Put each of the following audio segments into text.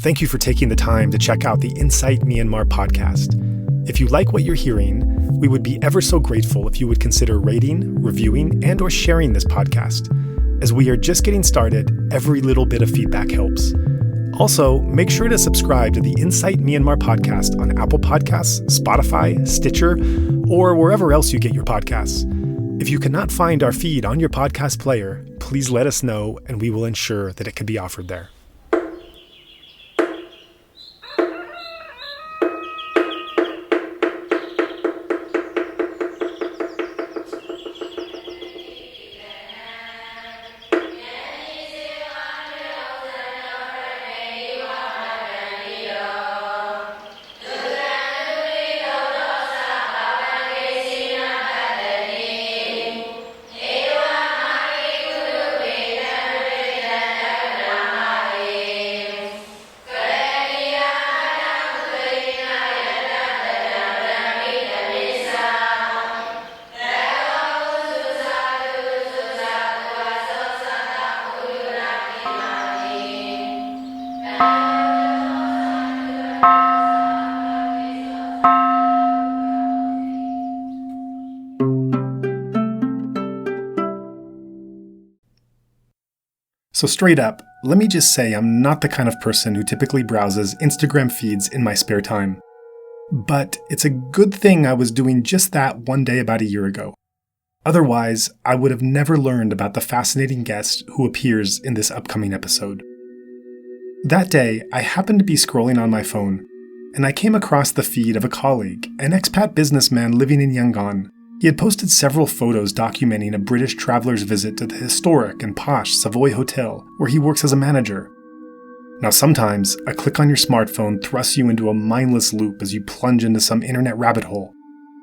Thank you for taking the time to check out the Insight Myanmar podcast. If you like what you're hearing, we would be ever so grateful if you would consider rating, reviewing, and/or sharing this podcast. As we are just getting started, every little bit of feedback helps. Also, make sure to subscribe to the Insight Myanmar podcast on Apple Podcasts, Spotify, Stitcher, or wherever else you get your podcasts. If you cannot find our feed on your podcast player, please let us know and we will ensure that it can be offered there. So straight up, let me just say I'm not the kind of person who typically browses Instagram feeds in my spare time. But it's a good thing I was doing just that one day about a year ago. Otherwise, I would have never learned about the fascinating guest who appears in this upcoming episode. That day, I happened to be scrolling on my phone, and I came across the feed of a colleague, an expat businessman living in Yangon. He had posted several photos documenting a British traveler's visit to the historic and posh Savoy Hotel, where he works as a manager. Now sometimes, a click on your smartphone thrusts you into a mindless loop as you plunge into some internet rabbit hole.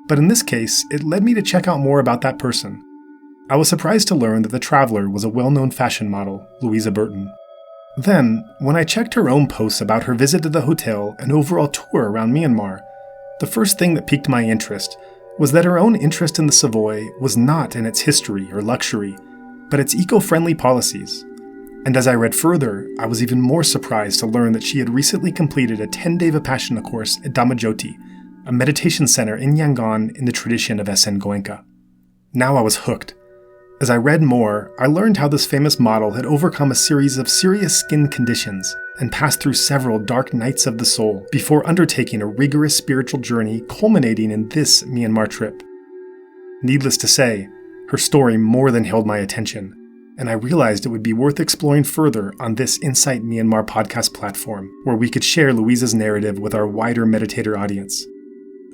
But in this case, it led me to check out more about that person. I was surprised to learn that the traveler was a well-known fashion model, Luissa Burton. Then, when I checked her own posts about her visit to the hotel and overall tour around Myanmar, the first thing that piqued my interest was that her own interest in the Savoy was not in its history or luxury, but its eco-friendly policies. And as I read further, I was even more surprised to learn that she had recently completed a 10-day Vipassana course at Dhamma, a meditation center in Yangon in the tradition of SN Goenka. Now I was hooked. As I read more, I learned how this famous model had overcome a series of serious skin conditions and passed through several dark nights of the soul before undertaking a rigorous spiritual journey culminating in this Myanmar trip. Needless to say, her story more than held my attention, and I realized it would be worth exploring further on this Insight Myanmar podcast platform, where we could share Luissa's narrative with our wider meditator audience.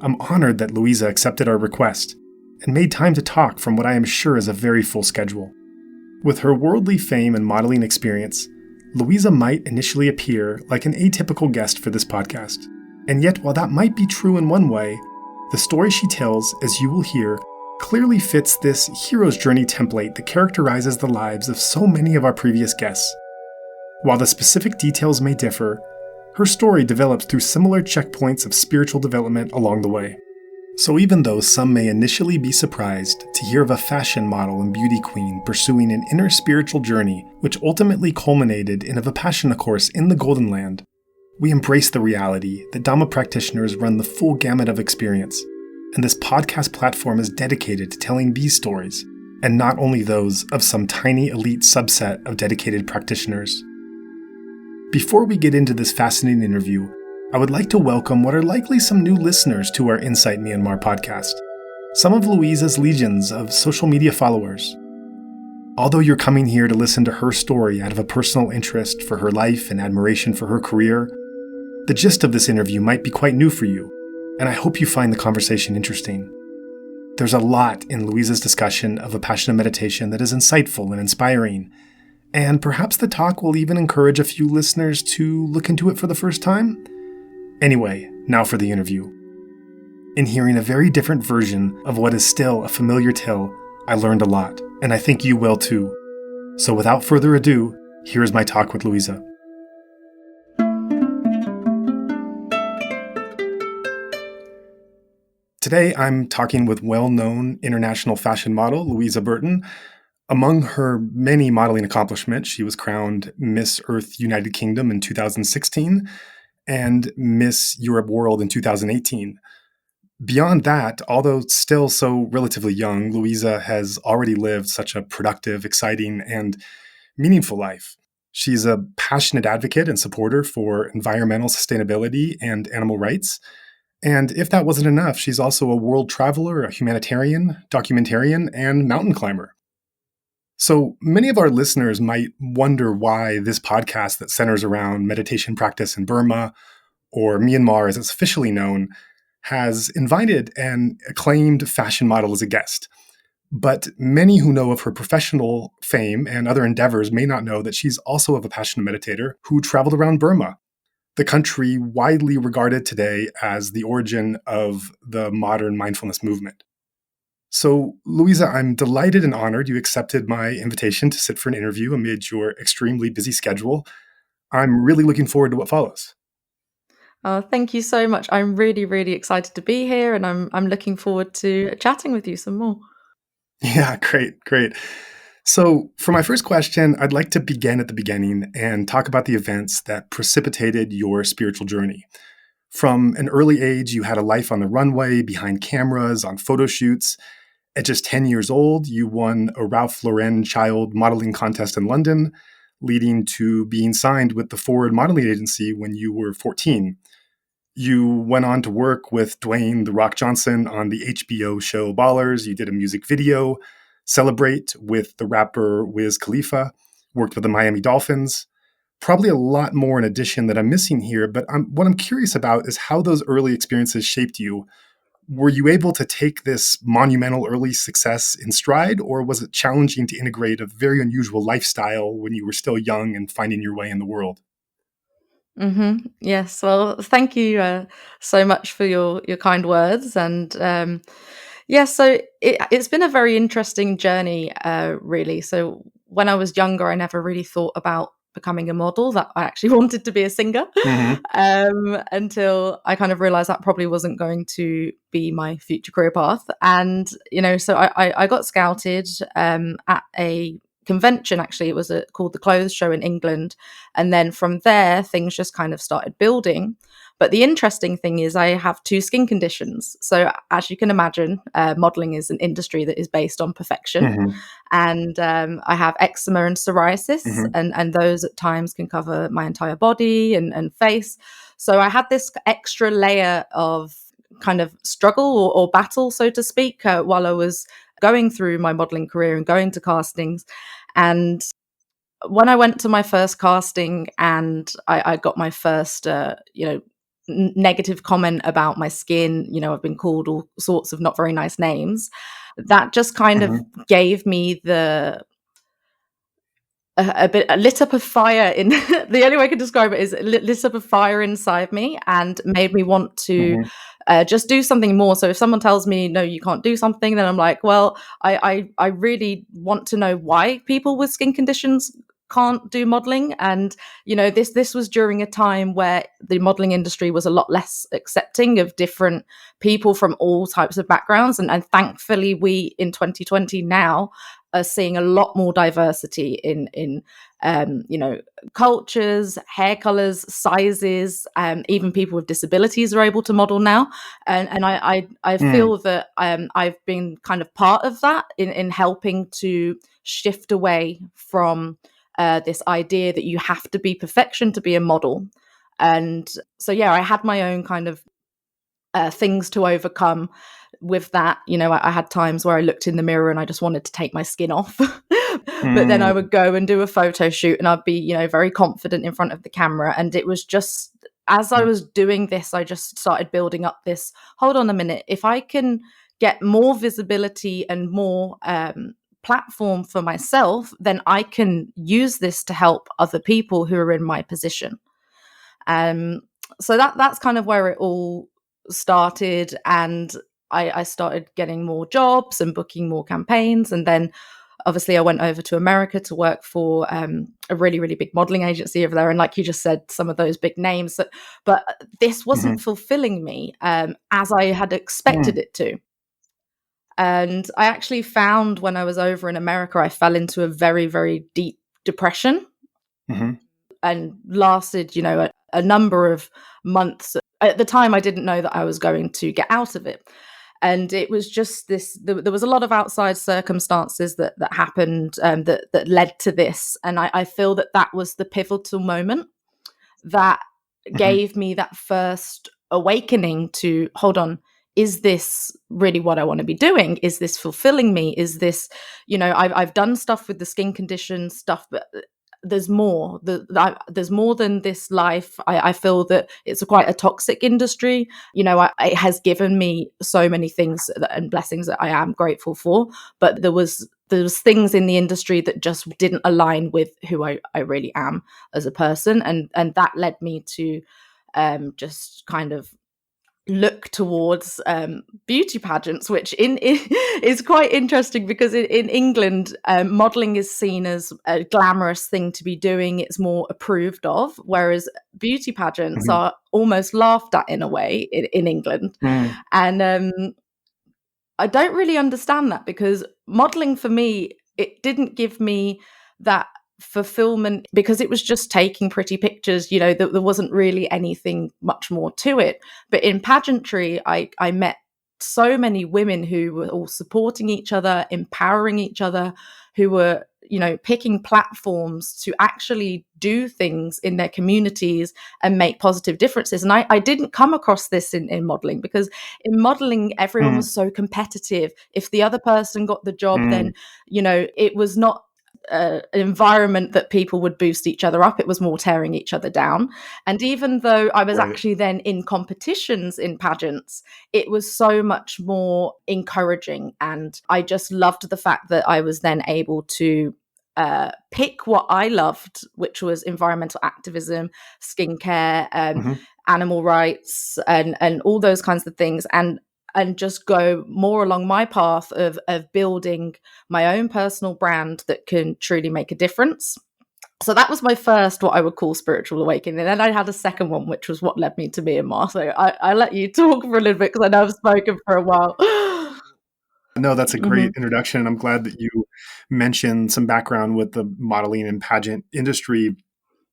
I'm honored that Luissa accepted our request and made time to talk from what I am sure is a very full schedule. With her worldly fame and modeling experience, Luissa might initially appear like an atypical guest for this podcast. And yet, while that might be true in one way, the story she tells, as you will hear, clearly fits this hero's journey template that characterizes the lives of so many of our previous guests. While the specific details may differ, her story develops through similar checkpoints of spiritual development along the way. So even though some may initially be surprised to hear of a fashion model and beauty queen pursuing an inner spiritual journey which ultimately culminated in a Vipassana course in the Golden Land, we embrace the reality that Dhamma practitioners run the full gamut of experience, and this podcast platform is dedicated to telling these stories, and not only those of some tiny elite subset of dedicated practitioners. Before we get into this fascinating interview, I would like to welcome what are likely some new listeners to our Insight Myanmar podcast, some of Luissa's legions of social media followers. Although you're coming here to listen to her story out of a personal interest for her life and admiration for her career, the gist of this interview might be quite new for you, and I hope you find the conversation interesting. There's a lot in Luissa's discussion of Vipassana meditation that is insightful and inspiring, and perhaps the talk will even encourage a few listeners to look into it for the first time. Anyway, now for the interview. In hearing a very different version of what is still a familiar tale, I learned a lot, and I think you will too. So without further ado, here is my talk with Luissa. Today, I'm talking with well-known international fashion model Luissa Burton. Among her many modeling accomplishments, she was crowned Miss Earth United Kingdom in 2016 and Miss Europe World in 2018. Beyond that, although still so relatively young, Luissa has already lived such a productive, exciting, and meaningful life. She's a passionate advocate and supporter for environmental sustainability and animal rights. And if that wasn't enough, she's also a world traveler, a humanitarian, documentarian, and mountain climber. So many of our listeners might wonder why this podcast that centers around meditation practice in Burma, or Myanmar as it's officially known, has invited an acclaimed fashion model as a guest. But many who know of her professional fame and other endeavors may not know that she's also a passionate meditator who traveled around Burma, the country widely regarded today as the origin of the modern mindfulness movement. So, Luissa, I'm delighted and honored you accepted my invitation to sit for an interview amid your extremely busy schedule. I'm really looking forward to what follows. Thank you so much. I'm really, really excited to be here, and I'm looking forward to chatting with you some more. Yeah, great. So, for my first question, I'd like to begin at the beginning and talk about the events that precipitated your spiritual journey. From an early age, you had a life on the runway, behind cameras, on photo shoots. At just 10 years old, you won a Ralph Lauren child modeling contest in London, leading to being signed with the Ford modeling agency when you were 14. You went on to work with Dwayne "The Rock" Johnson on the HBO show Ballers. You did a music video, Celebrate, with the rapper Wiz Khalifa, worked with the Miami Dolphins. Probably a lot more in addition that I'm missing here, but what I'm curious about is how those early experiences shaped you. Were you able to take this monumental early success in stride, or was it challenging to integrate a very unusual lifestyle when you were still young and finding your way in the world? Yes. Well, thank you so much for your kind words, and yeah. So it's been a very interesting journey, really. So when I was younger, I never really thought about becoming a model. That I actually wanted to be a singer, Mm-hmm. until I kind of realized that probably wasn't going to be my future career path. And so I got scouted at a convention. Actually, it was called the Clothes Show in England, and then from there things just kind of started building. But the interesting thing is I have two skin conditions. So as you can imagine, modeling is an industry that is based on perfection. Mm-hmm. And I have eczema and psoriasis, Mm-hmm. and those at times can cover my entire body and face. So I had this extra layer of kind of struggle or battle, so to speak, while I was going through my modeling career and going to castings. And when I went to my first casting and I got my first, negative comment about my skin, I've been called all sorts of not very nice names. That just kind of Mm-hmm. gave me lit up a fire in the only way I can describe it is lit up a fire inside me and made me want to Mm-hmm. just do something more. So if someone tells me no, you can't do something, then I'm like, well, I really want to know why people with skin conditions can't do modeling. And this was during a time where the modeling industry was a lot less accepting of different people from all types of backgrounds, and thankfully we in 2020 now are seeing a lot more diversity in cultures, hair colors, sizes. Even people with disabilities are able to model now, and I Mm. feel that I've been kind of part of that in helping to shift away from this idea that you have to be perfection to be a model. And so yeah, I had my own kind of things to overcome with that. I had times where I looked in the mirror and I just wanted to take my skin off. But then I Mm. would go and do a photo shoot and I'd be, very confident in front of the camera. And it was just, as I was doing this, I just started building up this, hold on a minute, if I can get more visibility and more platform for myself, then I can use this to help other people who are in my position. Um, so that's kind of where it all started, and I started getting more jobs and booking more campaigns, and then obviously I went over to America to work for a really, really big modeling agency over there, and like you just said, some of those big names. But this Mhm. wasn't fulfilling me as I had expected Mm. it to. And I actually found when I was over in America, I fell into a very, very deep depression and lasted, a number of months. At the time, I didn't know that I was going to get out of it. And it was just this, there was a lot of outside circumstances that happened that led to this. And I feel that was the pivotal moment that gave me that first awakening to, hold on, is this really what I want to be doing? Is this fulfilling me? Is this, I've done stuff with the skin condition stuff, but there's more. There's more than this life. I feel that it's quite a toxic industry. It has given me so many things and blessings that I am grateful for. But there was things in the industry that just didn't align with who I really am as a person, and that led me to just kind of look towards beauty pageants, which is quite interesting because in England, modeling is seen as a glamorous thing to be doing. It's more approved of, whereas beauty pageants are almost laughed at in a way in England. And I don't really understand that, because modeling for me, it didn't give me that fulfillment because it was just taking pretty pictures. There wasn't really anything much more to it. But in pageantry, I met so many women who were all supporting each other, empowering each other, who were picking platforms to actually do things in their communities and make positive differences. And I didn't come across this in modeling, because in modeling everyone was so competitive. If the other person got the job, then it was not an environment that people would boost each other up. It was more tearing each other down. And even though I was actually then in competitions in pageants, it was so much more encouraging. And I just loved the fact that I was then able to pick what I loved, which was environmental activism, skincare, animal rights, and all those kinds of things. And just go more along my path of building my own personal brand that can truly make a difference. So that was my first, what I would call, spiritual awakening. And then I had a second one, which was what led me to Myanmar. So I let you talk for a little bit, because I know I've spoken for a while. No, that's a great introduction. I'm glad that you mentioned some background with the modeling and pageant industry.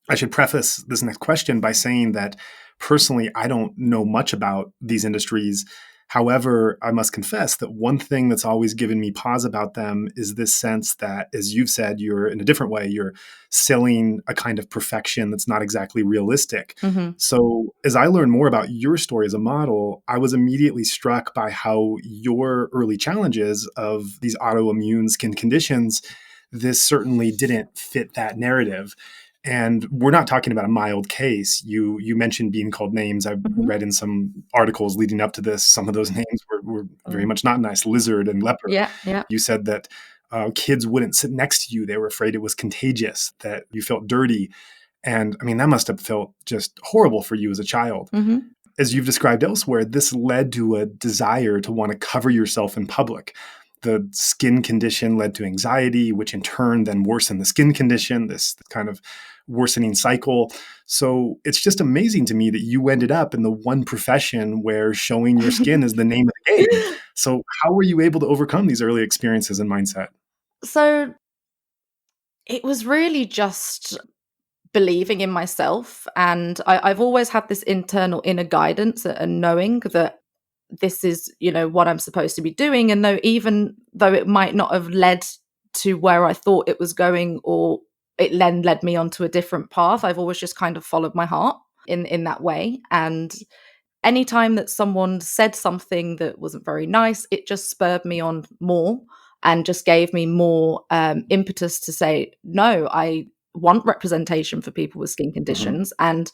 I should preface this next question by saying that personally, I don't know much about these industries. However, I must confess that one thing that's always given me pause about them is this sense that, as you've said, you're in a different way, you're selling a kind of perfection that's not exactly realistic. So as I learned more about your story as a model, I was immediately struck by how your early challenges of these autoimmune skin conditions, this certainly didn't fit that narrative. And we're not talking about a mild case. You mentioned being called names. I've read in some articles leading up to this, some of those names were very much not nice, lizard and leopard. Yeah. You said that kids wouldn't sit next to you. They were afraid it was contagious, that you felt dirty. And I mean, that must have felt just horrible for you as a child. As you've described elsewhere, this led to a desire to want to cover yourself in public. The skin condition led to anxiety, which in turn then worsened the skin condition, this kind of worsening cycle. So it's just amazing to me that you ended up in the one profession where showing your skin is the name of the game. So how were you able to overcome these early experiences and mindset? So it was really just believing in myself. And I've always had this internal inner guidance and knowing that this is, what I'm supposed to be doing. And even though it might not have led to where I thought it was going, or it then led me onto a different path, I've always just kind of followed my heart in that way. And anytime that someone said something that wasn't very nice, it just spurred me on more and just gave me more impetus to say, no, I want representation for people with skin conditions. And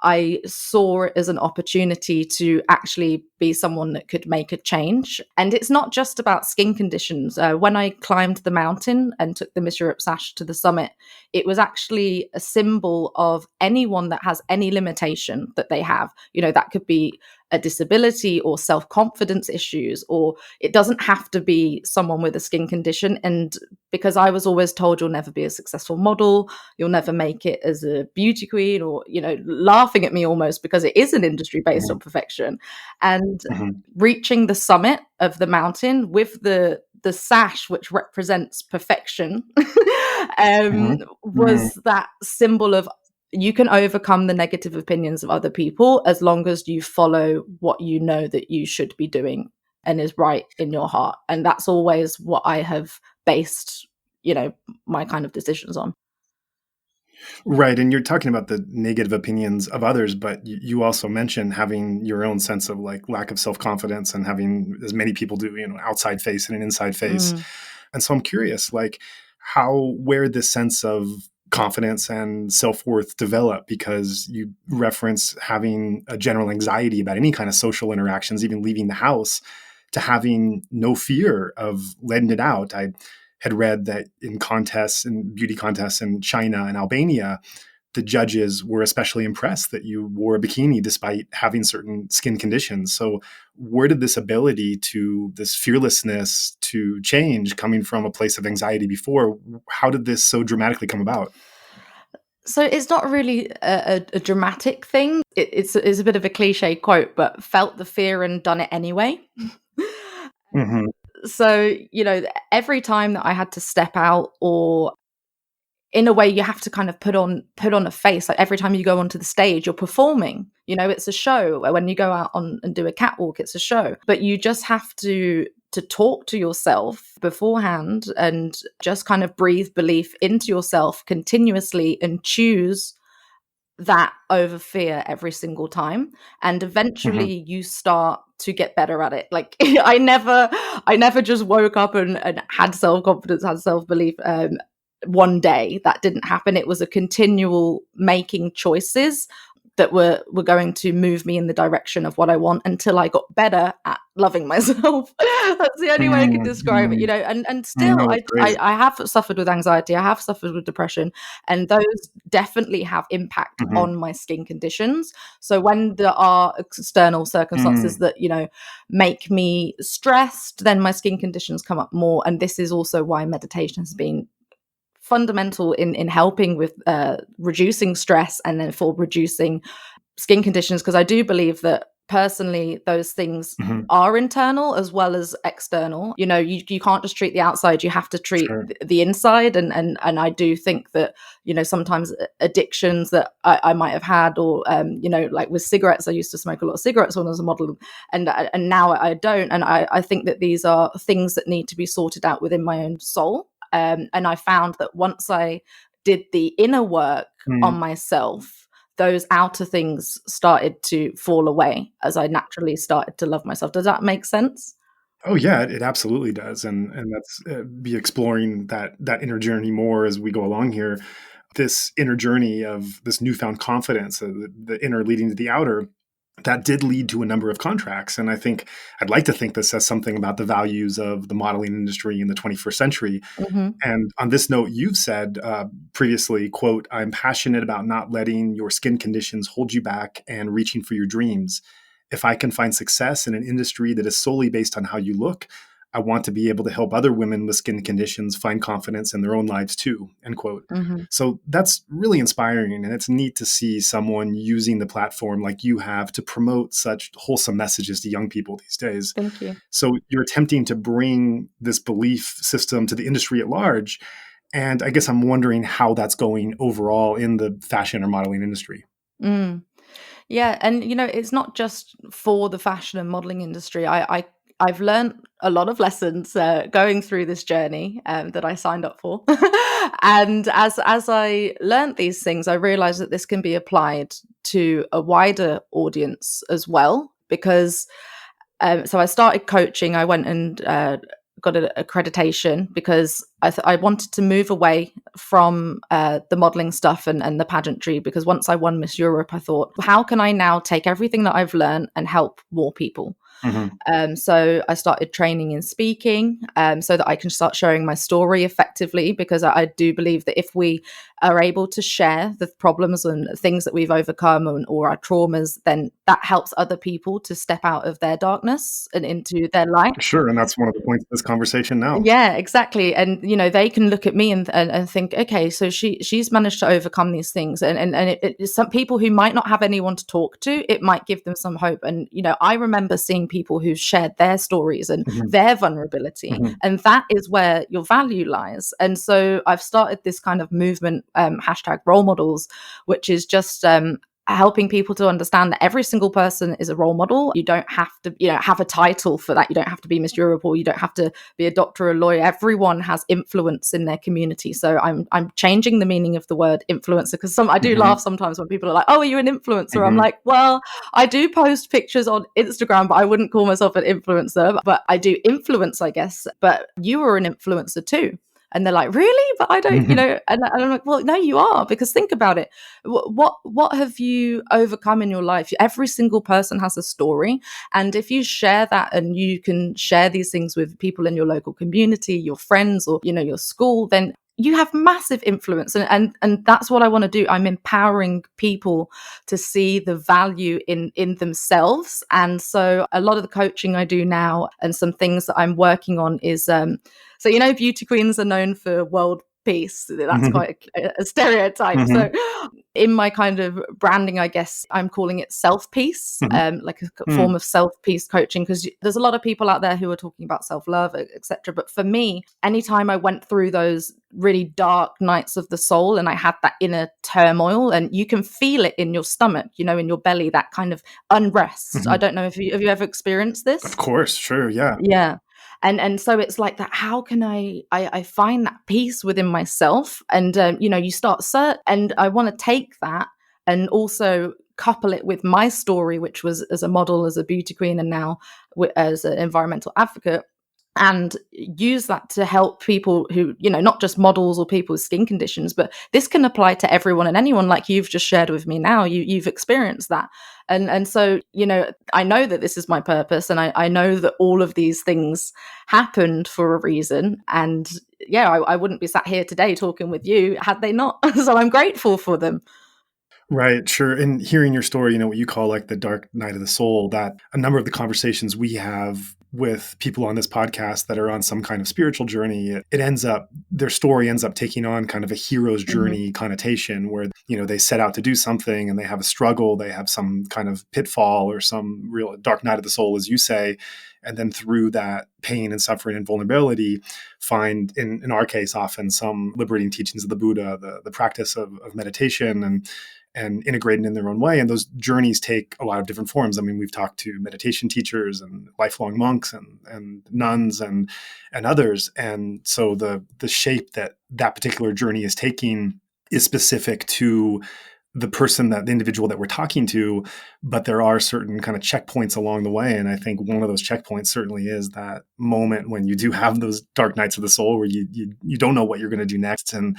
I saw it as an opportunity to actually be someone that could make a change. And it's not just about skin conditions. When I climbed the mountain and took the Miss Europe sash to the summit, it was actually a symbol of anyone that has any limitation that they have. That could be a disability or self-confidence issues, or it doesn't have to be someone with a skin condition. And because I was always told you'll never be a successful model, you'll never make it as a beauty queen, or, laughed laughing at me almost, because it is an industry based on perfection. And reaching the summit of the mountain with the sash, which represents perfection, was that symbol of, you can overcome the negative opinions of other people as long as you follow what you know that you should be doing and is right in your heart. And that's always what I have based, my kind of decisions on. Right. And you're talking about the negative opinions of others, but you also mentioned having your own sense of like lack of self-confidence and having, as many people do, outside face and an inside face. And so I'm curious, like where this sense of confidence and self-worth develop, because you reference having a general anxiety about any kind of social interactions, even leaving the house, to having no fear of letting it out. I had read that in contests and beauty contests in China and Albania, the judges were especially impressed that you wore a bikini despite having certain skin conditions. So where did this ability to, this fearlessness to change, coming from a place of anxiety before, how did this so dramatically come about? So it's not really a dramatic thing. It's a bit of a cliche quote, but felt the fear and done it anyway. So, every time that I had to step out, or in a way you have to kind of put on a face, like every time you go onto the stage, you're performing, it's a show. When you go out on and do a catwalk, it's a show, but you just have to talk to yourself beforehand and just kind of breathe belief into yourself continuously and choose that over fear every single time. And eventually you start to get better at it. Like I never just woke up and had self-confidence, had self-belief one day. That didn't happen. It was a continual making choices that were going to move me in the direction of what I want, until I got better at loving myself. That's the only way I can describe it, and still I have suffered with anxiety, I have suffered with depression, and those definitely have impact on my skin conditions. So when there are external circumstances that, make me stressed, then my skin conditions come up more. And this is also why meditation has been fundamental in helping with reducing stress and then for reducing skin conditions, because I do believe that personally those things are internal as well as external. You can't just treat the outside, you have to treat the inside. And I do think that sometimes addictions that I might have had, or like with cigarettes, I used to smoke a lot of cigarettes when I was a model, and now I don't. And I think that these are things that need to be sorted out within my own soul. And I found that once I did the inner work on myself, those outer things started to fall away as I naturally started to love myself. Does that make sense? Oh yeah, it absolutely does. And that's be exploring that inner journey more as we go along here. This inner journey of this newfound confidence, the inner leading to the outer, that did lead to a number of contracts. And I'd like to think this says something about the values of the modeling industry in the 21st century. And on this note, you've said previously, quote, "I'm passionate about not letting your skin conditions hold you back and reaching for your dreams. If I can find success in an industry that is solely based on how you look, I want to be able to help other women with skin conditions find confidence in their own lives too," end quote. So that's really inspiring. And it's neat to see someone using the platform like you have to promote such wholesome messages to young people these days. Thank you. So you're attempting to bring this belief system to the industry at large. And I guess I'm wondering how that's going overall in the fashion or modeling industry. Yeah. And, it's not just for the fashion and modeling industry. I've learned a lot of lessons going through this journey that I signed up for. And as I learned these things, I realized that this can be applied to a wider audience as well. Because so I started coaching. I went and got an accreditation because I wanted to move away from the modeling stuff and the pageantry, because once I won Miss Europe, I thought, how can I now take everything that I've learned and help more people? Mhm. So I started training in speaking so that I can start sharing my story effectively, because I do believe that if we are able to share the problems and things that we've overcome or our traumas, then that helps other people to step out of their darkness and into their light. Sure, and that's one of the points of this conversation now. Yeah, exactly. And they can look at me and think, okay, so she's managed to overcome these things, and it some people who might not have anyone to talk to, it might give them some hope. And I remember seeing people who shared their stories and Mhm. their vulnerability, Mhm. and that is where your value lies. And so I've started this kind of movement, hashtag role models, which is just helping people to understand that every single person is a role model. You don't have to, have a title for that. You don't have to be Miss Europe, or you don't have to be a doctor or a lawyer. Everyone has influence in their community. So I'm changing the meaning of the word influencer, because I do Mhm. laugh sometimes when people are like, "Oh, are you an influencer?" I'm Mhm. like, "Well, I do post pictures on Instagram, but I wouldn't call myself an influencer. But I do influence, I guess. But you are an influencer too." And they're like, "Really? But I don't, Mhm. And I'm like, "Well, no, you are, because think about it. What have you overcome in your life? Every single person has a story, and if you share that, and you can share these things with people in your local community, your friends, or your school, then you have massive influence." And that's what I want to do. I'm empowering people to see the value in themselves. And so a lot of the coaching I do now, and some things that I'm working on, is so beauty queens are known for world peace. That's Mhm. quite a stereotype. So Mhm. in my kind of branding, I guess I'm calling it self peace, Mhm. like a Mm. form of self peace coaching, because there's a lot of people out there who are talking about self love, etc. But for me, anytime I went through those really dark nights of the soul, and I had that inner turmoil, and you can feel it in your stomach, in your belly, that kind of unrest. I Mhm. don't know if have you ever experienced Of this? course, sure, yeah. Yeah. And so it's like that. How can I find that peace within myself? And you start and I want to take that and also couple it with my story, which was as a model, as a beauty queen, and now as an environmental advocate, and use that to help people who, not just models or people with skin conditions, but this can apply to everyone and anyone, like you've just shared with me now. You've experienced that. And so, I know that this is my purpose, and I know that all of these things happened for a reason. And yeah, I wouldn't be sat here today talking with you had they not. So I'm grateful for them. Right, sure. And hearing your story, what you call like the dark night of the soul, that a number of the conversations we have with people on this podcast that are on some kind of spiritual journey, it ends up, their story ends up taking on kind of a hero's Hmm. journey connotation where, they set out to do something and they have a struggle, they have some kind of pitfall or some real dark night of the soul, as you say. And then through that pain and suffering and vulnerability, find, in our case, often some liberating teachings of the Buddha, the practice of meditation and integrated in their own way. And those journeys take a lot of different forms. I mean, we've talked to meditation teachers and lifelong monks and nuns and others. And so the shape that particular journey is taking is specific to the individual that we're talking to, but there are certain kind of checkpoints along the way. And I think one of those checkpoints certainly is that moment when you do have those dark nights of the soul where you don't know what you're going to do next. And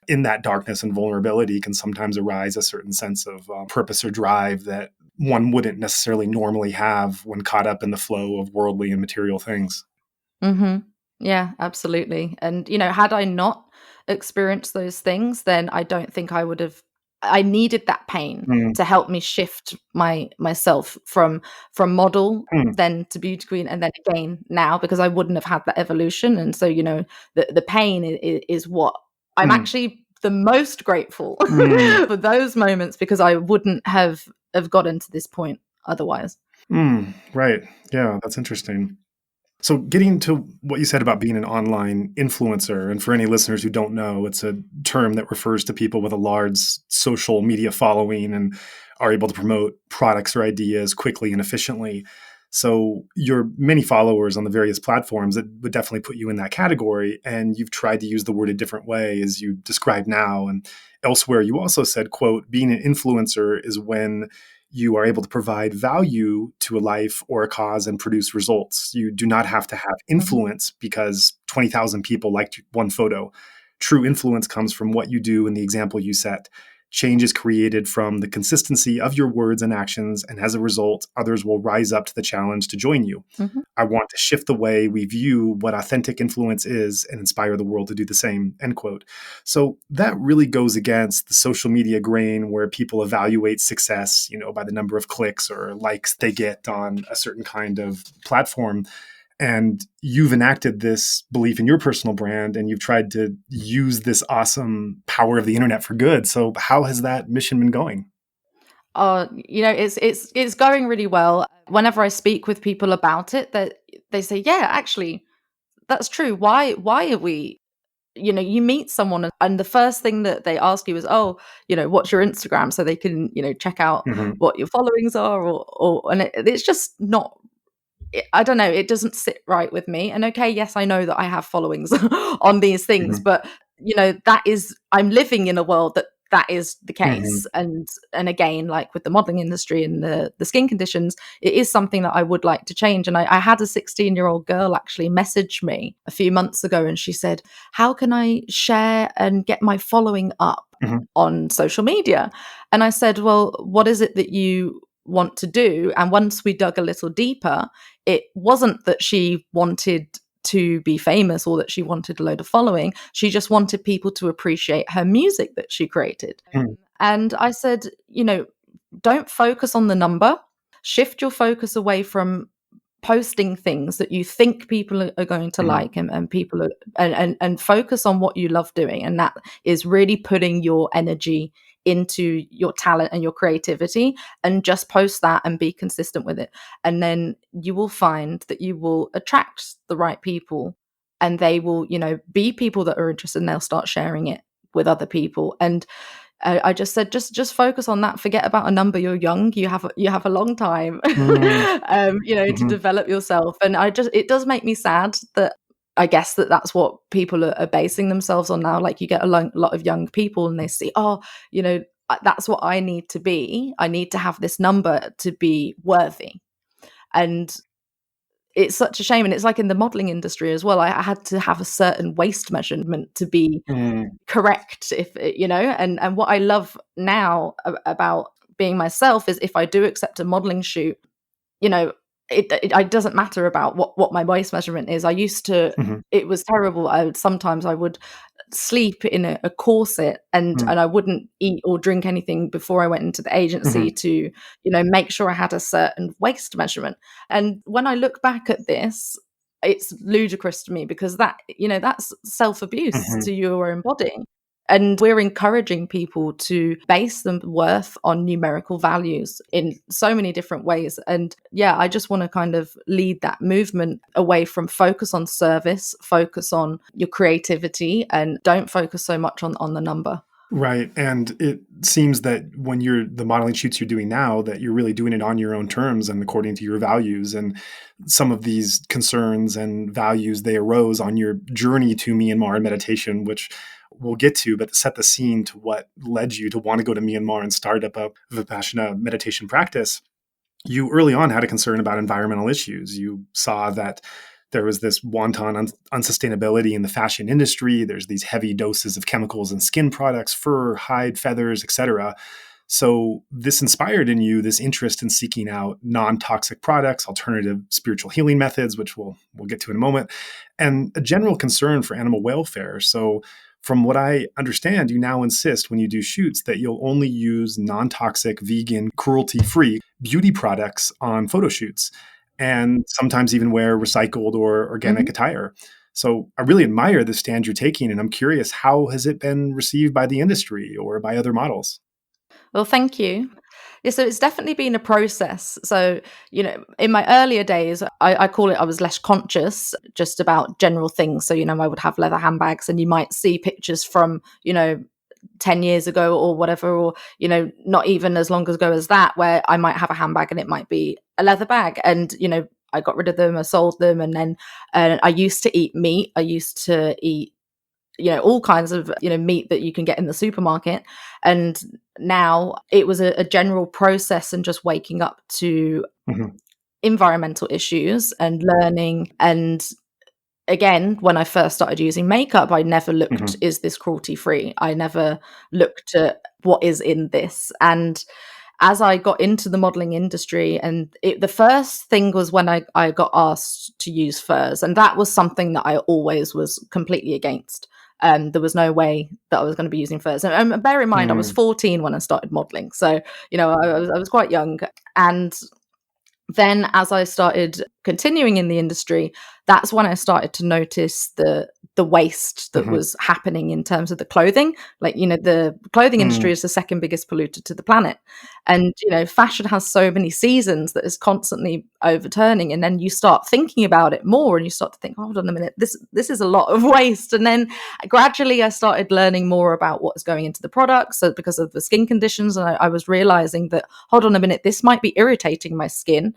in that darkness and vulnerability can sometimes arise a certain sense of purpose or drive that one wouldn't necessarily normally have when caught up in the flow of worldly and material things. Hmm. Yeah, absolutely. And had I not experienced those things, then I don't think I would have. I needed that pain Mm, to help me shift myself from model, mm, then to beauty queen, and then again now, because I wouldn't have had that evolution. And so the pain is what I'm mm, actually the most grateful mm, for, those moments, because I wouldn't have gotten to this point otherwise. right. Yeah, that's interesting. So, getting to what you said about being an online influencer, and for any listeners who don't know, it's a term that refers to people with a large social media following and are able to promote products or ideas quickly and efficiently. So, your many followers on the various platforms that would definitely put you in that category. And you've tried to use the word a different way, as you describe now. And elsewhere, you also said, "quote, being an influencer is when you are able to provide value to a life or a cause and produce results. You do not have to have Mhm. influence because 20,000 people liked one photo. True influence comes from what you do and the example you set. Change is created from the consistency of your words and actions, and as a result, others will rise up to the challenge to join you. Mhm. I want to shift the way we view what authentic influence is and inspire the world to do the same, end quote. So that really goes against the social media grain where people evaluate success, by the number of clicks or likes they get on a certain kind of platform. And you've enacted this belief in your personal brand, and you've tried to use this awesome power of the internet for good. So how has that mission been going? It's going really well. Whenever I speak with people about it, that they say, yeah, actually, that's true. Why are we, you meet someone and the first thing that they ask you is, oh, what's your Instagram, so they can, check out Mm-hmm. what your followings are, and it's just not, I don't know, it doesn't sit right with me. And okay, yes, I know that I have followings on these things, Mm-hmm. but I'm living in a world that is the Mm-hmm. case. And again, like with the modeling industry and the skin conditions, it is something that I would like to change. And I had a 16-year-old girl actually message me a few months ago, and she said, how can I share and get my following up Mm-hmm. on social media? And I said, well, what is it that you want to do? And once we dug a little deeper, it wasn't that she wanted to be famous or that she wanted a load of following. She just wanted people to appreciate her music that she created. And I said, don't focus on the number. Shift your focus away from posting things that you think people are going to Mm-hmm. like, and people are, and focus on what you love doing, and that is really putting your energy into your talent and your creativity, and just post that and be consistent with it. And then you will find that you will attract the right people, and they will, be people that are interested, and they'll start sharing it with other people. And I just said, just focus on that. Forget about a number. You're young. You have a long time, to Mm-hmm. develop yourself. And it does make me sad that I guess that's what people are basing themselves on now. Like, you get a lot of young people, and they see, oh, that's what I need to be. I need to have this number to be worthy. And it's such a shame. And it's like in the modeling industry as well. I had to have a certain waist measurement to be Mm-hmm. correct, if and what I love now about being myself is, if I do accept a modeling shoot, you know it doesn't matter about what my waist measurement is. I used to, Mm-hmm. it was terrible. Sometimes I would sleep in a corset, and I wouldn't eat or drink anything before I went into the agency Mm-hmm. to, make sure I had a certain waist measurement. And when I look back at this, it's ludicrous to me, because that's self-abuse Mm-hmm. to your own body. And we're encouraging people to base their worth on numerical values in so many different ways. And yeah, I just want to kind of lead that movement away from focus on service, focus on your creativity, and don't focus so much on the number. Right. And it seems that when you're the modeling shoots you're doing now, that you're really doing it on your own terms and according to your values. And some of these concerns and values, they arose on your journey to Myanmar and meditation, which we'll get to, but to set the scene to what led you to want to go to Myanmar and start up a Vipassana meditation practice. You early on had a concern about environmental issues. You saw that there was this wanton unsustainability in the fashion industry. There's these heavy doses of chemicals in skin products, fur, hide, feathers, etc. So this inspired in you this interest in seeking out non-toxic products, alternative spiritual healing methods, which we'll get to in a moment, and a general concern for animal welfare. So from what I understand, you now insist when you do shoots that you'll only use non-toxic, vegan, cruelty-free beauty products on photo shoots, and sometimes even wear recycled or organic Mhm. attire. So I really admire the stand you're taking, and I'm curious, how has it been received by the industry or by other models? Well, thank you. Yeah, so it's definitely been a process. So, in my earlier days, I call it, I was less conscious just about general things. So, I would have leather handbags, and you might see pictures from, 10 years ago or whatever, or, not even as long ago as that, where I might have a handbag and it might be a leather bag. And, I got rid of them, I sold them. And then I used to eat meat. I used to eat, all kinds of, meat that you can get in the supermarket. And now it was a general process, and just waking up to Mhm. environmental issues and learning. And again, when I first started using makeup, I never looked, Mhm. is this cruelty free? I never looked at what is in this. And as I got into the modeling industry, and the first thing was when I got asked to use furs, and that was something that I always was completely against. There was no way that I was going to be using furs. And bear in mind, I was 14 when I started modeling, so I was quite young. And then as I started continuing in the industry, that's when I started to notice the waste that was happening in terms of the clothing. Like, the clothing industry is the second biggest polluter to the planet. And, fashion has so many seasons that is constantly overturning. And then you start thinking about it more and you start to think, hold on a minute, this is a lot of waste. And then gradually I started learning more about what is going into the products. So because of the skin conditions, and I was realizing that, hold on a minute, this might be irritating my skin.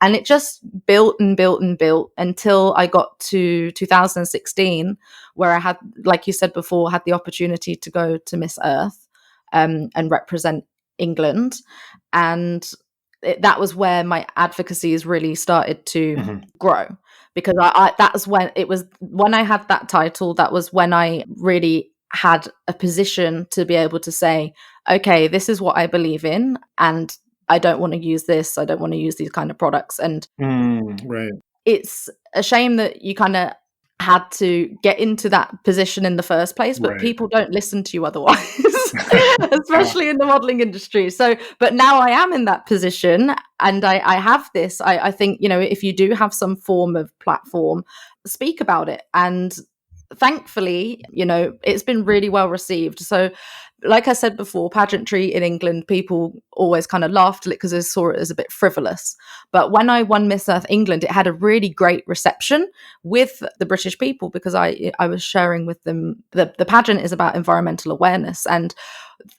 And it just built and built and built until I got to 2016, where I had, like you said before, had the opportunity to go to Miss Earth and represent England. And that was where my advocacies really started to grow, because that's when I had that title, that was when I really had a position to be able to say, okay, this is what I believe in, and I don't want to use this. I don't want to use these kind of products. And right. It's a shame that you kind of had to get into that position in the first place, but people don't listen to you otherwise, especially in the modeling industry. So, but now I am in that position and I have this. I think, if you do have some form of platform, speak about it. And thankfully, it's been really well received. So, like I said before, pageantry in England, people always kind of laughed at it because they saw it as a bit frivolous. But when I won Miss Earth England, it had a really great reception with the British people, because I was sharing with them the pageant is about environmental awareness, and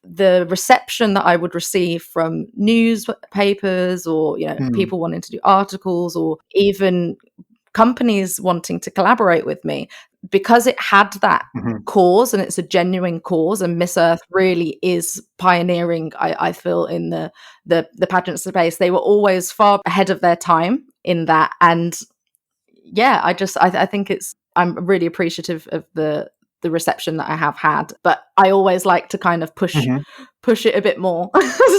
the reception that I would receive from newspapers or people wanting to do articles, or even companies wanting to collaborate with me, because it had that cause, and it's a genuine cause, and Miss Earth really is pioneering, I feel, in the pageant space. They were always far ahead of their time in that. And yeah, I think I'm really appreciative of the reception that I have had, but I always like to kind of push it a bit more.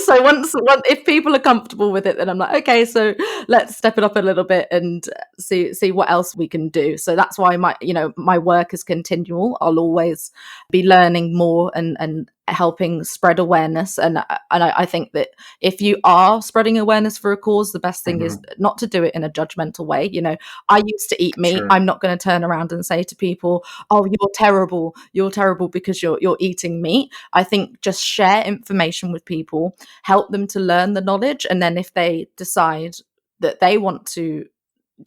So once if people are comfortable with it, then I'm like, okay, so let's step it up a little bit and see what else we can do. So that's why my work is continual. I'll always be learning more and helping spread awareness. And I think that if you are spreading awareness for a cause, the best thing is not to do it in a judgmental way. I used to eat meat. I'm not going to turn around and say to people, oh, you're terrible because you're eating meat. I think just share information with people, help them to learn the knowledge, and then if they decide that they want to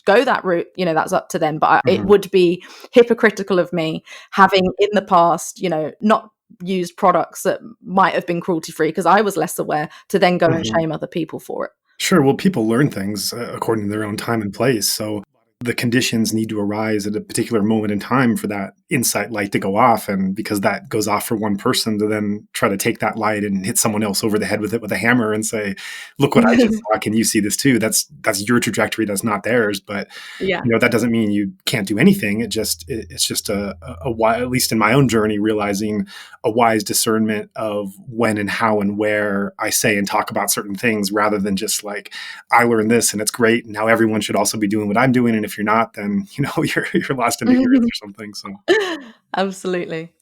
go that route, that's up to them. But it would be hypocritical of me, having in the past not used products that might have been cruelty free because I was less aware, to then go and shame other people for it. Sure. Well, people learn things according to their own time and place. So the conditions need to arise at a particular moment in time for that insight light to go off. And because that goes off for one person, to then try to take that light and hit someone else over the head with it with a hammer and say, look what I just saw. Can you see this too? That's your trajectory. That's not theirs. But that doesn't mean you can't do anything. It's just a at least in my own journey, realizing a wise discernment of when and how and where I say and talk about certain things, rather than just like, I learned this and it's great. Now everyone should also be doing what I'm doing. And if you're not, then you're lost in ignorance or something. So absolutely.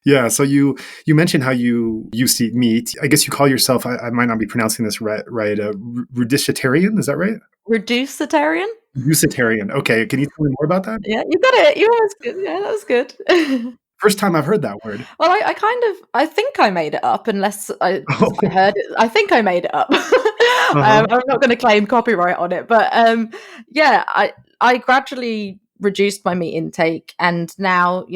Yeah. So you mentioned how you used to eat meat. I guess you call yourself, I might not be pronouncing this right, a rudicitarian. Is that right? Reducitarian? Reducitarian. Okay. Can you tell me more about that? Yeah, you got it. You was good. Yeah, that was good. First time I've heard that word. Well, I think I made it up, unless I heard it. I think I made it up. I'm not going to claim copyright on it, but yeah, I gradually reduced my meat intake, and now,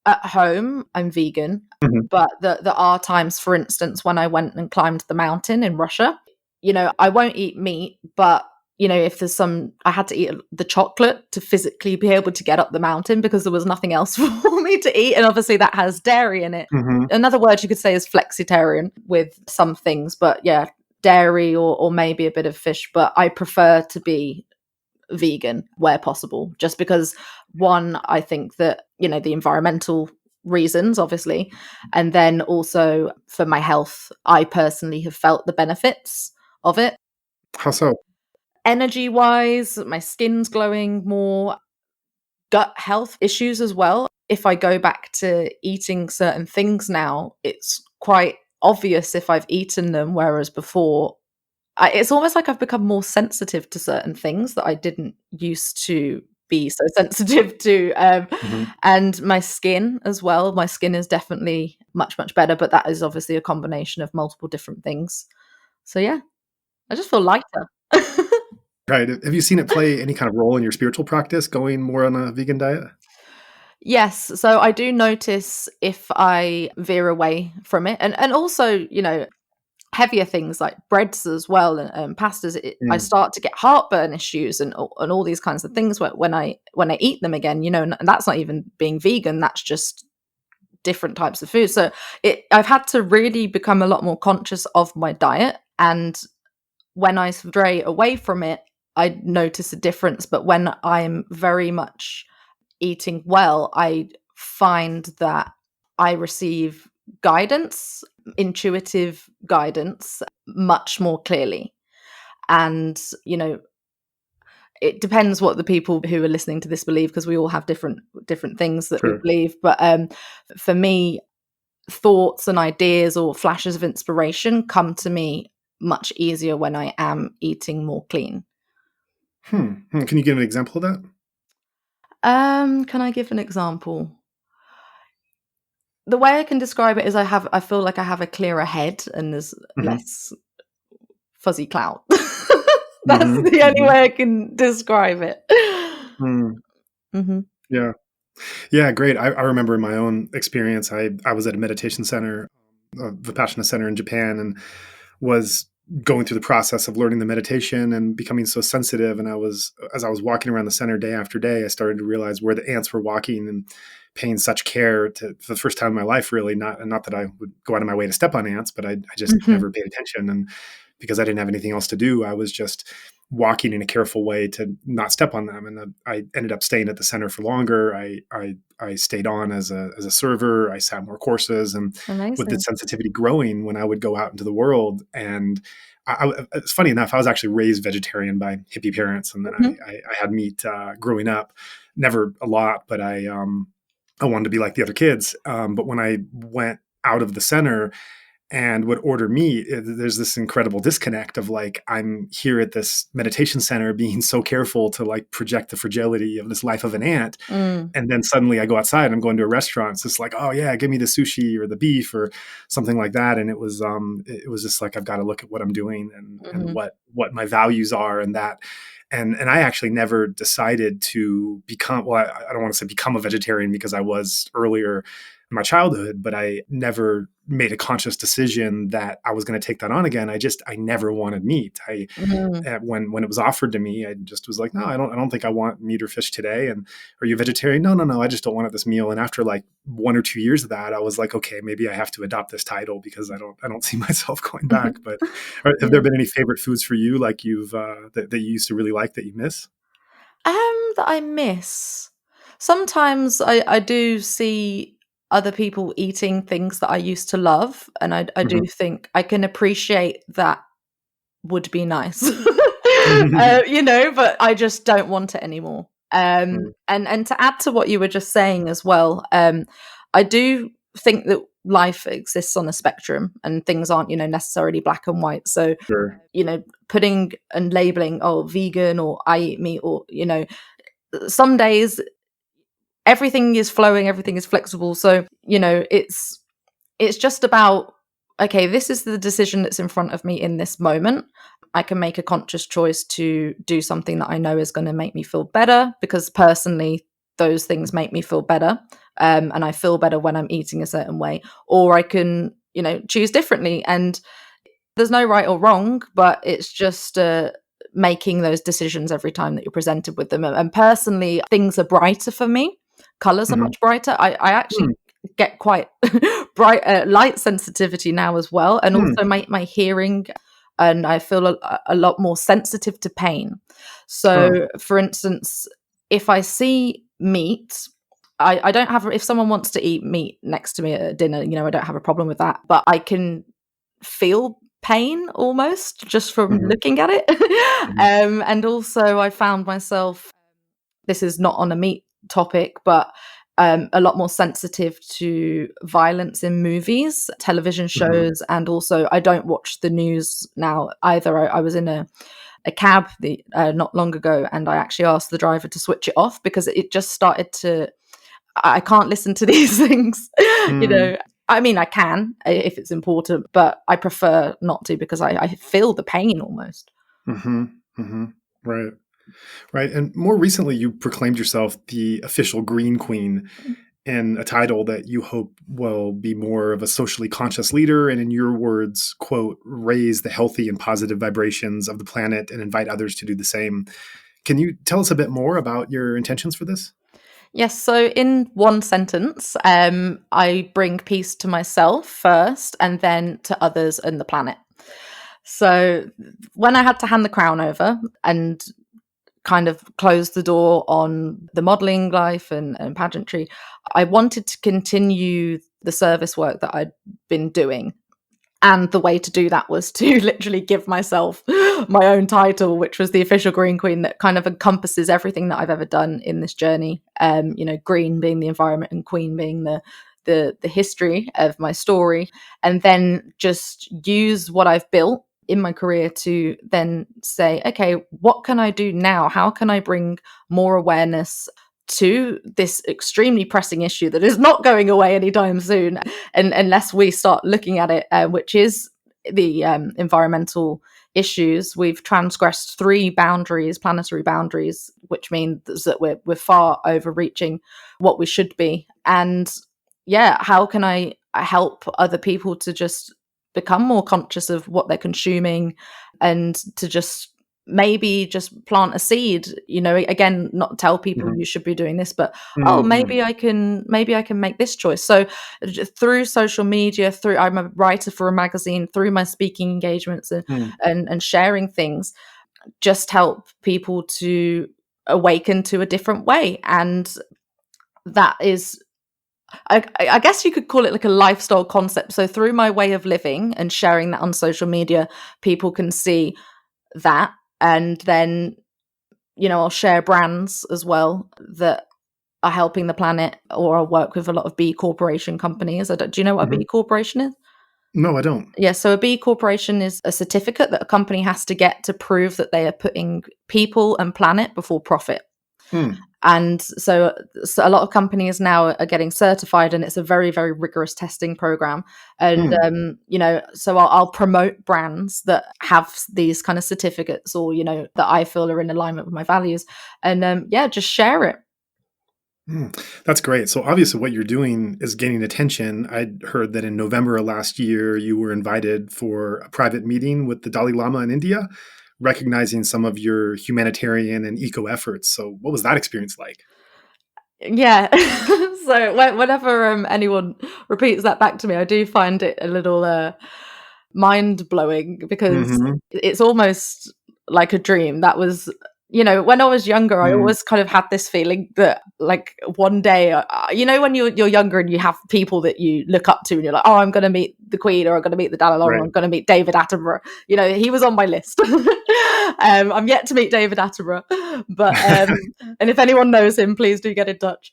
at home I'm vegan, but there are times, for instance, when I went and climbed the mountain in Russia, I won't eat meat, but if there's I had to eat the chocolate to physically be able to get up the mountain, because there was nothing else for me to eat. And obviously that has dairy in it. Another word you could say is flexitarian with some things, but yeah, dairy or maybe a bit of fish. But I prefer to be vegan where possible, just because, one, I think that, the environmental reasons, obviously. And then also for my health, I personally have felt the benefits of it. How so? Energy wise, my skin's glowing more, gut health issues as well. If I go back to eating certain things now, it's quite obvious if I've eaten them, whereas before, it's almost like I've become more sensitive to certain things that I didn't used to be so sensitive to. Mhm. And my skin as well. My skin is definitely much, much better, but that is obviously a combination of multiple different things. So yeah, I just feel lighter. Right. Have you seen it play any kind of role in your spiritual practice, going more on a vegan diet? Yes, so I do notice if I veer away from it, and also, heavier things like breads as well, and pastas. I Mm. start to get heartburn issues and all these kinds of things when I eat them again. And that's not even being vegan. That's just different types of food. So I've had to really become a lot more conscious of my diet, and when I stray away from it, I notice a difference. But when I'm very much eating well, I find that I receive guidance, intuitive guidance, much more clearly. And, it depends what the people who are listening to this believe, because we all have different things that we Sure. believe. But for me, thoughts and ideas or flashes of inspiration come to me much easier when I am eating more clean. Can you give an example of that? Can I give an example? The way I can describe it is I feel like I have a clearer head and there's Mhm. less fuzzy cloud. That's Mhm. the only Mhm. way I can describe it. Mm. Mhm. Yeah. Yeah, great. I remember in my own experience, I was at a meditation center, a Vipassana center in Japan, and was going through the process of learning the meditation and becoming so sensitive. And as I was walking around the center day after day, I started to realize where the ants were walking and paying such care to, for the first time in my life, really. Not that I would go out of my way to step on ants, but I just Mhm. never paid attention. And because I didn't have anything else to do, I was just walking in a careful way to not step on them. And I ended up staying at the center for longer. I stayed on as a server. I sat more courses, and with the Amazing. sensitivity growing when I would go out into the world. And it's funny enough, I was actually raised vegetarian by hippie parents, and then Mhm. I had meat growing up, never a lot, but I wanted to be like the other kids. But when I went out of the center and would order meat, there's this incredible disconnect of like, I'm here at this meditation center being so careful to like project the fragility of this life of an ant. Mm. And then suddenly I go outside and I'm going to a restaurant. It's just like, oh yeah, give me the sushi or the beef or something like that. And it was just like, I've got to look at what I'm doing and Mhm. what my values are, and that. And I actually never decided to become, well, I don't want to say become a vegetarian because I was earlier in my childhood, but I never made a conscious decision that I was going to take that on again. I never wanted meat. Mm. When it was offered to me, I just was like, no, I don't think I want meat or fish today. And are you a vegetarian? No, I just don't want it this meal. And after like 1 or 2 years of that, I was like, okay, maybe I have to adopt this title because I don't see myself going back. But have there Yeah. been any favorite foods for you, like that you used to really like that you miss? That I miss. Sometimes I do see other people eating things that I used to love, and I do Mhm. think I can appreciate that would be nice. But I just don't want it anymore. Mm. And to add to what you were just saying as well, I do think that life exists on a spectrum and things aren't, necessarily black and white. So, Sure. putting and labeling, oh, vegan or I eat meat, or, some days everything is flowing, everything is flexible. So, it's just about, okay, this is the decision that's in front of me in this moment. I can make a conscious choice to do something that I know is going to make me feel better, because personally those things make me feel better, and I feel better when I'm eating a certain way. Or I can, choose differently, and there's no right or wrong, but it's just making those decisions every time that you're presented with them. And personally, things are brighter for me. Colors are Mhm. much brighter. I Hmm. actually get quite bright light sensitivity now as well, and Hmm. also my hearing, and I feel a lot more sensitive to pain. Huh. So, for instance, if I see meat, I don't have, if someone wants to eat meat next to me at dinner, you know, I don't have a problem with that, but I can feel pain almost just from looking at it. And also I found myself, this is not on a meat topic, but a lot more sensitive to violence in movies, television shows, and also I don't watch the news now either. I was in a cab not long ago, and I actually asked the driver to switch it off because it just started to, I can't listen to these things. You know, I mean, I can if it's important, but I prefer not to because I feel the pain almost. Right. Right. And more recently, you proclaimed yourself the official Green Queen, in a title that you hope will be more of a socially conscious leader and, in your words, quote, raise the healthy and positive vibrations of the planet and invite others to do the same. Can you tell us a bit more about your intentions for this? Yes, so in one sentence, I bring peace to myself first and then to others and the planet. So when I had to hand the crown over and kind of close the door on the modelling life and pageantry, I wanted to continue the service work that I'd been doing. And the way to do that was to literally give myself my own title, which was the official Green Queen, that kind of encompasses everything that I've ever done in this journey. You know, green being the environment and queen being the history of my story. And then just use what I've built in my career to then say, okay, what can I do now? How can I bring more awareness to this extremely pressing issue that is not going away anytime soon, and unless we start looking at it, which is the environmental issues. We've transgressed 3 boundaries, planetary boundaries, which means that we're far overreaching what we should be. And yeah, how can I help other people to just become more conscious of what they're consuming and to just maybe just plant a seed, you know, again, not tell people you should be doing this, but maybe I can make this choice. So through social media, I'm a writer for a magazine, through my speaking engagements and sharing things, just help people to awaken to a different way. And that is, I guess you could call it like a lifestyle concept. So through my way of living and sharing that on social media, people can see that. And then, you know, I'll share brands as well that are helping the planet, or I'll work with a lot of B Corporation companies. Do you know what a B Corporation is? No, I don't. Yeah, so a B Corporation is a certificate that a company has to get to prove that they are putting people and planet before profit. And so a lot of companies now are getting certified, and it's a very, very rigorous testing program. And, you know, so I'll promote brands that have these kind of certificates, or, you know, that I feel are in alignment with my values. And yeah, just share it. That's great. So obviously what you're doing is gaining attention. I'd heard that in November of last year, you were invited for a private meeting with the Dalai Lama in India, recognizing some of your humanitarian and eco efforts. So what was that experience like? Yeah. So whenever anyone repeats that back to me, I do find it a little mind blowing, because it's almost like a dream. That was, you know, when I was younger, I always kind of had this feeling that, like, one day, you know, when you're younger and you have people that you look up to and you're like, oh, I'm going to meet the Queen, or I'm going to meet the Dalai Lama, right. I'm going to meet David Attenborough. You know, he was on my list. I'm yet to meet David Attenborough, but and if anyone knows him, please do get in touch.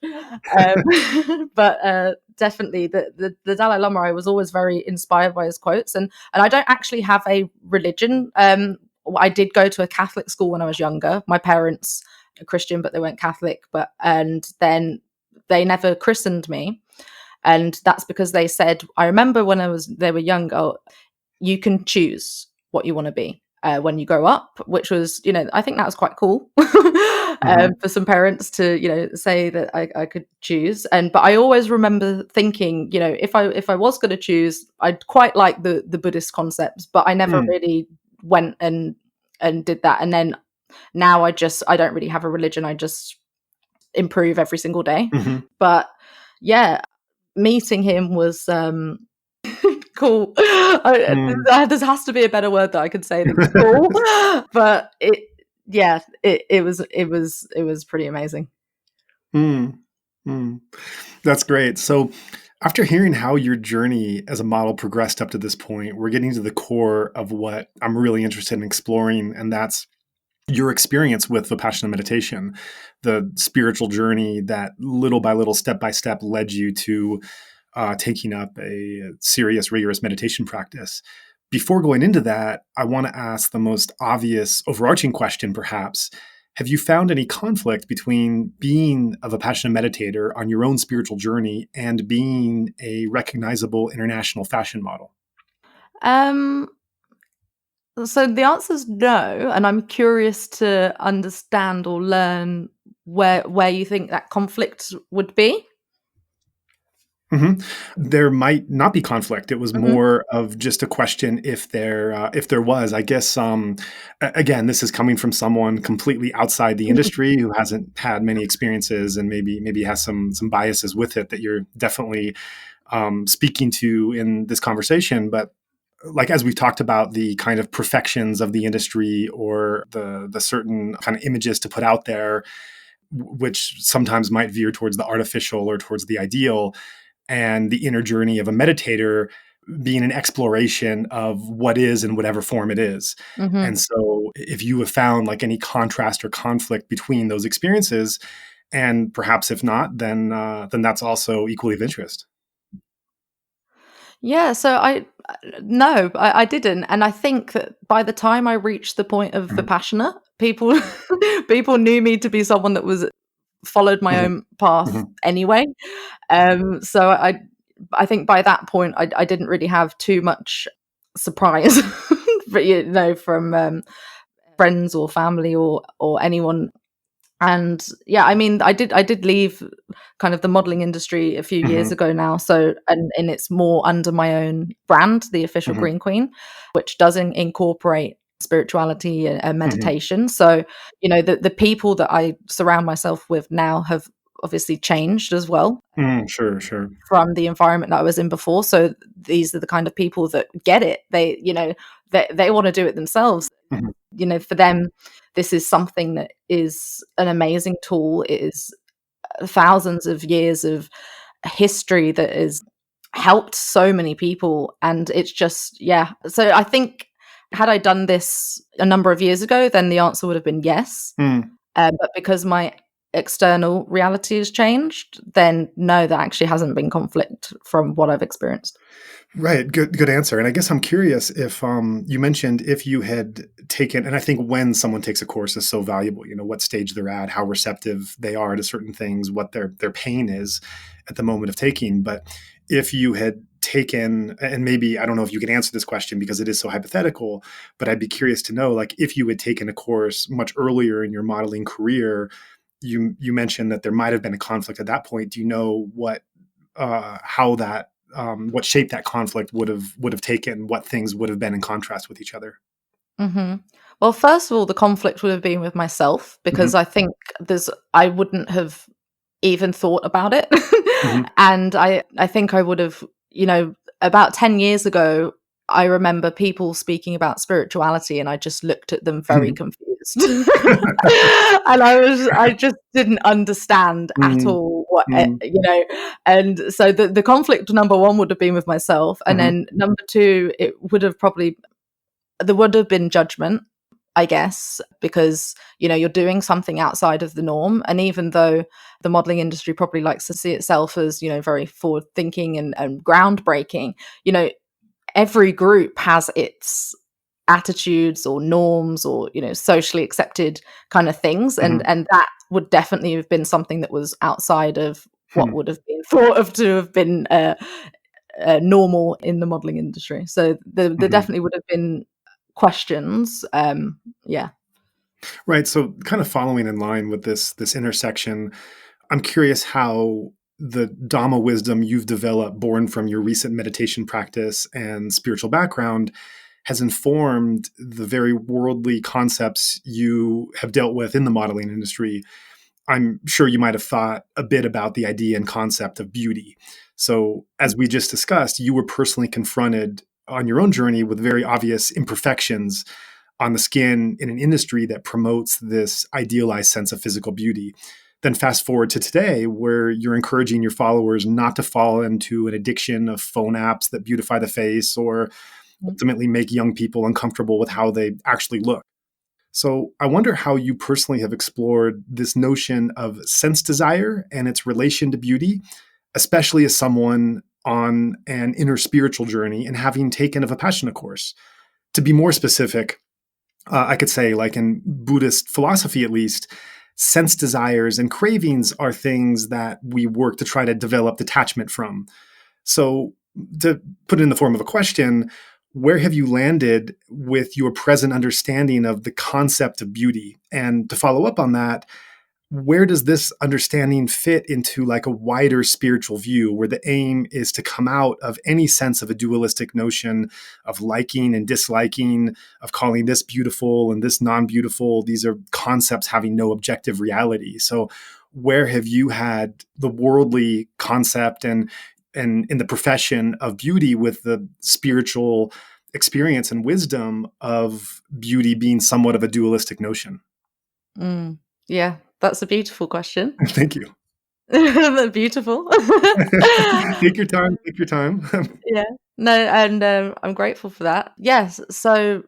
But definitely the Dalai Lama, I was always very inspired by his quotes, and I don't actually have a religion. I did go to a Catholic school when I was younger. My parents are Christian, but they weren't Catholic. And then they never christened me, and that's because they said, I remember when they were younger, you can choose what you want to be when you grow up, which was, you know, I think that was quite cool for some parents to, you know, say that I could choose. But I always remember thinking, you know, if I was going to choose, I'd quite like the Buddhist concepts, but I never really went and did that. And then now I don't really have a religion. I just improve every single day. But yeah, meeting him was cool. There has to be a better word that I could say than cool. But it was pretty amazing. Mm. That's great. So, after hearing how your journey as a model progressed up to this point, we're getting to the core of what I'm really interested in exploring, and that's your experience with Vipassana meditation, the spiritual journey that little by step led you to taking up a serious, rigorous meditation practice. Before going into that, I want to ask the most obvious, overarching question, perhaps. Have you found any conflict between being a Vipassana meditator on your own spiritual journey and being a recognizable international fashion model? Um, so the answer is no, and I'm curious to understand or learn where you think that conflict would be. Mhm. There might not be conflict. It was Mhm. more of just a question if there was. I guess again, this is coming from someone completely outside the industry who hasn't had many experiences and maybe has some biases with it that you're definitely speaking to in this conversation. But like as we've talked about the kind of perfections of the industry or the certain kind of images to put out there, which sometimes might veer towards the artificial or towards the ideal, and the inner journey of a meditator being an exploration of what is in whatever form it is. And Mhm. so if you have found like any contrast or conflict between those experiences, and perhaps if not, then that's also equally of interest. Yeah, so no, I didn't, and I think that by the time I reached the point of Mhm, Vipassana, people people knew me to be someone that was followed my mhm, own path mhm, anyway. So I think by that point I didn't really have too much surprise, but from friends or family or anyone. And yeah, I mean, I did leave kind of the modeling industry a few years mhm, ago now. So and it's more under my own brand, the official mhm, Green Queen, which doesn't incorporate spirituality and mhm. meditation. So, the people that I surround myself with now have obviously changed as well Sure, sure. from the environment that I was in before. So these are the kind of people that get it. They want to do it themselves. Mhm, For them, this is something that is an amazing tool. It is thousands of years of history that has helped so many people. And it's just, yeah. So I think had I done this a number of years ago, then the answer would have been yes. mm. But because my external reality has changed, then no, there actually hasn't been conflict from what I've experienced. Right. Good answer. And I guess I'm curious if you mentioned if you had taken, and I think when someone takes a course is so valuable, what stage they're at, how receptive they are to certain things, what their pain is at the moment of taking. But if you had taken, and maybe I don't know if you can answer this question because it is so hypothetical, but I'd be curious to know, like, if you had taken a course much earlier in your modeling career, you mentioned that there might have been a conflict at that point. Do you know how that what shape that conflict would have taken, what things would have been in contrast with each other. hmm Well, first of all, the conflict would have been with myself because Mhm, I think I wouldn't have even thought about it. mhm, And I think I would have, about 10 years ago, I remember people speaking about spirituality and I just looked at them very mhm. confused. And I just didn't understand at Mm, all what, mm, and so the conflict number one would have been with myself. And mhm, then number two, there would have been judgment, I guess, because, you're doing something outside of the norm. And even though the modeling industry probably likes to see itself as, very forward thinking and groundbreaking, you know, every group has its attitudes or norms or, socially accepted kind of things. And mhm, and that would definitely have been something that was outside of what hmm, would have been thought of to have been normal in the modeling industry. So there mhm. definitely would have been questions. Yeah. Right. So, kind of following in line with this intersection, I'm curious how the Dhamma wisdom you've developed, born from your recent meditation practice and spiritual background, has informed the very worldly concepts you have dealt with in the modeling industry. I'm sure you might have thought a bit about the idea and concept of beauty. So, as we just discussed, you were personally confronted on your own journey with very obvious imperfections on the skin in an industry that promotes this idealized sense of physical beauty. Then fast forward to today, where you're encouraging your followers not to fall into an addiction of phone apps that beautify the face or ultimately make young people uncomfortable with how they actually look. So I wonder how you personally have explored this notion of sense desire and its relation to beauty, especially as someone on an inner spiritual journey and having taken a Vipassana course. To be more specific, I could say, like in Buddhist philosophy at least, sense desires and cravings are things that we work to try to develop detachment from. So to put it in the form of a question, where have you landed with your present understanding of the concept of beauty? And to follow up on that, where does this understanding fit into like a wider spiritual view where the aim is to come out of any sense of a dualistic notion of liking and disliking, of calling this beautiful and this non-beautiful? These are concepts having no objective reality. So where have you had the worldly concept and in the profession of beauty with the spiritual experience and wisdom of beauty being somewhat of a dualistic notion? Yeah, that's a beautiful question. Thank you. Beautiful. Take your time. Take your time. Yeah. No, and I'm grateful for that. Yes. So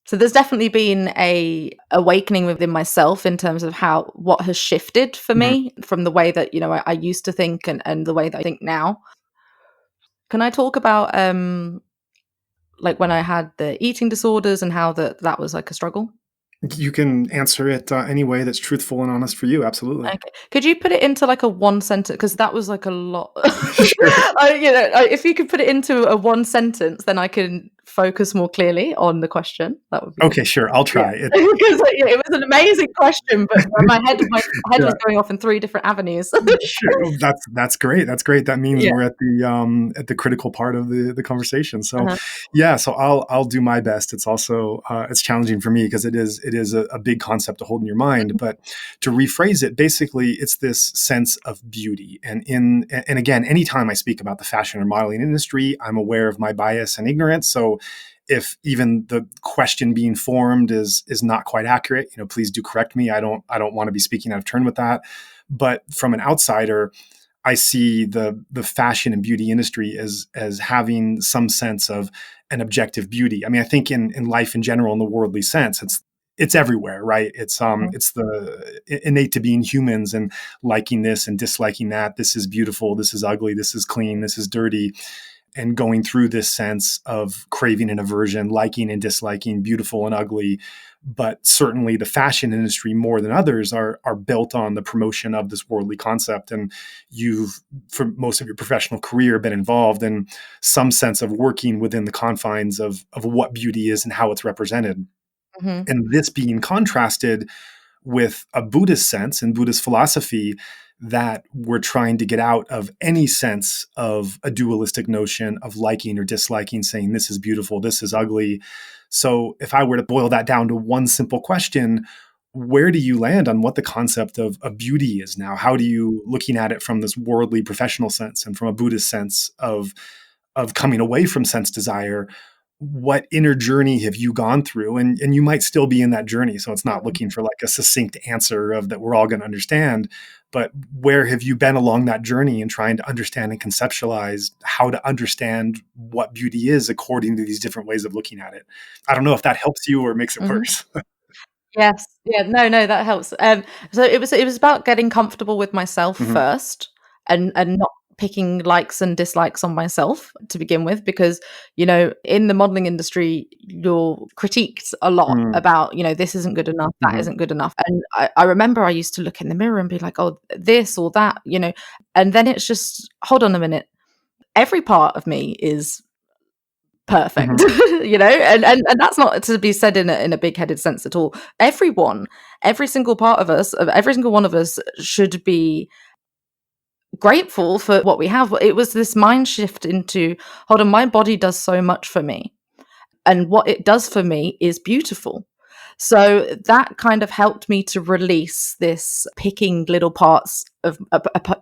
there's definitely been a awakening within myself in terms of what has shifted for me from the way that, I used to think and the way that I think now. Can I talk about like when I had the eating disorders and how that was like a struggle? You can answer it any way that's truthful and honest for you. Absolutely. Okay. Could you put it into like a one sentence? Because that was like a lot. Sure. If you could put it into a one sentence, then I can focus more clearly on the question. That would be Okay, sure. I'll try. Because it was an amazing question, but my head Yeah. was going off in 3 different avenues. Sure. Oh, that's great. That's great. That means Yeah. we're at the critical part of the conversation. So Uh-huh. yeah, so I'll do my best. It's also it's challenging for me because it is a big concept to hold in your mind. But to rephrase it, basically it's this sense of beauty. And again, anytime I speak about the fashion or modeling industry, I'm aware of my bias and ignorance. So if even the question being formed is not quite accurate, please do correct me. I don't want to be speaking out of turn with that. But from an outsider, I see the fashion and beauty industry as having some sense of an objective beauty. I mean, I think in life in general, in the worldly sense, it's everywhere, right? It's the innate to being humans and liking this and disliking that. This is beautiful. This is ugly. This is clean. This is dirty. And going through this sense of craving and aversion, liking and disliking, beautiful and ugly. But certainly the fashion industry, more than others, are built on the promotion of this worldly concept. And you've, for most of your professional career, been involved in some sense of working within the confines of what beauty is and how it's represented. Mm-hmm. And this being contrasted with a Buddhist sense and Buddhist philosophy that we're trying to get out of any sense of a dualistic notion of liking or disliking, saying this is beautiful, this is ugly. So if I were to boil that down to one simple question, where do you land on what the concept of beauty is now? How do you, looking at it from this worldly professional sense and from a Buddhist sense of coming away from sense desire, what inner journey have you gone through? And you might still be in that journey. So it's not looking for like a succinct answer of that we're all going to understand, but where have you been along that journey in trying to understand and conceptualize how to understand what beauty is according to these different ways of looking at it? I don't know if that helps you or makes it worse. Yes. Yeah. No, that helps. So it was about getting comfortable with myself first and not picking likes and dislikes on myself to begin with, because, in the modeling industry, you're critiqued a lot about, this isn't good enough, that isn't good enough. And I remember I used to look in the mirror and be like, oh, this or that, and then it's just, hold on a minute. Every part of me is perfect, and that's not to be said in a big-headed sense at all. Every single part of us, every single one of us should be grateful for what we have. It was this mind shift into, hold on, my body does so much for me, and what it does for me is beautiful. So that kind of helped me to release this picking little parts of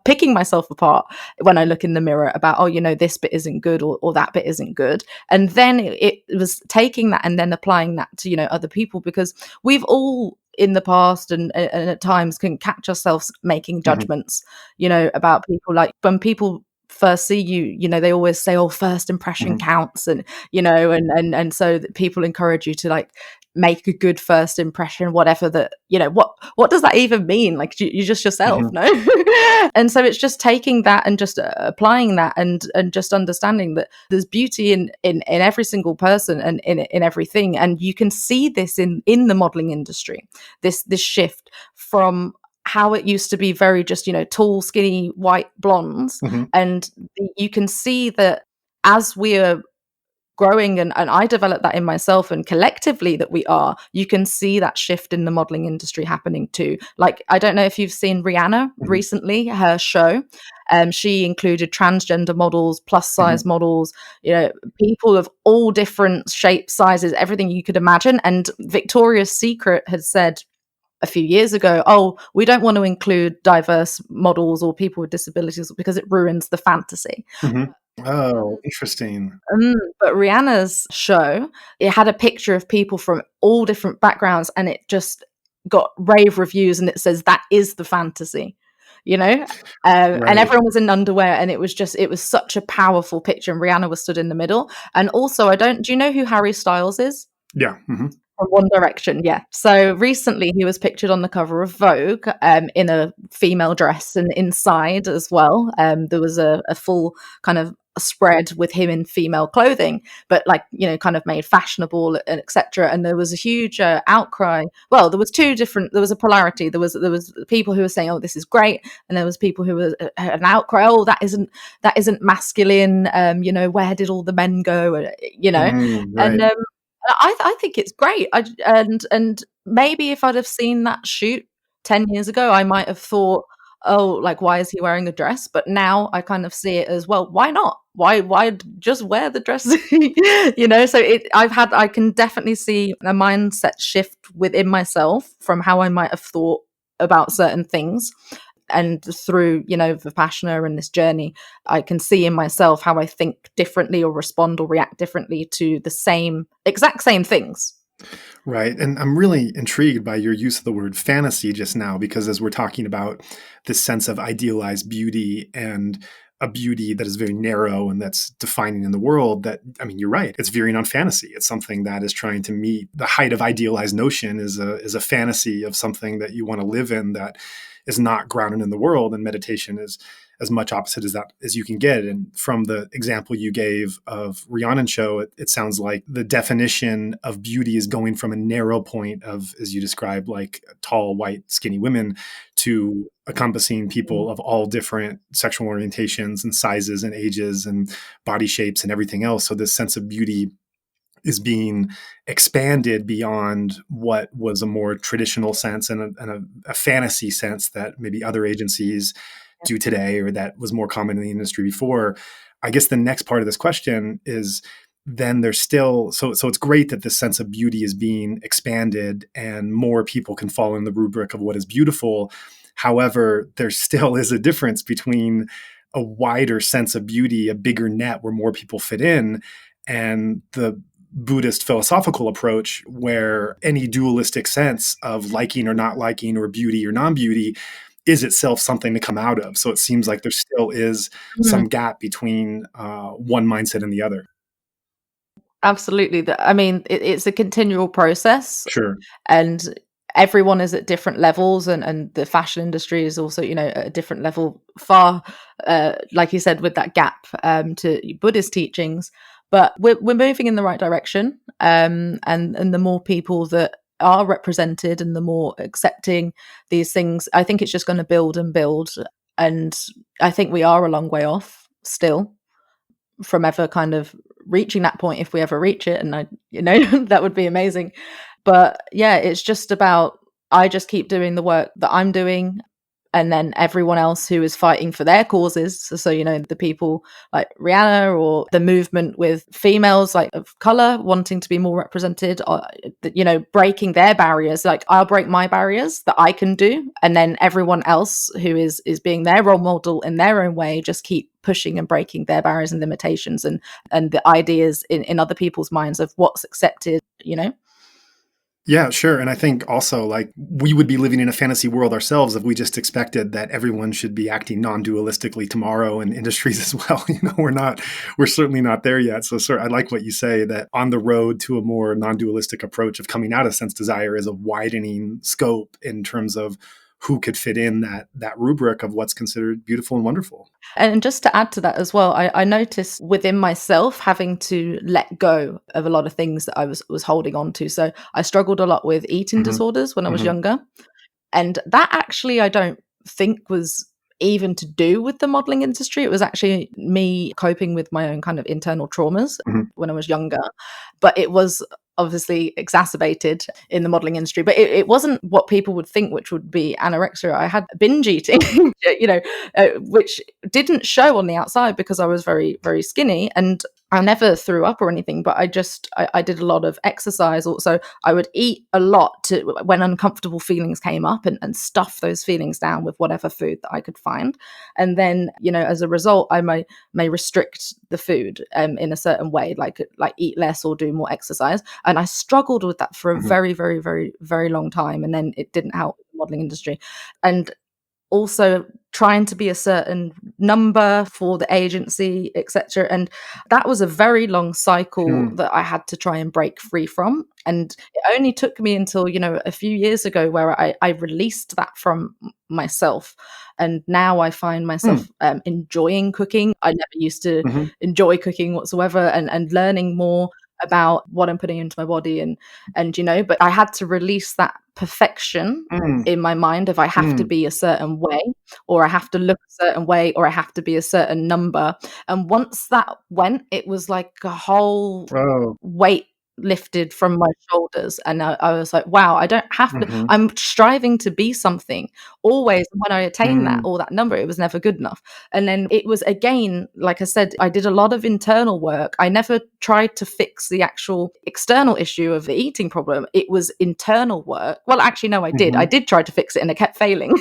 picking myself apart when I look in the mirror about, this bit isn't good or that bit isn't good. And then it was taking that and then applying that to, other people, because we've all in the past and at times can catch ourselves making judgments, about people. Like when people first see you, they always say, oh, first impression counts, and and so that people encourage you to like make a good first impression, whatever that, what does that even mean? Like you're just yourself, no? And so it's just taking that and just applying that and just understanding that there's beauty in every single person and in everything. And you can see this in the modeling industry, this shift from how it used to be very just, tall, skinny, white blondes. And you can see that as we're growing, and I developed that in myself, and collectively that you can see that shift in the modeling industry happening too. Like, I don't know if you've seen Rihanna recently, her show. She included transgender models, plus size models, people of all different shapes, sizes, everything you could imagine. And Victoria's Secret had said a few years ago, oh, we don't want to include diverse models or people with disabilities because it ruins the fantasy. Oh, interesting. But Rihanna's show, it had a picture of people from all different backgrounds, and it just got rave reviews, and it says that is the fantasy, and everyone was in underwear, and it was such a powerful picture, and Rihanna was stood in the middle. And also, do you know who Harry Styles is? Yeah. From One Direction, yeah. So recently he was pictured on the cover of Vogue in a female dress, and inside as well there was a full kind of spread with him in female clothing, but like, kind of made fashionable and etc. And there was a huge outcry. Well, there was a polarity. There was people who were saying, oh, this is great, and there was people who were an outcry, oh, that isn't masculine, where did all the men go, and I think it's great. And maybe if I'd have seen that shoot 10 years ago, I might have thought, oh, like, why is he wearing a dress? But now I kind of see it as, well, why not? Why just wear the dress? So I can definitely see a mindset shift within myself from how I might have thought about certain things. And through, Vipassana and this journey, I can see in myself how I think differently or respond or react differently to the exact same things. Right. And I'm really intrigued by your use of the word fantasy just now, because as we're talking about this sense of idealized beauty and a beauty that is very narrow and that's defining in the world, you're right. It's veering on fantasy. It's something that is trying to meet the height of idealized notion is a fantasy of something that you want to live in that is not grounded in the world. And meditation is as much opposite as you can get. And from the example you gave of Rihanna's show, it sounds like the definition of beauty is going from a narrow point of, as you described, like tall, white, skinny women, to encompassing people of all different sexual orientations and sizes and ages and body shapes and everything else. So this sense of beauty is being expanded beyond what was a more traditional sense and a fantasy sense that maybe other agencies do today, or that was more common in the industry before. I guess the next part of this question is, then there's still, so it's great that this sense of beauty is being expanded and more people can fall in the rubric of what is beautiful. However, there still is a difference between a wider sense of beauty, a bigger net where more people fit in, and the Buddhist philosophical approach where any dualistic sense of liking or not liking, or beauty or non-beauty, is itself something to come out of. So it seems like there still is some gap between one mindset and the other. Absolutely. It's a continual process. Sure. And everyone is at different levels, and the fashion industry is also, at a different level, far, like you said, with that gap to Buddhist teachings. But we're moving in the right direction. And the more people that are represented and the more accepting these things, I think it's just going to build and build. And I think we are a long way off still from ever kind of reaching that point, if we ever reach it. And that would be amazing. But yeah, it's just about, I just keep doing the work that I'm doing, and then everyone else who is fighting for their causes. So, the people like Rihanna, or the movement with females like of color wanting to be more represented, or, breaking their barriers. Like, I'll break my barriers that I can do. And then everyone else who is being their role model in their own way, just keep pushing and breaking their barriers and limitations and the ideas in other people's minds of what's accepted, Yeah, sure. And I think also like we would be living in a fantasy world ourselves if we just expected that everyone should be acting non-dualistically tomorrow in industries as well. We're certainly not there yet. So sir, I like what you say that on the road to a more non-dualistic approach of coming out of sense desire is a widening scope in terms of who could fit in that rubric of what's considered beautiful and wonderful. And just to add to that as well, I noticed within myself having to let go of a lot of things that I was holding on to. So I struggled a lot with eating Hmm. disorders when I was Hmm. younger. And that actually, I don't think was even to do with the modeling industry. It was actually me coping with my own kind of internal traumas Hmm. when I was younger. But it was obviously exacerbated in the modeling industry. But it wasn't what people would think, which would be anorexia. I had binge eating, which didn't show on the outside because I was very, very skinny. And I never threw up or anything, but I did a lot of exercise. Also, I would eat a lot when uncomfortable feelings came up and stuff those feelings down with whatever food that I could find. And then, as a result, I may restrict the food in a certain way, like eat less or do more exercise. And I struggled with that for a Hmm. very, very, very, very long time. And then it didn't help the modeling industry. And also trying to be a certain number for the agency, etc. And that was a very long cycle Hmm. that I had to try and break free from. And it only took me until, a few years ago where I released that from myself. And now I find myself enjoying cooking. I never used to Hmm. enjoy cooking whatsoever, and learning more about what I'm putting into my body but I had to release that perfection Hmm. in my mind if I have to Hmm. be a certain way, or I have to look a certain way, or I have to be a certain number. And once that went, it was like a whole Oh. weight lifted from my shoulders. And I was like, wow, I don't have to, Hmm. I'm striving to be something always. When I attained that Hmm. or that number, it was never good enough. And then it was, again, like I said, I did a lot of internal work. I never tried to fix the actual external issue of the eating problem. It was internal work. Well, actually, no, I did. I Hmm. did try to fix it and it kept failing.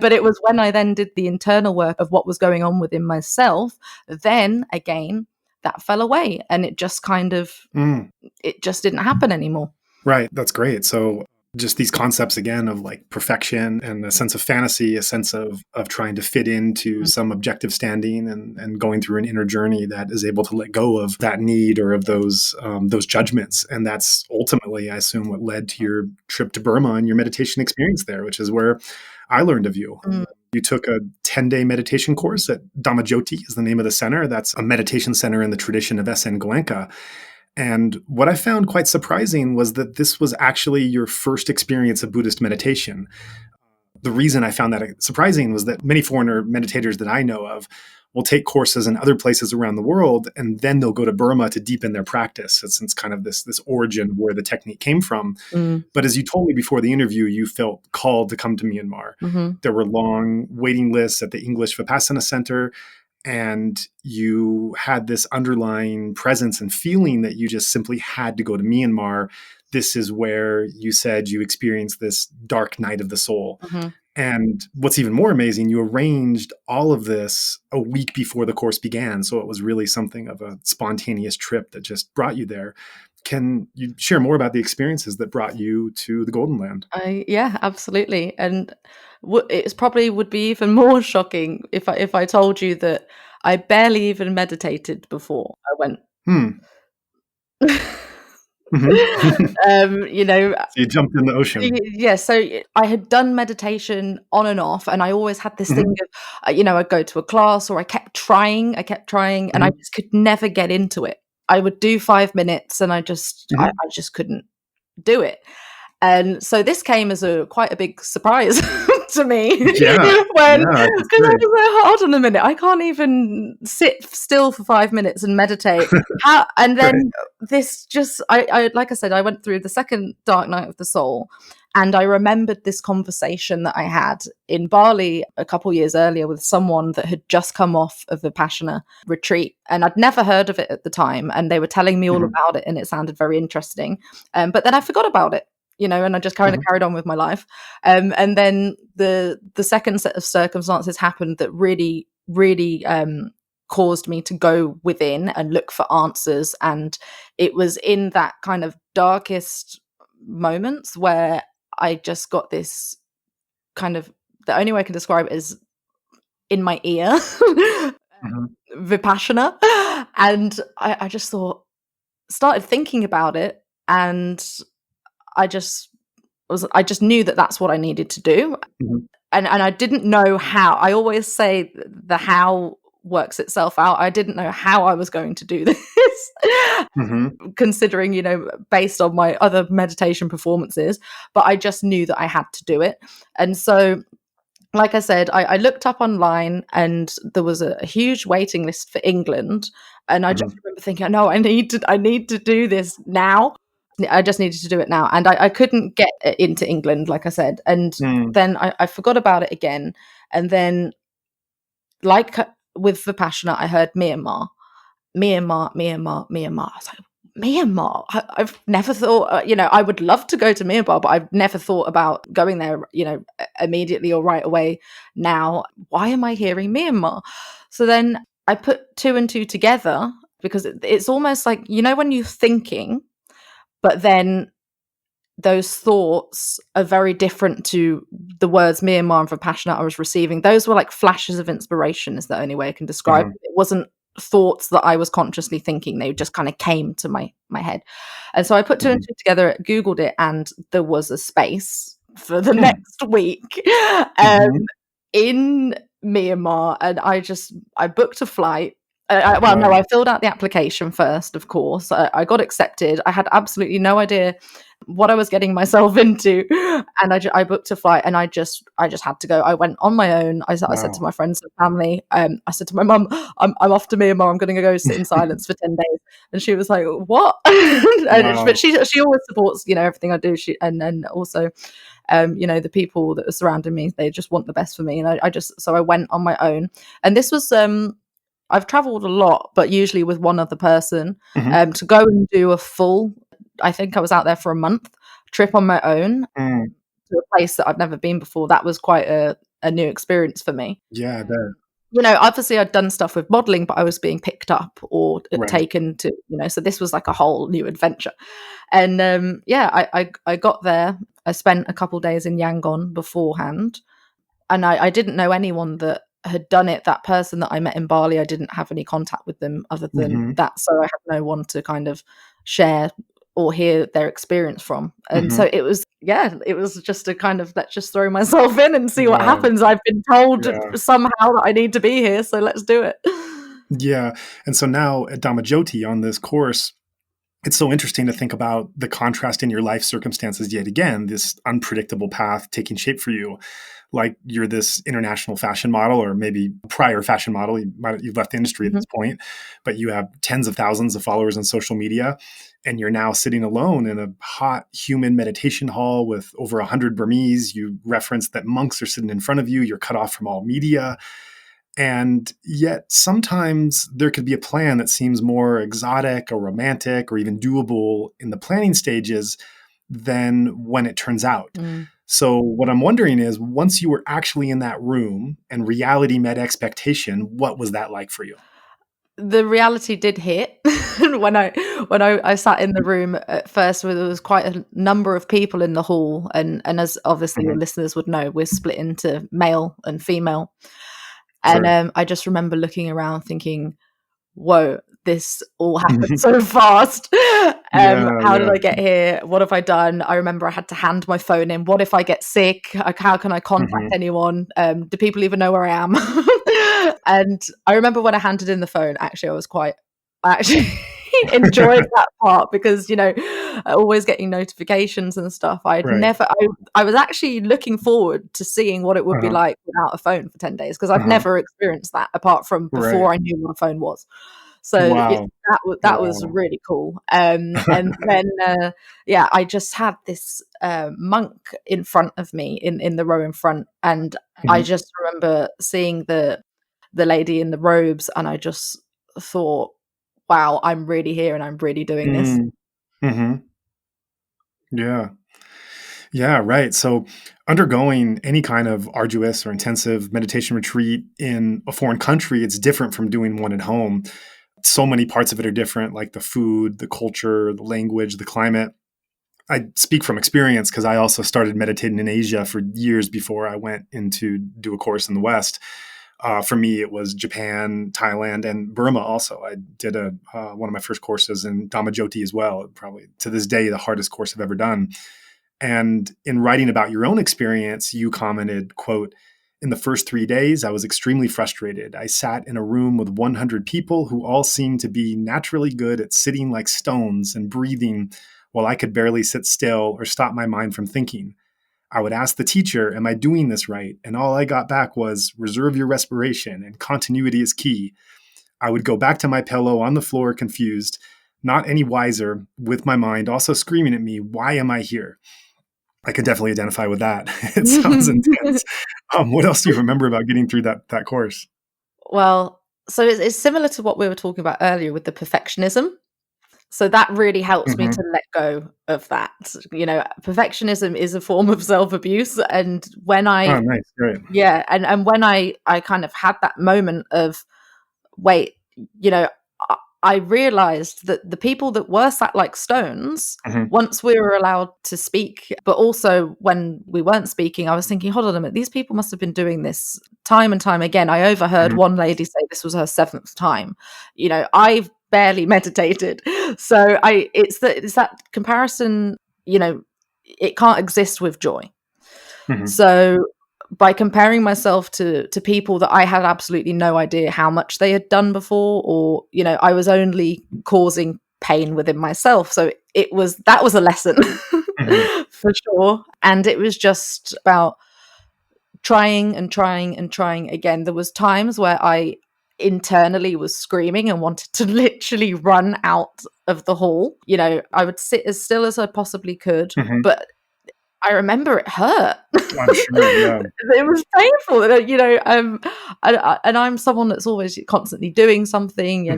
But it was when I then did the internal work of what was going on within myself, then again, that fell away, and it just kind of, Hmm. it just didn't happen anymore. Right. That's great. So just these concepts again of like perfection and a sense of fantasy, a sense of trying to fit into Mm. some objective standing and going through an inner journey that is able to let go of that need or of those judgments. And that's ultimately, I assume, what led to your trip to Burma and your meditation experience there, which is where I learned of you. Mm. You took a 10-day meditation course at Dhamma is the name of the center. That's a meditation center in the tradition of S.N. Goenka. And what I found quite surprising was that this was actually your first experience of Buddhist meditation. The reason I found that surprising was that many foreigner meditators that I know of will take courses in other places around the world, and then they'll go to Burma to deepen their practice. It's kind of this origin where the technique came from. Mm. But as you told me before the interview, you felt called to come to Myanmar. Mhm. There were long waiting lists at the English Vipassana Center, and you had this underlying presence and feeling that you just simply had to go to Myanmar. This is where you said you experienced this dark night of the soul. Mhm. And what's even more amazing, you arranged all of this a week before the course began. So it was really something of a spontaneous trip that just brought you there. Can you share more about the experiences that brought you to the Golden Land? Yeah, absolutely. And it's probably would be even more shocking if I told you that I barely even meditated before I went. Hmm. Hmm. You know, So you jumped in the ocean. yeah, so I had done meditation on and off, and I always had this thing Hmm. of, I'd go to a class, or I kept trying, and I Hmm. just could never get into it. I would do 5 minutes, and I Hmm. just couldn't do it. And so this came as quite a big surprise to me Yeah. when, Yeah. That's because I great. was like, hold on a minute, I can't even sit still for 5 minutes and meditate. How? And Right. then this just, I like I said, I went through the second dark night of the soul, and I remembered this conversation that I had in Bali a couple years earlier with someone that had just come off of a Vipassana retreat, and I'd never heard of it at the time, and they were telling me all Hmm. about it, and it sounded very interesting. But then I forgot about it, and I just kind of Hmm. carried on with my life. And then the second set of circumstances happened that really, really caused me to go within and look for answers. And it was in that kind of darkest moments where I just got this kind of, the only way I can describe it is in my ear, Mhm. Vipassana. And I just started thinking about it, and I just I just knew that that's what I needed to do. Mhm. And I didn't know how. I always say the how works itself out. I didn't know how I was going to do this. Mhm. Considering, based on my other meditation performances, but I just knew that I had to do it. And so, like I said, I looked up online, and there was a huge waiting list for England. And I just Mhm. remember thinking, no, I need to do this now. I just needed to do it now. And I couldn't get into England, like I said. And Mm. then I forgot about it again. And then, like with Vipassana, I heard Myanmar. Myanmar, Myanmar, Myanmar. I was like, Myanmar? I've never thought, I would love to go to Myanmar, but I've never thought about going there, immediately or right away now. Why am I hearing Myanmar? So then I put two and two together, because it's almost like, when you're thinking, but then those thoughts are very different to the words Myanmar and Vipassana I was receiving. Those were like flashes of inspiration, is the only way I can describe Mhm. it. It wasn't thoughts that I was consciously thinking. They just kind of came to my head. And so I put two and Mhm. two together, Googled it, and there was a space for the Hmm. next week Mhm. in Myanmar. And I booked a flight. Well, no, Right. I filled out the application first, of course. I got accepted. I had absolutely no idea what I was getting myself into, and I booked a flight, and I just had to go. I went on my own. I said to Wow. my friends and family, I said to my mum, I'm off to Myanmar. I'm going to go sit in silence for 10 days, and she was like, "What?" But Wow. she always supports everything I do. And also, the people that are surrounding me, they just want the best for me, and so I went on my own. And this was I've traveled a lot, but usually with one other person, Mhm. to go and do a full, I think I was out there for a month, trip on my own Mm. to a place that I've never been before. That was quite a new experience for me. Yeah, I bet. Obviously I'd done stuff with modeling, but I was being picked up or Right. taken to, so this was like a whole new adventure. And yeah, I got there. I spent a couple days in Yangon beforehand, and I didn't know anyone that had done it. That person that I met in Bali, I didn't have any contact with them other than Mhm. that, so I had no one to kind of share or hear their experience from. And so Mhm. it was just a kind of, let's just throw myself in and see what Wow. happens. I've been told Yeah. somehow that I need to be here, so let's do it. Yeah. And so now at Dhamma on this course, it's so interesting to think about the contrast in your life circumstances yet again, this unpredictable path taking shape for you. Like you're this international fashion model, or maybe prior fashion model. You've left the industry at Mhm. this point, but you have tens of thousands of followers on social media, and you're now sitting alone in a hot human meditation hall with over 100 Burmese. You referenced that monks are sitting in front of you. You're cut off from all media. And yet, sometimes there could be a plan that seems more exotic or romantic or even doable in the planning stages than when it turns out. Mm. So, what I'm wondering is, once you were actually in that room and reality met expectation, what was that like for you? The reality did hit when I sat in the room at first, where there was quite a number of people in the hall, and as obviously your Mhm. listeners would know, we're split into male and female. And Sure. I just remember looking around thinking, whoa, this all happened so fast. Yeah, How did yeah. I get here? What have I done? I remember I had to hand my phone in. What if I get sick? Like, how can I contact Mhm. anyone? Do people even know where I am? And I remember when I handed in the phone, actually, I actually enjoyed that part, because, always getting notifications and stuff. Right. I was actually looking forward to seeing what it would be Uh-huh. like without a phone for 10 days, because I've Uh-huh. never experienced that apart from Right. before I knew what a phone was. So yeah, Wow. that was Wow. really cool. And then yeah, I just had this monk in front of me in the row in front, and I Mhm. just remember seeing the lady in the robes, and I just thought, wow, I'm really here and I'm really doing this. Mm. Mhm. Yeah. Yeah, right. So, undergoing any kind of arduous or intensive meditation retreat in a foreign country, it's different from doing one at home. So many parts of it are different, like the food, the culture, the language, the climate. I speak from experience because I also started meditating in Asia for years before I went in to do a course in the West. For me, it was Japan, Thailand, and Burma also. I did one of my first courses in Dhamma as well, probably to this day, the hardest course I've ever done. And in writing about your own experience, you commented, quote, "In the first 3 days, I was extremely frustrated. I sat in a room with 100 people who all seemed to be naturally good at sitting like stones and breathing while I could barely sit still or stop my mind from thinking. I would ask the teacher, am I doing this right? And all I got back was, reserve your respiration and continuity is key. I would go back to my pillow on the floor confused, not any wiser, with my mind also screaming at me, why am I here?" I could definitely identify with that. It sounds intense. What else do you remember about getting through that course? Well, so it's similar to what we were talking about earlier with the perfectionism. So that really helps me to let go of that. Perfectionism is a form of self-abuse. And when Oh, nice. Great. and when I kind of had that moment of, wait, I realized that the people that were sat like stones, once we were allowed to speak, but also when we weren't speaking, I was thinking, hold on a minute, these people must have been doing this time and time again. I overheard one lady say this was her 7th time. I've barely meditated. So it's that comparison, it can't exist with joy. So by comparing myself to people that I had absolutely no idea how much they had done before, or I was only causing pain within myself. So that was a lesson for sure. And it was just about trying and trying and trying again. There was times where I internally was screaming and wanted to literally run out of the hall. I would sit as still as I possibly could, but I remember it hurt. I'm sure, yeah. It was painful, and I'm someone that's always constantly doing something,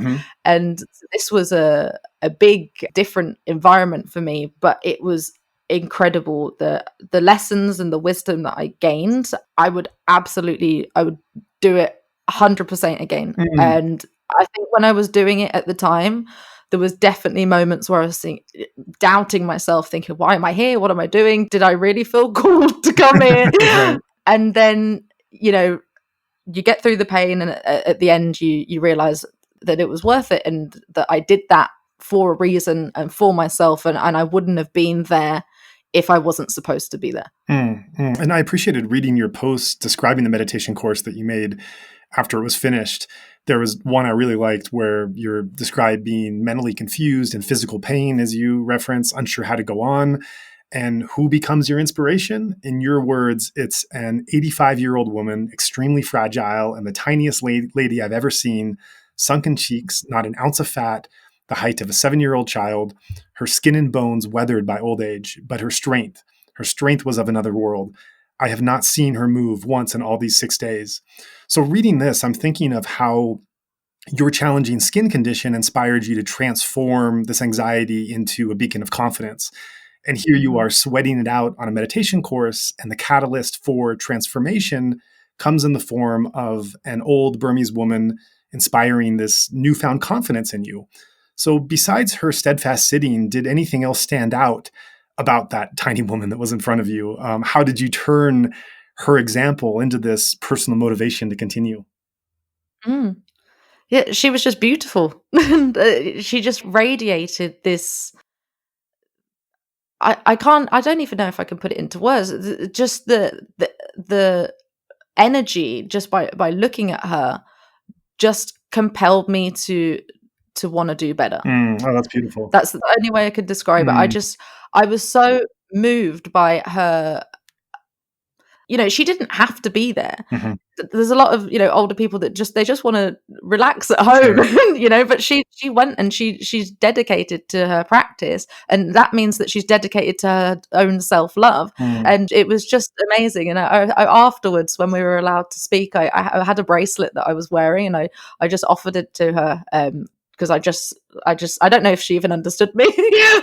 and this was a big, different environment for me, but it was incredible. The lessons and the wisdom that I gained, I would do it 100% again. And I think when I was doing it at the time, there was definitely moments where I was doubting myself, thinking, why am I here? What am I doing? Did I really feel called to come here? And then, you get through the pain, and at the end, you realize that it was worth it, and that I did that for a reason and for myself, and I wouldn't have been there if I wasn't supposed to be there. And I appreciated reading your post describing the meditation course that you made after it was finished. There was one I really liked where you're described being mentally confused and physical pain, as you reference, unsure how to go on. And who becomes your inspiration? In your words, it's an 85-year-old woman, extremely fragile, and the tiniest lady I've ever seen, sunken cheeks, not an ounce of fat, the height of a 7-year-old child, her skin and bones weathered by old age, but her strength was of another world. I have not seen her move once in all these 6 days. So reading this, I'm thinking of how your challenging skin condition inspired you to transform this anxiety into a beacon of confidence. And here you are sweating it out on a meditation course, and the catalyst for transformation comes in the form of an old Burmese woman inspiring this newfound confidence in you. So besides her steadfast sitting, did anything else stand out about that tiny woman that was in front of you? How did you turn her example into this personal motivation to continue? Yeah, she was just beautiful. She just radiated this. I don't even know if I can put it into words. Just the energy, just by looking at her, just compelled me to want to do better. Oh, that's beautiful. That's the only way I could describe it. I was so moved by her. She didn't have to be there. There's a lot of older people that just want to relax at home, but she went, and she's dedicated to her practice, and that means that she's dedicated to her own self-love. And it was just amazing. And I afterwards, when we were allowed to speak, I had a bracelet that I was wearing, and I just offered it to her, because I don't know if she even understood me,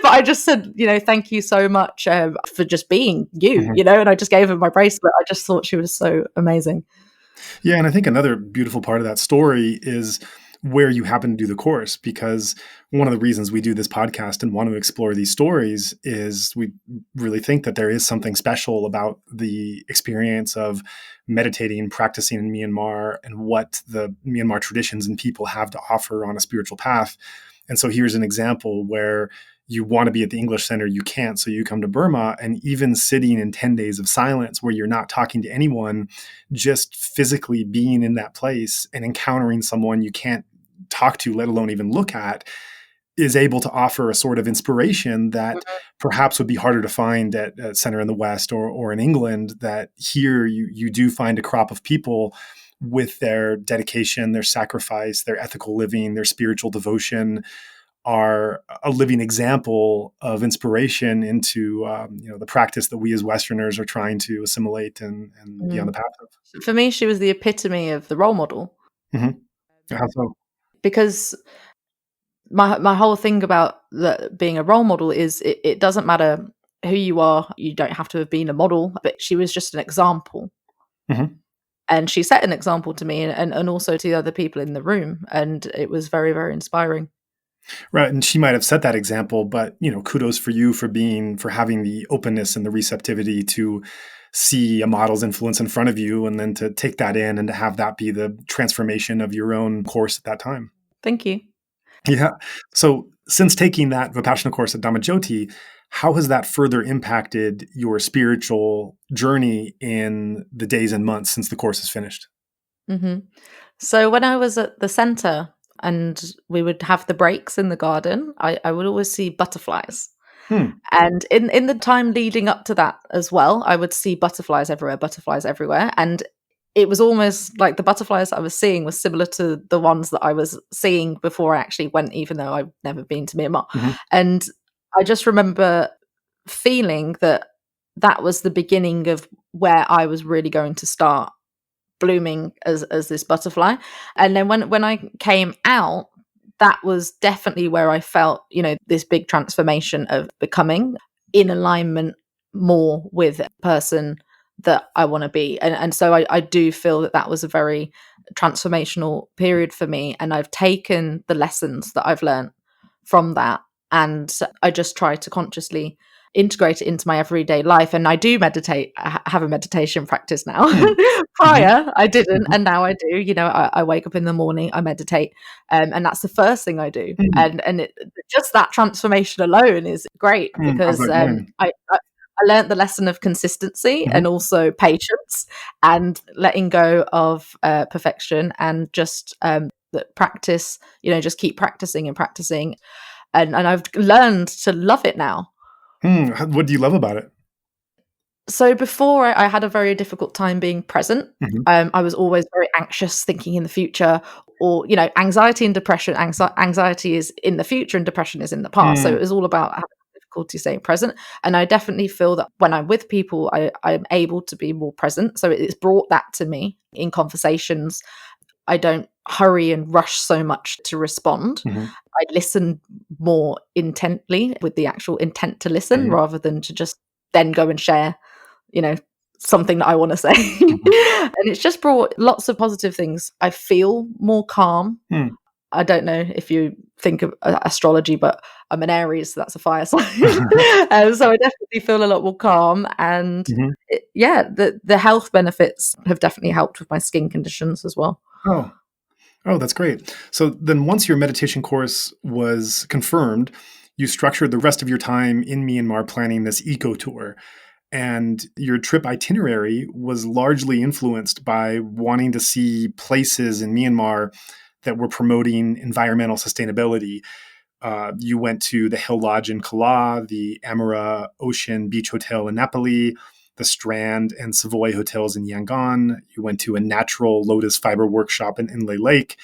but I just said, thank you so much for just being you, and I just gave her my bracelet. I just thought she was so amazing. Yeah. And I think another beautiful part of that story is where you happen to do the course, because one of the reasons we do this podcast and want to explore these stories is we really think that there is something special about the experience of meditating, practicing in Myanmar, and what the Myanmar traditions and people have to offer on a spiritual path. And so here's an example where you want to be at the English Center, you can't, so you come to Burma, and even sitting in 10 days of silence where you're not talking to anyone, just physically being in that place and encountering someone you can't talk to, let alone even look at, is able to offer a sort of inspiration that perhaps would be harder to find at a center in the West or in England, that here you do find a crop of people with their dedication, their sacrifice, their ethical living, their spiritual devotion, are a living example of inspiration into the practice that we as Westerners are trying to assimilate and be on the path of. For me, she was the epitome of the role model. Mm-hmm. How so? Because my whole thing about being a role model is it doesn't matter who you are. You don't have to have been a model, but she was just an example. Mm-hmm. And she set an example to me and also to the other people in the room. And it was very, very inspiring. Right. And she might have set that example, but, kudos for you for having the openness and the receptivity to see a model's influence in front of you, and then to take that in and to have that be the transformation of your own course at that time. Thank you. Yeah. So since taking that Vipassana course at Dhamma, how has that further impacted your spiritual journey in the days and months since the course is finished? Mm-hmm. So when I was at the center and we would have the breaks in the garden, I would always see butterflies. And in the time leading up to that as well, I would see butterflies everywhere. And it was almost like the butterflies I was seeing was similar to the ones that I was seeing before I actually went, even though I've never been to Myanmar. Mm-hmm. And I just remember feeling that was the beginning of where I was really going to start blooming as this butterfly. And then when I came out, that was definitely where I felt, this big transformation of becoming in alignment more with a person that I want to be. And so I do feel that was a very transformational period for me. And I've taken the lessons that I've learned from that, and I just try to consciously integrate it into my everyday life. And I do meditate. I have a meditation practice now. Prior, I didn't, and now I do. I wake up in the morning, I meditate, and that's the first thing I do. And just that transformation alone is great, because I learned the lesson of consistency and also patience and letting go of perfection, and just practice. Just keep practicing and practicing, and I've learned to love it now. What do you love about it? So before, I had a very difficult time being present. I was always very anxious, thinking in the future, or, anxiety and depression. Anxiety is in the future and depression is in the past. So it was all about having difficulty staying present. And I definitely feel that when I'm with people, I'm able to be more present. So it's brought that to me in conversations. I don't hurry and rush so much to respond. I listen more intently with the actual intent to listen, rather than to just then go and share, something that I want to say. And it's just brought lots of positive things. I feel more calm. I don't know if you think of astrology, but I'm an Aries, so that's a fire sign. So I definitely feel a lot more calm. And the health benefits have definitely helped with my skin conditions as well. Oh, that's great. So then once your meditation course was confirmed, you structured the rest of your time in Myanmar planning this eco tour. And your trip itinerary was largely influenced by wanting to see places in Myanmar that were promoting environmental sustainability. You went to the Hill Lodge in Kala, the Amara Ocean Beach Hotel in Napoli, the Strand and Savoy hotels in Yangon. You went to a natural lotus fiber workshop in Inle Lake,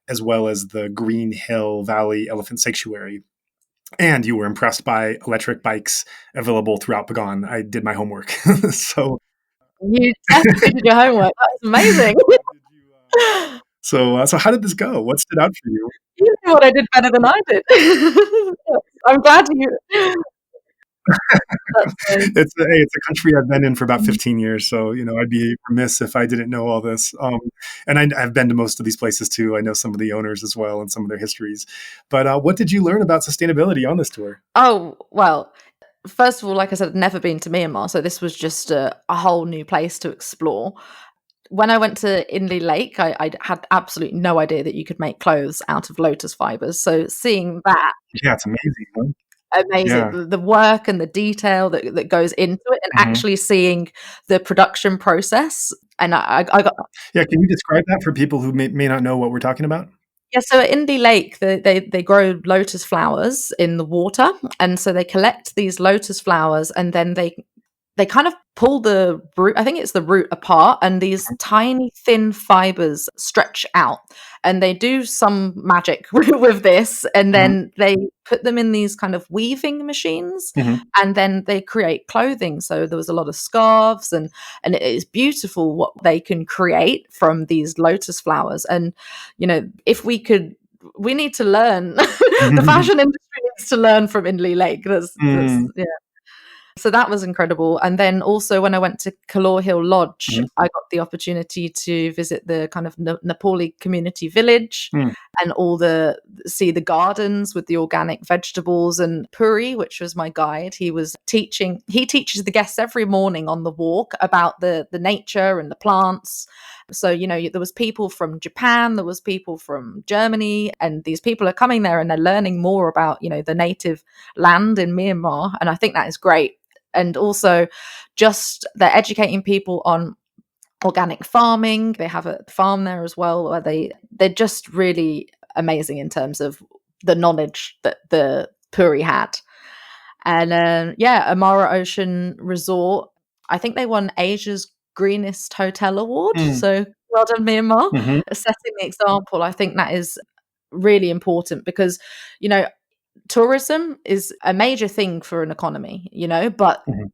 as well as the Green Hill Valley Elephant Sanctuary. And you were impressed by electric bikes available throughout Pagan. I did my homework. So you definitely did your homework. That's amazing. So how did this go? What stood out for you? You know what I did better than I did. I'm glad you. That's so It's a country I've been in for about 15 years, so, I'd be remiss if I didn't know all this. And I've been to most of these places too. I know some of the owners as well and some of their histories. But what did you learn about sustainability on this tour? Oh, well, first of all, like I said, I'd never been to Myanmar, so this was just a whole new place to explore. When I went to Inle Lake, I had absolutely no idea that you could make clothes out of lotus fibers. So seeing that, Yeah, it's amazing, huh? amazing, Yeah. the work and the detail that goes into it, and Mhm. actually seeing the production process. And I got Yeah, can you describe that for people who may not know what we're talking about? yeah, so at Indy Lake, they grow lotus flowers in the water, and so they collect these lotus flowers, and then they kind of pull the root, I think it's the root, apart, and these tiny thin fibers stretch out, and they do some magic with this, and Mhm. then they put them in these kind of weaving machines, Mhm. and then they create clothing. So there was a lot of scarves, and it is beautiful what they can create from these lotus flowers. And if we need to learn. The fashion industry needs to learn from Inley Lake. That's Mm. yeah. So that was incredible. And then also when I went to Kalor Hill Lodge, Mhm. I got the opportunity to visit the kind of Nepali community village Mm. and see the gardens with the organic vegetables. And Puri, which was my guide, he teaches the guests every morning on the walk about the nature and the plants. So, there was people from Japan, there was people from Germany, and these people are coming there and they're learning more about, the native land in Myanmar. And I think that is great. And also just they're educating people on organic farming. They have a farm there as well where they're just really amazing in terms of the knowledge that the Puri had. And Amara Ocean Resort, I think they won Asia's Greenest Hotel Award. Mm. So well done, Myanmar. Mhm. Setting the example, I think that is really important because, you know, tourism is a major thing for an economy, but Mhm.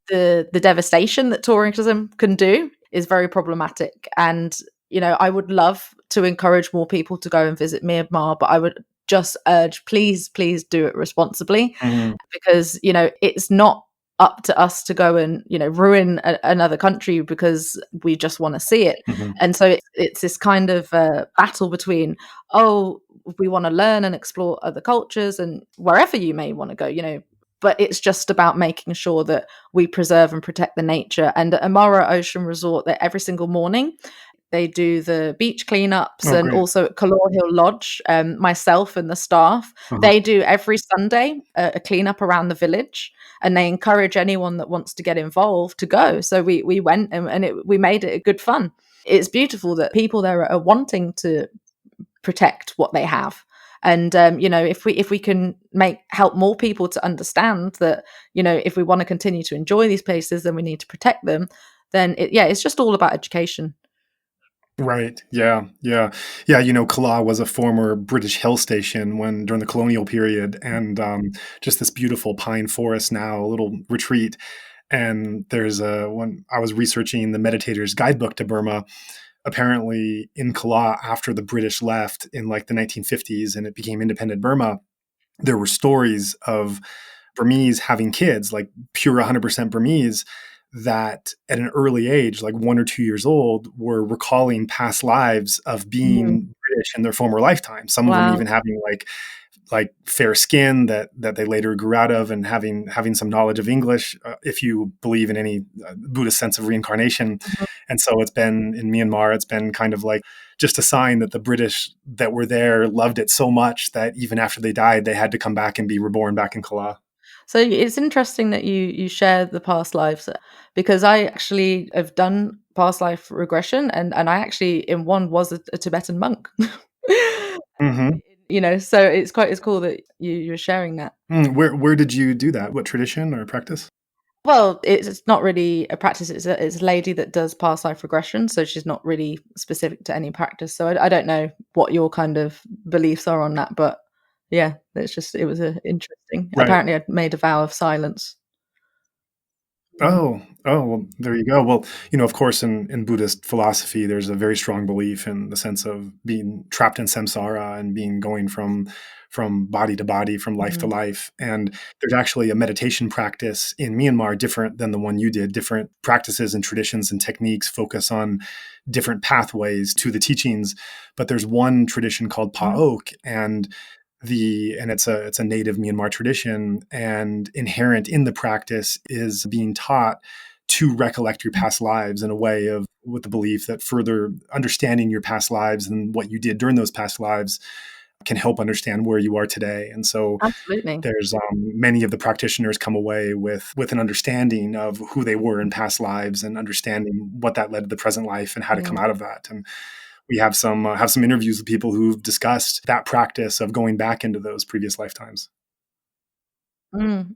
the devastation that tourism can do is very problematic. And, I would love to encourage more people to go and visit Myanmar, but I would just urge, please, please do it responsibly Mhm. because, it's not up to us to go and, ruin another country because we just want to see it. Mhm. And so it's this kind of battle between, oh, we want to learn and explore other cultures and wherever you may want to go, but it's just about making sure that we preserve and protect the nature. And at Amara Ocean Resort, that every single morning they do the beach cleanups, Oh, and great. also at Kalor Hill Lodge, myself and the staff, Uh-huh. they do every Sunday a cleanup around the village, and they encourage anyone that wants to get involved to go. So we went and we made it a good fun. It's beautiful that people there are wanting to protect what they have. And if we can help more people to understand that, if we want to continue to enjoy these places, then we need to protect them. Then it's just all about education. Right. Yeah. Yeah. Yeah. Kala was a former British hill station during the colonial period, and just this beautiful pine forest now, a little retreat. And when I was researching the Meditator's Guidebook to Burma, apparently in Kala, after the British left in like the 1950s and it became independent Burma, there were stories of Burmese having kids, like pure 100% Burmese, that at an early age, like 1 or 2 years old, were recalling past lives of Mhm. being British in their former lifetime. Some of them Wow. even having like fair skin that they later grew out of, and having some knowledge of English, if you believe in any Buddhist sense of reincarnation. Mhm. And so it's been in Myanmar, it's been kind of like just a sign that the British that were there loved it so much that even after they died, they had to come back and be reborn back in Kala. So it's interesting that you share the past lives because I actually have done past life regression, and I actually in one was a Tibetan monk. Hmm. So it's cool that you're sharing that. Where did you do that? What tradition or practice? Well, it's not really a practice. It's a lady that does past life regression, so she's not really specific to any practice. So I don't know what your kind of beliefs are on that, but yeah, it was interesting. Right. Apparently, I'd made a vow of silence. Well, there you go. Well, of course, in Buddhist philosophy, there's a very strong belief in the sense of being trapped in samsara and being going from body to body, from life to Mhm. life. And there's actually a meditation practice in Myanmar different than the one you did. Different practices and traditions and techniques focus on different pathways to the teachings. But there's one tradition called Mm. Paok, and it's a native Myanmar tradition, and inherent in the practice is being taught to recollect your past lives in a way of with the belief that further understanding your past lives and what you did during those past lives can help understand where you are today. And so Absolutely. there's many of the practitioners come away with an understanding of who they were in past lives and understanding what that led to the present life and how to come Mm. out of that. And we have some interviews with people who've discussed that practice of going back into those previous lifetimes.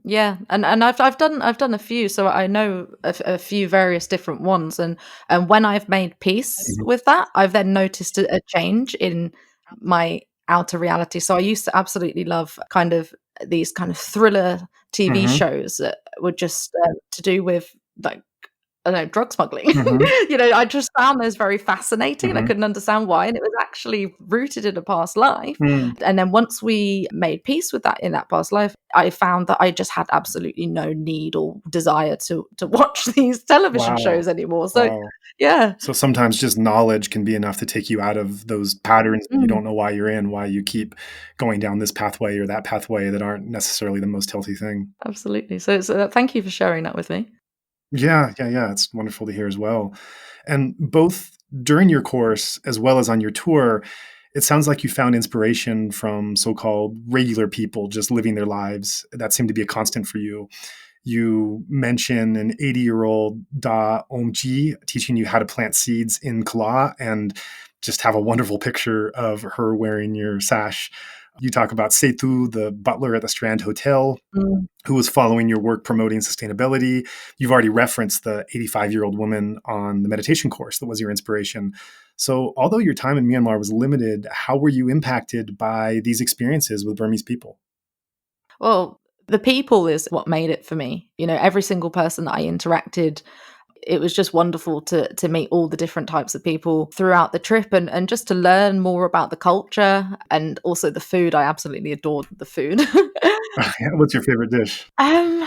Yeah, and I've done a few, so I know a few various different ones, and when I've made peace Mhm. with that, I've then noticed a change in my outer reality. So I used to absolutely love kind of these kind of thriller TV Mhm. shows that were just to do with like I don't know, drug smuggling. Mhm. I just found those very fascinating, and I Mhm. couldn't understand why, and it was actually rooted in a past life. Mm. And then once we made peace with that in that past life, I found that I just had absolutely no need or desire to watch these television Wow. shows anymore. So, Wow. yeah. So sometimes just knowledge can be enough to take you out of those patterns that you Mm, don't know why you're in, why you keep going down this pathway or that pathway that aren't necessarily the most healthy thing. absolutely. So thank you for sharing that with me. Yeah, yeah, yeah. It's wonderful to hear as well. And both during your course as well as on your tour, it sounds like you found inspiration from so-called regular people just living their lives. That seemed to be a constant for you. You mention an 80-year-old Da Omji teaching you how to plant seeds in Kala and just have a wonderful picture of her wearing your sash. You talk about Setu, the butler at the Strand Hotel, Mm. who was following your work promoting sustainability. You've already referenced the 85-year-old woman on the meditation course that was your inspiration. So, although your time in Myanmar was limited, how were you impacted by these experiences with Burmese people? Well, the people is what made it for me. Every single person that I interacted, it was just wonderful to meet all the different types of people throughout the trip, and just to learn more about the culture and also the food. I absolutely adored the food. What's your favorite dish? Um,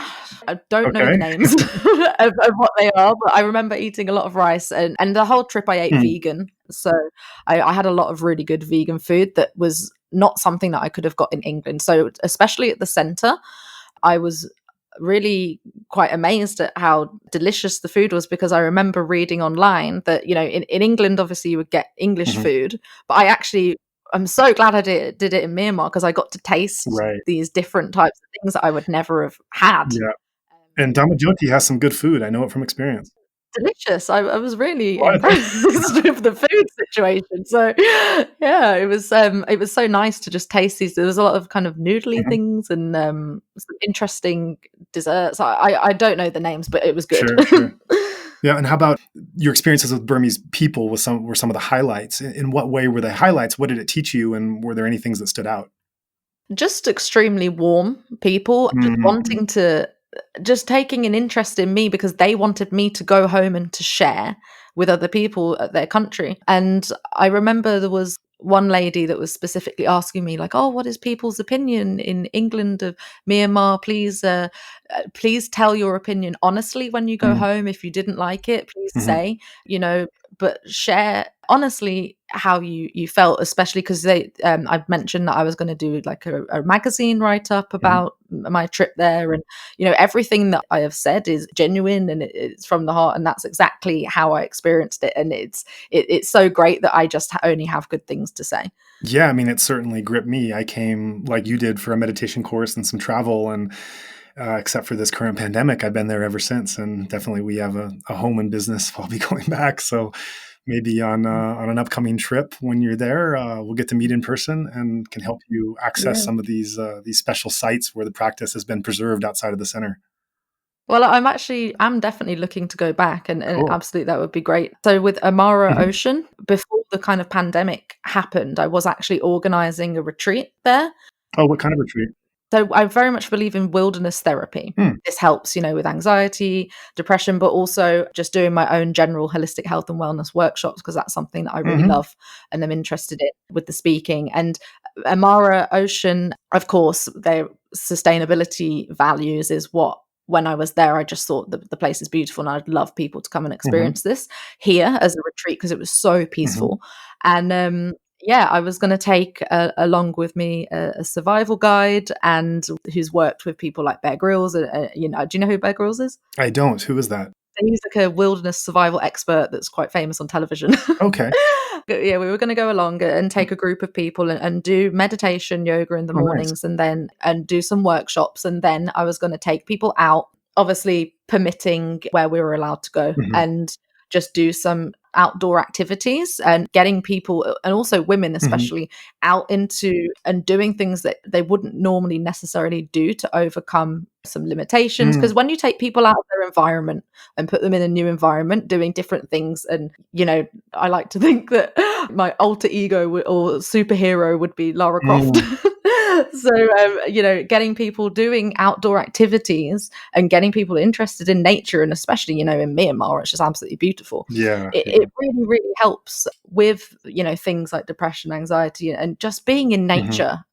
I don't know the Okay. names of what they are, but I remember eating a lot of rice, and the whole trip I ate Mm, vegan. So I had a lot of really good vegan food that was not something that I could have got in England. So especially at the centre, I was really quite amazed at how delicious the food was, because I remember reading online that, in England, obviously you would get English mhm. food, but I'm so glad I did it in Myanmar, because I got to taste Right. these different types of things that I would never have had. Yeah. Um, And Dhamma has some good food. I know it from experience. Delicious. I was really Well, I think impressed with the food situation. So, yeah, it was so nice to just taste these. There was a lot of kind of noodly mhm. things and, some interesting desserts. I don't know the names, but it was good. Sure, sure. Yeah, and how about your experiences with Burmese people were some of the highlights? In what way were they highlights? What did it teach you, and were there any things that stood out? Just extremely warm people, just Mhm. wanting to just taking an interest in me, because they wanted me to go home and to share with other people at their country. And I remember there was one lady that was specifically asking me, like, "Oh, what is people's opinion in England of Myanmar? Please tell your opinion honestly when you go Mm, home. If you didn't like it, please mhm, say, but share honestly how you felt, especially because I've mentioned that I was going to do like a magazine write up mhm. about my trip there, and everything that I have said is genuine, and it's from the heart, and that's exactly how I experienced it, and it's so great that I just only have good things to say. Yeah, I mean, it certainly gripped me. I came like you did for a meditation course and some travel, and except for this current pandemic, I've been there ever since. And definitely, we have a home and business. I'll be going back, so maybe on an upcoming trip when you're there, we'll get to meet in person and can help you access Yeah. some of these special sites where the practice has been preserved outside of the center. Well, I'm definitely looking to go back, and Cool. absolutely that would be great. So with Amara Mhm. Ocean, before the kind of pandemic happened, I was actually organizing a retreat there. Oh, what kind of retreat? So I very much believe in wilderness therapy. Hmm. This helps, with anxiety, depression, but also just doing my own general holistic health and wellness workshops, because that's something that I really love and I'm interested in with the speaking. And Amara Ocean, of course, their sustainability values is what, when I was there, I just thought the place is beautiful and I'd love people to come and experience this here as a retreat because it was so peaceful. And I was going to take along with me a survival guide and who's worked with people like Bear Grylls. Do you know who Bear Grylls is? I don't. Who is that? He's like a wilderness survival expert that's quite famous on television. Okay. Yeah, we were going to go along and take a group of people and do meditation, yoga in the mornings, nice. and do some workshops. And then I was going to take people out, obviously permitting where we were allowed to go, and just do some outdoor activities and getting people, and also women especially, out into and doing things that they wouldn't normally necessarily do to overcome some limitations. Because when you take people out of their environment and put them in a new environment doing different things, and I like to think that my alter ego or superhero would be Lara Croft. So getting people doing outdoor activities and getting people interested in nature, and especially in Myanmar, it's just absolutely beautiful. It really, really helps with things like depression, anxiety, and just being in nature.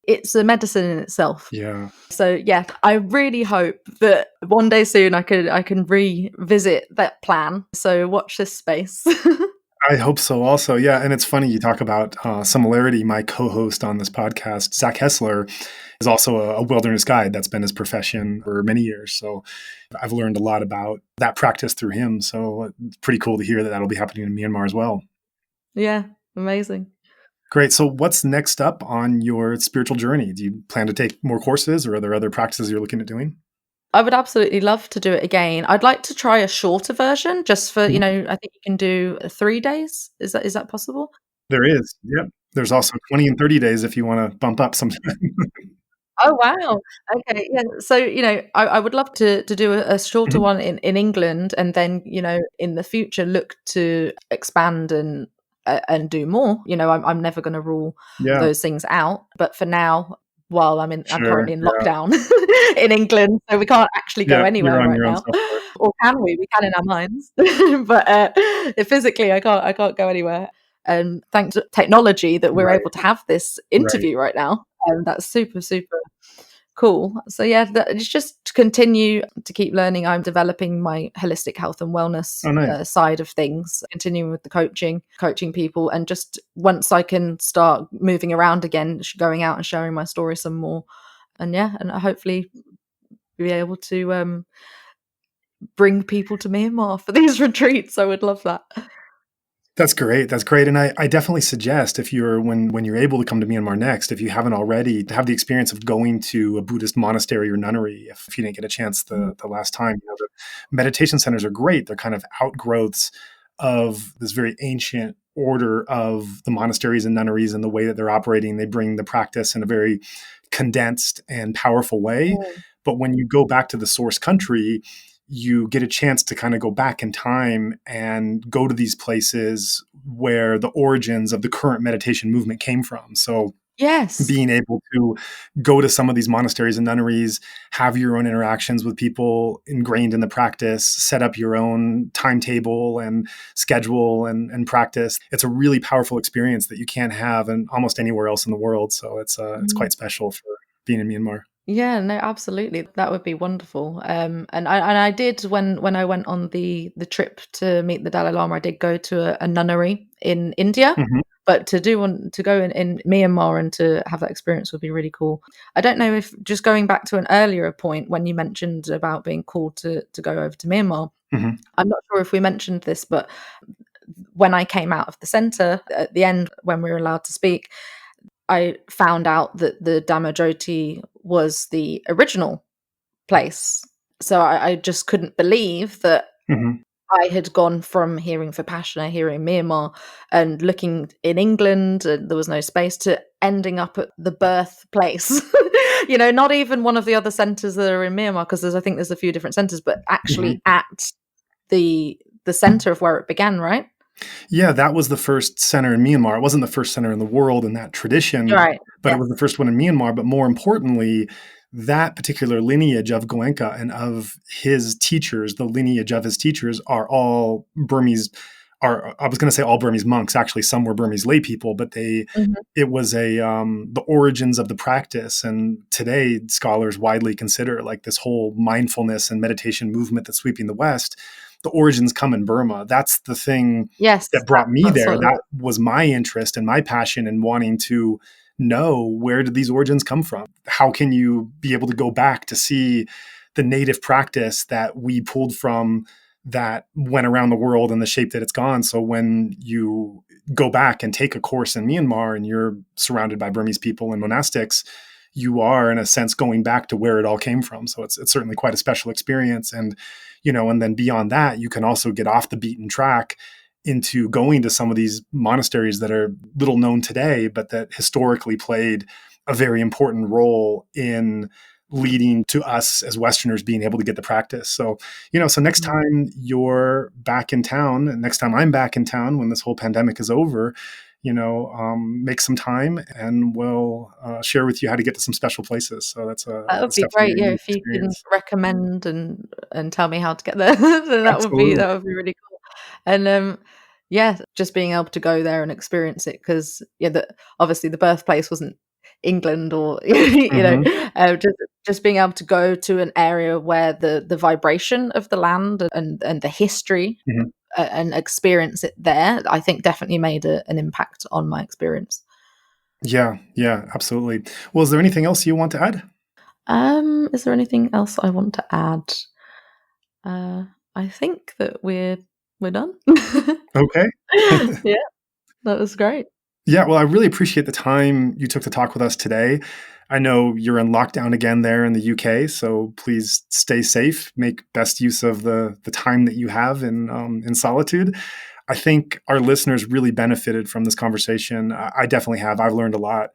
It's a medicine in itself. So I really hope that one day soon I can revisit that plan. So watch this space. I hope so also. Yeah. And it's funny you talk about similarity. My co-host on this podcast, Zach Hessler, is also a wilderness guide. That's been his profession for many years. So I've learned a lot about that practice through him. So it's pretty cool to hear that that'll be happening in Myanmar as well. Yeah. Amazing. Great. So what's next up on your spiritual journey? Do you plan to take more courses, or are there other practices you're looking at doing? I would absolutely love to do it again. I'd like to try a shorter version just for, I think you can do 3 days. Is that possible? There is. Yep. There's also 20 and 30 days if you want to bump up sometime. Oh, wow. Okay. Yeah. So, I would love to do a shorter one in England, and then, in the future, look to expand and do more. I'm never going to rule those things out. But for now, while I'm currently in lockdown in England, so we can't actually go anywhere right now. Or can we? We can in our minds, but physically, I can't go anywhere. And thanks to technology that we're able to have this interview right now, and that's super, super cool. So it's just to continue to keep learning. I'm developing my holistic health and wellness side of things, continuing with the coaching people, and just once I can start moving around again, going out and sharing my story some more, and hopefully be able to bring people to Myanmar for these retreats. I would love that. That's great. That's great. And I definitely suggest, if you're when you're able to come to Myanmar next, if you haven't already, to have the experience of going to a Buddhist monastery or nunnery, if you didn't get a chance the last time. The meditation centers are great. They're kind of outgrowths of this very ancient order of the monasteries and nunneries, and the way that they're operating. They bring the practice in a very condensed and powerful way. But when you go back to the source country, you get a chance to kind of go back in time and go to these places where the origins of the current meditation movement came from. So being able to go to some of these monasteries and nunneries, have your own interactions with people ingrained in the practice, set up your own timetable and schedule and practice. It's a really powerful experience that you can't have in almost anywhere else in the world. So it's quite special for being in Myanmar. Yeah, no, absolutely. That would be wonderful. And I did, when I went on the trip to meet the Dalai Lama, I did go to a nunnery in India. But to go in Myanmar and to have that experience would be really cool. I don't know if, just going back to an earlier point when you mentioned about being called to go over to Myanmar, I'm not sure if we mentioned this, but when I came out of the centre at the end, when we were allowed to speak, I found out that the Dhamma Jyoti was the original place. So I just couldn't believe that I had gone from hearing Vipassana, hearing Myanmar, and looking in England, and there was no space, to ending up at the birthplace. Not even one of the other centres that are in Myanmar, because I think there's a few different centres, but actually at the centre of where it began, right? Yeah, that was the first center in Myanmar. It wasn't the first center in the world in that tradition, Right. but it Yeah. was the first one in Myanmar. But more importantly, that particular lineage of Goenka and of his teachers, the lineage of his teachers are all Burmese, are I was going to say all Burmese monks. Actually, some were Burmese lay people, but Mhm. it was the origins of the practice. And today, scholars widely consider like this whole mindfulness and meditation movement that's sweeping the West. The origins come in Burma. That's the thing Yes, that brought me that's there. sort of That was my interest and my passion in wanting to know, where did these origins come from? How can you be able to go back to see the native practice that we pulled from, that went around the world and the shape that it's gone? So when you go back and take a course in Myanmar and you're surrounded by Burmese people and monastics, you are in a sense going back to where it all came from. So it's certainly quite a special experience. And and then beyond that, you can also get off the beaten track into going to some of these monasteries that are little known today, but that historically played a very important role in leading to us as Westerners being able to get the practice. So, so next Mhm. time you're back in town, and next time I'm back in town when this whole pandemic is over, make some time and we'll share with you how to get to some special places. So That would that's be definitely great, a yeah, unique if you can experience. recommend and tell me how to get there, then Absolutely. that would be really cool. And, yeah, just being able to go there and experience it, because yeah, obviously the birthplace wasn't England or, Hmm. just being able to go to an area where the vibration of the land and the history, Hmm. and experience it there, I think definitely made an impact on my experience. Yeah, yeah, absolutely. Well, is there anything else you want to add? Is there anything else I want to add? Uh, I think that we're done. Okay. Yeah, that was great. Yeah, well, I really appreciate the time you took to talk with us today. I know you're in lockdown again there in the UK, so please stay safe. Make best use of the time that you have in solitude. I think our listeners really benefited from this conversation. I definitely have. I've learned a lot,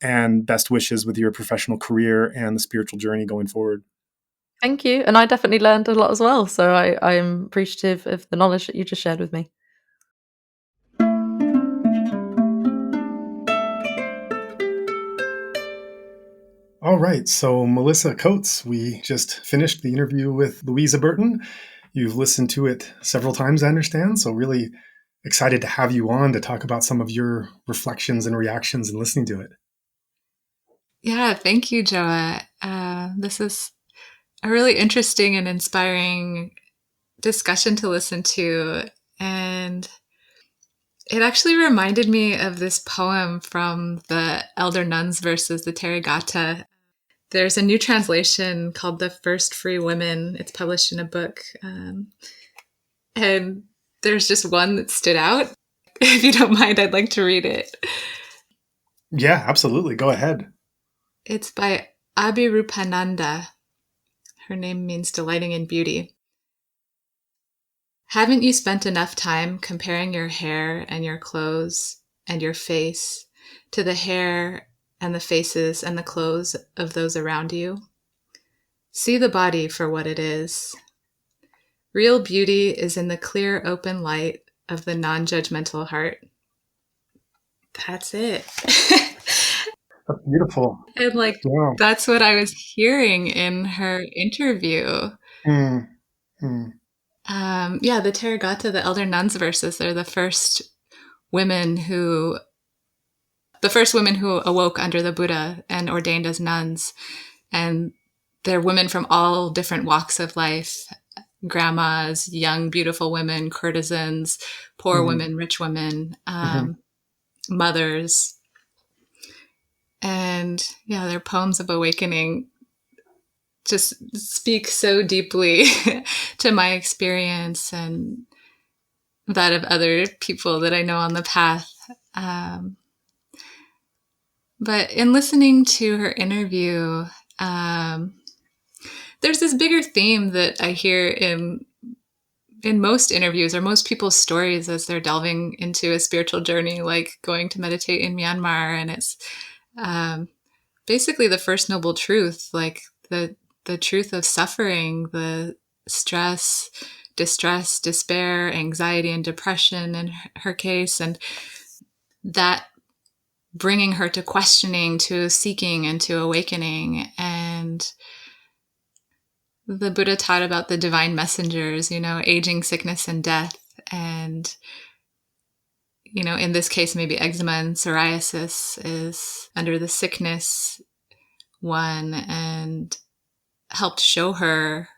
and best wishes with your professional career and the spiritual journey going forward. Thank you, and I definitely learned a lot as well, so I'm appreciative of the knowledge that you just shared with me. All right. So, Melissa Coates, we just finished the interview with Luissa Burton. You've listened to it several times, I understand. So, really excited to have you on to talk about some of your reflections and reactions and listening to it. Yeah, thank you, Joa. This is a really interesting and inspiring discussion to listen to. And it actually reminded me of this poem from the Elder Nuns versus the Therigatha. There's a new translation called The First Free Women. It's published in a book. And there's just one that stood out. If you don't mind, I'd like to read it. Yeah, absolutely. Go ahead. It's by Abhirupananda. Her name means delighting in beauty. Haven't you spent enough time comparing your hair and your clothes and your face to the hair and the faces and the clothes of those around you? See the body for what it is. Real beauty is in the clear, open light of the non-judgmental heart. That's it. That's beautiful. And Wow. that's what I was hearing in her interview. Mm, mm, Yeah, the Therigatha, the Elder Nuns verses, they're the first women who awoke under the Buddha and ordained as nuns. And they're women from all different walks of life: grandmas, young, beautiful women, courtesans, poor mm, women, rich women, mm, mothers. And yeah, their poems of awakening just speak so deeply to my experience and that of other people that I know on the path. Um, but in listening to her interview, um, there's this bigger theme that I hear in most interviews or most people's stories as they're delving into a spiritual journey, like going to meditate in Myanmar, and it's um, basically the first noble truth, like the truth of suffering, the stress, distress, despair, anxiety, and depression in her case. And that bringing her to questioning, to seeking, and to awakening. And the Buddha taught about the divine messengers, aging, sickness, and death. And, in this case, maybe eczema and psoriasis is under the sickness one, and helped show her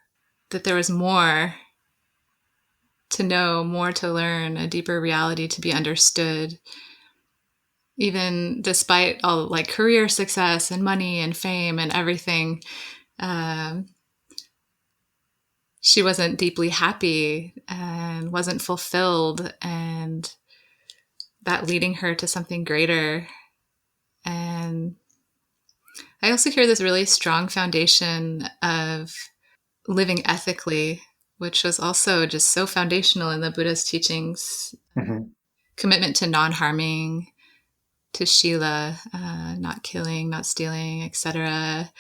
that there was more to know, more to learn, a deeper reality to be understood. Even despite all like career success and money and fame and everything, she wasn't deeply happy and wasn't fulfilled, and that leading her to something greater. And I also hear this really strong foundation of living ethically, which was also just so foundational in the Buddha's teachings. Commitment to non-harming, to Shila, not killing, not stealing, etc.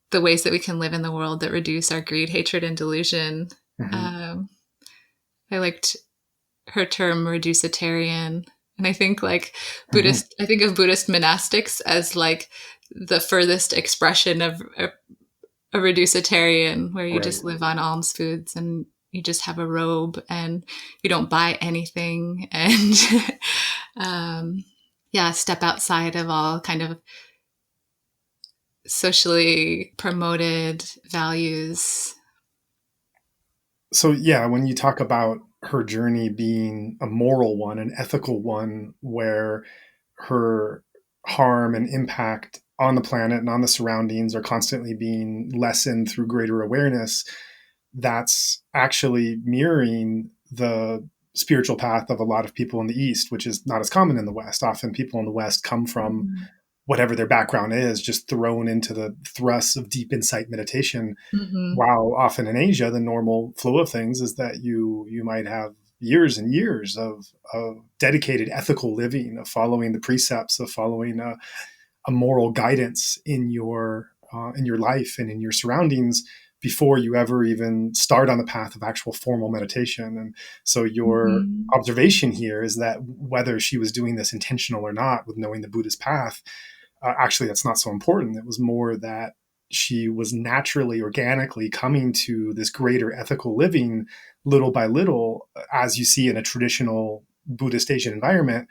The ways that we can live in the world that reduce our greed, hatred, and delusion. I liked her term reducitarian. And I think like Buddhist, I think of Buddhist monastics as like the furthest expression of a reducitarian, where you just live on alms foods and you just have a robe and you don't buy anything, and step outside of all kind of socially promoted values. So yeah, when you talk about her journey being a moral one, an ethical one, where her harm and impact on the planet and on the surroundings are constantly being lessened through greater awareness, that's actually mirroring the spiritual path of a lot of people in the East, which is not as common in the West. Often people in the West come from whatever their background is, just thrown into the thrusts of deep insight meditation. While often in Asia, the normal flow of things is that you might have years and years of dedicated ethical living, of following the precepts, of following a moral guidance in your life and in your surroundings before you ever even start on the path of actual formal meditation. And so your observation here is that whether she was doing this intentional or not with knowing the Buddha's path, actually that's not so important. It was more that she was naturally, organically coming to this greater ethical living little by little, as you see in a traditional Buddhist Asian environment.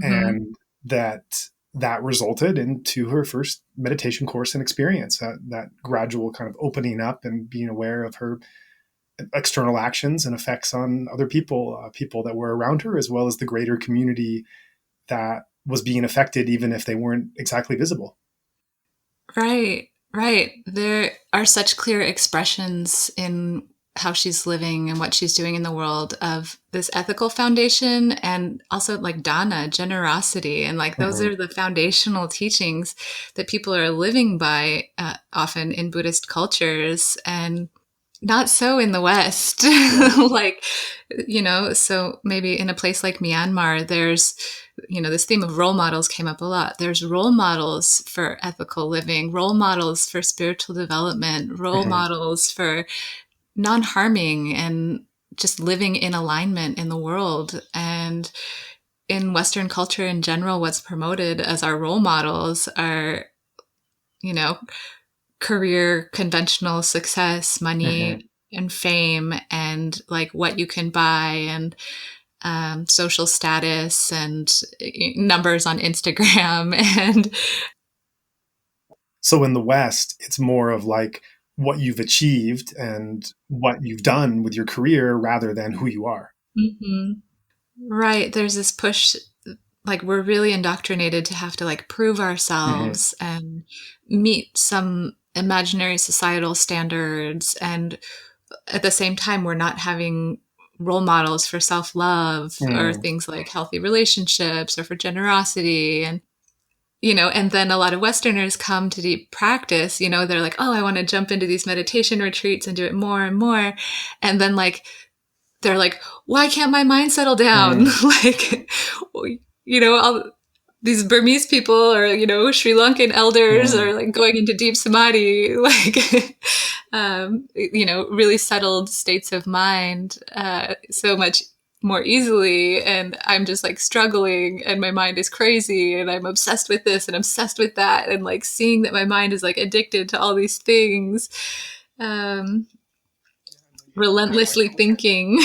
And that resulted into her first meditation course and experience, that gradual kind of opening up and being aware of her external actions and effects on other people, people that were around her, as well as the greater community that was being affected, even if they weren't exactly visible. Right. There are such clear expressions in how she's living and what she's doing in the world of this ethical foundation, and also like Dhamma, generosity. And like those are the foundational teachings that people are living by often in Buddhist cultures, and not so in the West. Like, so maybe in a place like Myanmar, there's, this theme of role models came up a lot. There's role models for ethical living, role models for spiritual development, role models for non-harming and just living in alignment in the world. And in Western culture in general, what's promoted as our role models are, career, conventional success, money and fame, and like what you can buy, and social status and numbers on Instagram. And so in the West, it's more of like what you've achieved and what you've done with your career rather than who you are. Right. There's this push, like we're really indoctrinated to have to like prove ourselves and meet some imaginary societal standards. And at the same time, we're not having role models for self-love or things like healthy relationships or for generosity. And and then a lot of Westerners come to deep practice, they're like, oh, I want to jump into these meditation retreats and do it more and more. And then like, they're like, why can't my mind settle down? Like, these Burmese people or, Sri Lankan elders are like going into deep samadhi, like, really settled states of mind, so much more easily. And I'm just like struggling and my mind is crazy and I'm obsessed with this and obsessed with that. And like seeing that my mind is like addicted to all these things, relentlessly thinking.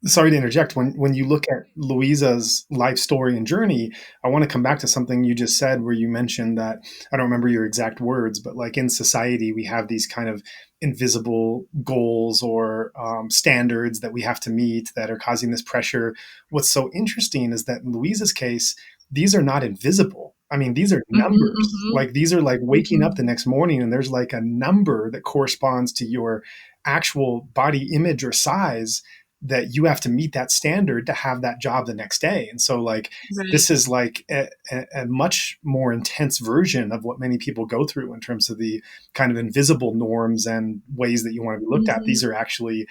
Sorry to interject. When you look at Luisa's life story and journey, I want to come back to something you just said where you mentioned that, I don't remember your exact words, but like in society, we have these kind of invisible goals or standards that we have to meet that are causing this pressure. What's so interesting is that in Luisa's case, these are not invisible. I mean, these are numbers. Like these are like waking up the next morning and there's like a number that corresponds to your actual body image or size, that you have to meet that standard to have that job the next day. And so like, this is like a much more intense version of what many people go through in terms of the kind of invisible norms and ways that you want to be looked at. These are actually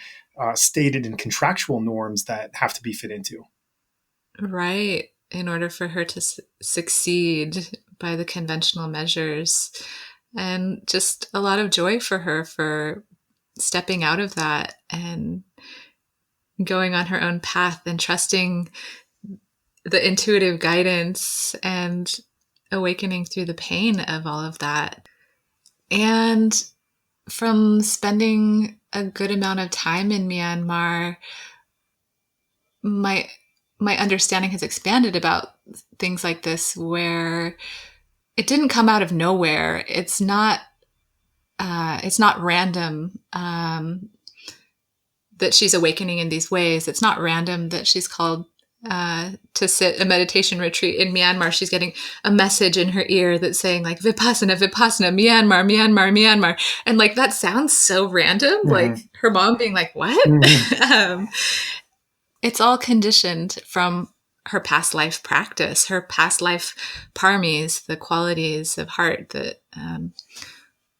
stated and contractual norms that have to be fit into. Right. In order for her to succeed by the conventional measures. And just a lot of joy for her for stepping out of that and going on her own path and trusting the intuitive guidance and awakening through the pain of all of that. And from spending a good amount of time in Myanmar, my understanding has expanded about things like this, where it didn't come out of nowhere. It's not random that she's awakening in these ways. It's not random that she's called to sit a meditation retreat in Myanmar. She's getting a message in her ear that's saying like Vipassana, Vipassana, Myanmar, Myanmar, Myanmar. And like, that sounds so random. Like her mom being like, what? It's all conditioned from her past life practice, her past life paramis, the qualities of heart that,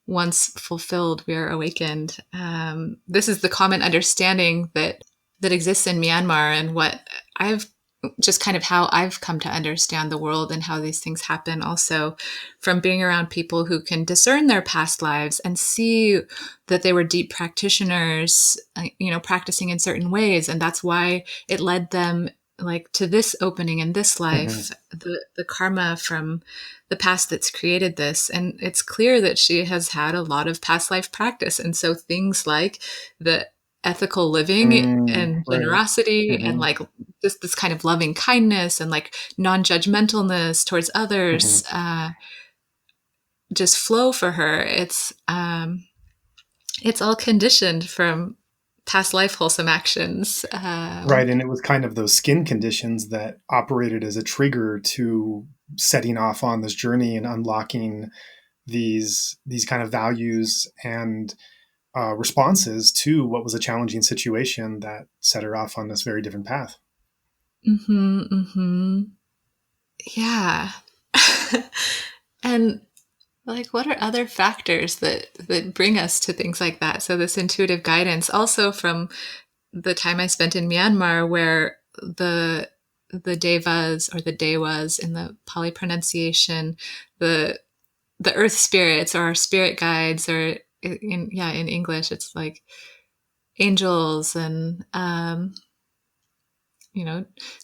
once fulfilled, we are awakened. This is the common understanding that exists in Myanmar, and what I've just kind of how I've come to understand the world and how these things happen, also from being around people who can discern their past lives and see that they were deep practitioners, practicing in certain ways. And that's why it led them like to this opening in this life, the karma from the past that's created this. And it's clear that she has had a lot of past life practice. And so things like the ethical living and generosity and like this kind of loving kindness and like non-judgmentalness towards others just flow for her. It's all conditioned from past life wholesome actions. Right. And it was kind of those skin conditions that operated as a trigger to setting off on this journey and unlocking these kind of values and responses to what was a challenging situation that set her off on this very different path. Yeah. And like, what are other factors that bring us to things like that? So this intuitive guidance, also from the time I spent in Myanmar, where the devas or the dewas in the Pali pronunciation, the earth spirits or our spirit guides, or in English, it's like angels and,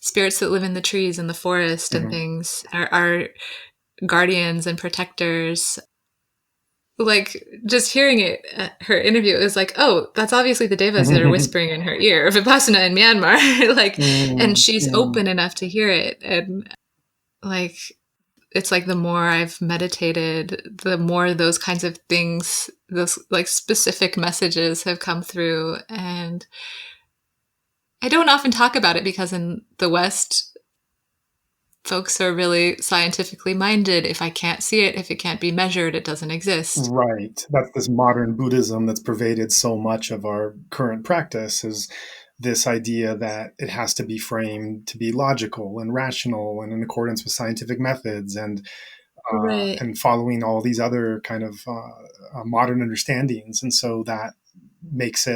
spirits that live in the trees and the forest and things are guardians and protectors. Like, just hearing it, her interview, it was like, oh, that's obviously the devas that are whispering in her ear, Vipassana in Myanmar. Like, and she's open enough to hear it. And like, it's like the more I've meditated, the more those kinds of things, those like specific messages have come through. And I don't often talk about it because in the West, folks are really scientifically minded. If I can't see it, if it can't be measured, it doesn't exist. Right. That's this modern Buddhism that's pervaded so much of our current practice, is this idea that it has to be framed to be logical and rational and in accordance with scientific methods and following all these other kind of modern understandings. And so that makes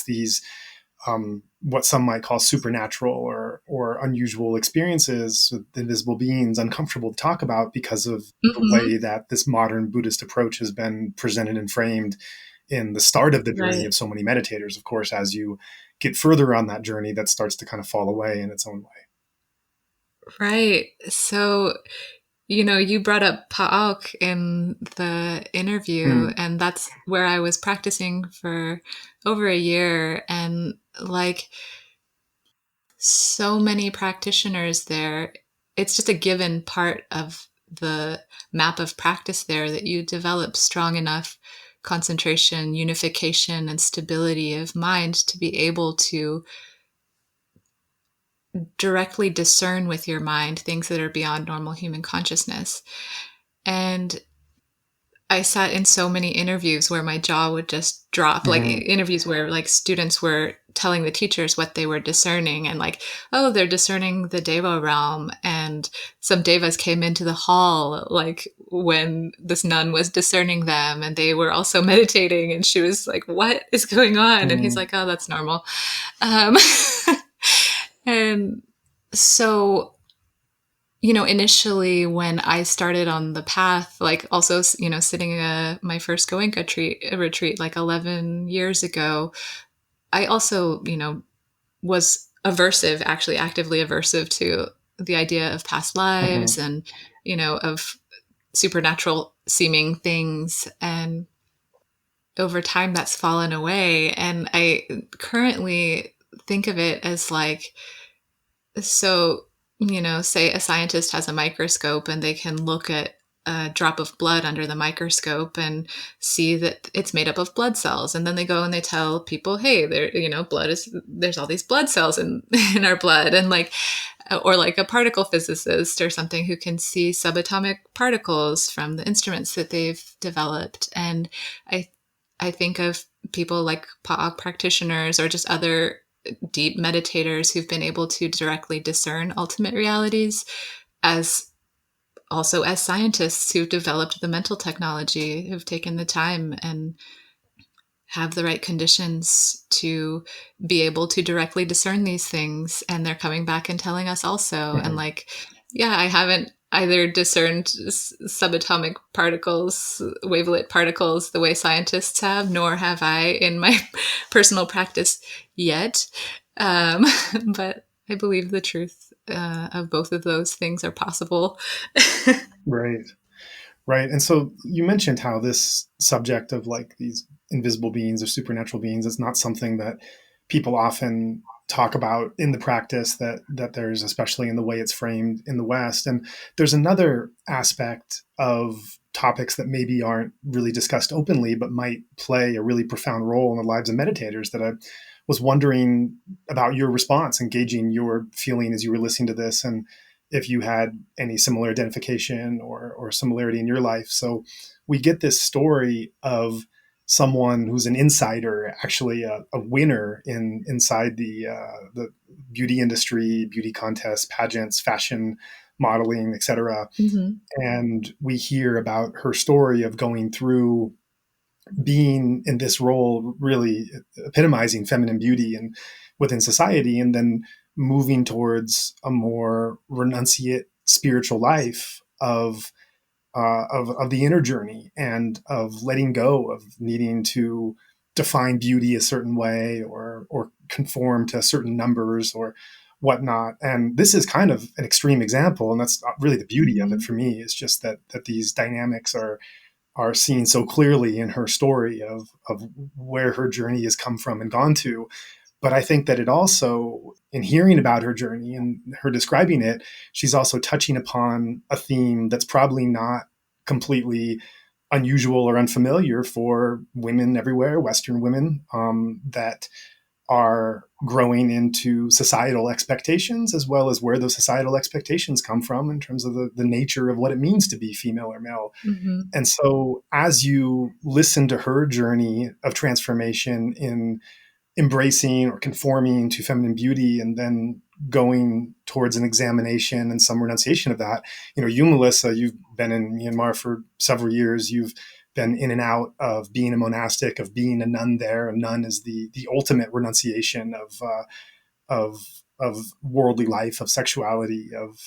these what some might call supernatural or unusual experiences with invisible beings uncomfortable to talk about because of the way that this modern Buddhist approach has been presented and framed in the start of the journey of so many meditators. Of course, as you get further on that journey, that starts to kind of fall away in its own way. Right. So, you brought up Pa'ok in the interview, and that's where I was practicing for over a year. And like so many practitioners there, it's just a given part of the map of practice there that you develop strong enough concentration, unification, and stability of mind to be able to directly discern with your mind things that are beyond normal human consciousness. And I sat in so many interviews where my jaw would just drop, like interviews where like students were telling the teachers what they were discerning and like, oh, they're discerning the Deva realm. And some Devas came into the hall, like when this nun was discerning them, and they were also meditating. And she was like, what is going on? And he's like, oh, that's normal. And so, initially when I started on the path, like also, sitting my first Goenka retreat like 11 years ago, I also, was aversive, actually actively aversive to the idea of past lives and, of supernatural seeming things. And over time that's fallen away. And I currently think of it as like, so, say a scientist has a microscope and they can look at a drop of blood under the microscope and see that it's made up of blood cells. And then they go and they tell people, hey, there's all these blood cells in our blood. And like, or like a particle physicist or something who can see subatomic particles from the instruments that they've developed. And I think of people like Pa'ak practitioners or just other deep meditators who've been able to directly discern ultimate realities as scientists who've developed the mental technology, who've taken the time and have the right conditions to be able to directly discern these things. And they're coming back and telling us also. And like, yeah, I haven't either discerned subatomic particles, wavelet particles, the way scientists have, nor have I in my personal practice yet. But I believe the truth of both of those things are possible. Right. And so you mentioned how this subject of like these invisible beings or supernatural beings is not something that people often talk about in the practice that there's, especially in the way it's framed in the West. And there's another aspect of topics that maybe aren't really discussed openly, but might play a really profound role in the lives of meditators that I was wondering about your response, engaging your feeling as you were listening to this, and if you had any similar identification or similarity in your life. So we get this story of someone who's an insider, actually a winner inside the beauty industry, beauty contests, pageants, fashion, modeling, etc. And we hear about her story of going through being in this role, really epitomizing feminine beauty and within society, and then moving towards a more renunciate spiritual life of the inner journey and of letting go of needing to define beauty a certain way or conform to certain numbers or whatnot. And this is kind of an extreme example, and that's really the beauty of it for me, is just that these dynamics are seen so clearly in her story of where her journey has come from and gone to. But I think that it also, in hearing about her journey and her describing it, she's also touching upon a theme that's probably not completely unusual or unfamiliar for women everywhere, Western women, that are growing into societal expectations, as well as where those societal expectations come from in terms of the nature of what it means to be female or male. And so as you listen to her journey of transformation in embracing or conforming to feminine beauty and then going towards an examination and some renunciation of that, you, Melissa, you've been in Myanmar for several years. You've been in and out of being a monastic, of being a nun there. A nun is the ultimate renunciation of worldly life, of sexuality, of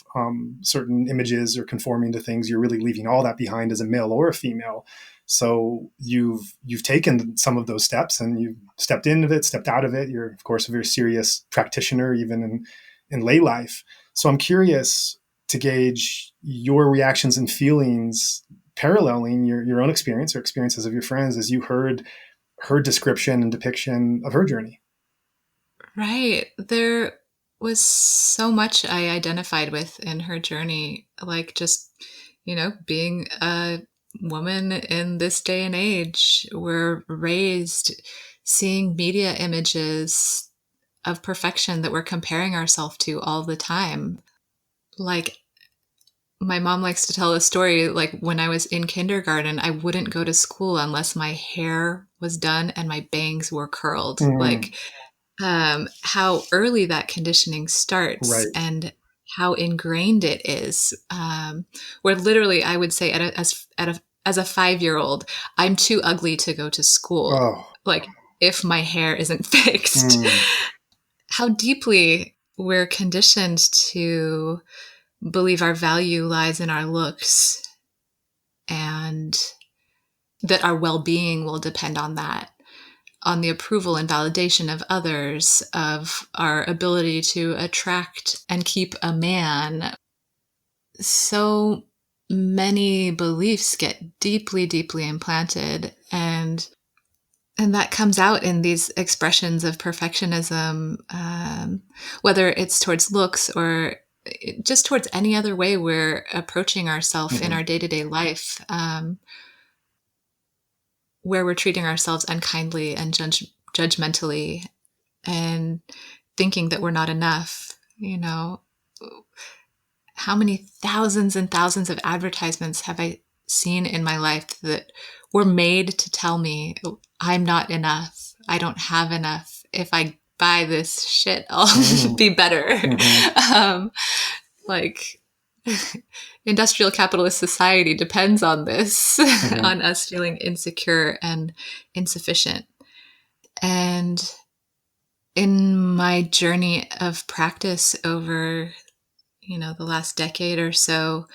certain images or conforming to things. You're really leaving all that behind as a male or a female. So you've taken some of those steps, and you've stepped into it, stepped out of it. You're, of course, a very serious practitioner, even in lay life. So I'm curious to gauge your reactions and feelings paralleling your own experience or experiences of your friends as you heard her description and depiction of her journey. Right. There was so much I identified with in her journey, like just, being a woman in this day and age. We're raised seeing media images of perfection that we're comparing ourselves to all the time. Like, my mom likes to tell a story, like when I was in kindergarten, I wouldn't go to school unless my hair was done and my bangs were curled. Like, how early that conditioning starts, Right. and how ingrained it is. Where literally, I would say as a 5-year-old, I'm too ugly to go to school. Oh. Like, if my hair isn't fixed. How deeply we're conditioned to believe our value lies in our looks, and that our well-being will depend on that, on the approval and validation of others, of our ability to attract and keep a man. So many beliefs get deeply, deeply implanted, and that comes out in these expressions of perfectionism, whether it's towards looks or just towards any other way we're approaching ourselves in our day-to-day life, where we're treating ourselves unkindly and judgmentally, and thinking that we're not enough. How many thousands and thousands of advertisements have I seen in my life that were made to tell me I'm not enough, I don't have enough, if I buy this shit I'll be better. Like, industrial capitalist society depends on this, on us feeling insecure and insufficient. And in my journey of practice over, the last decade or so,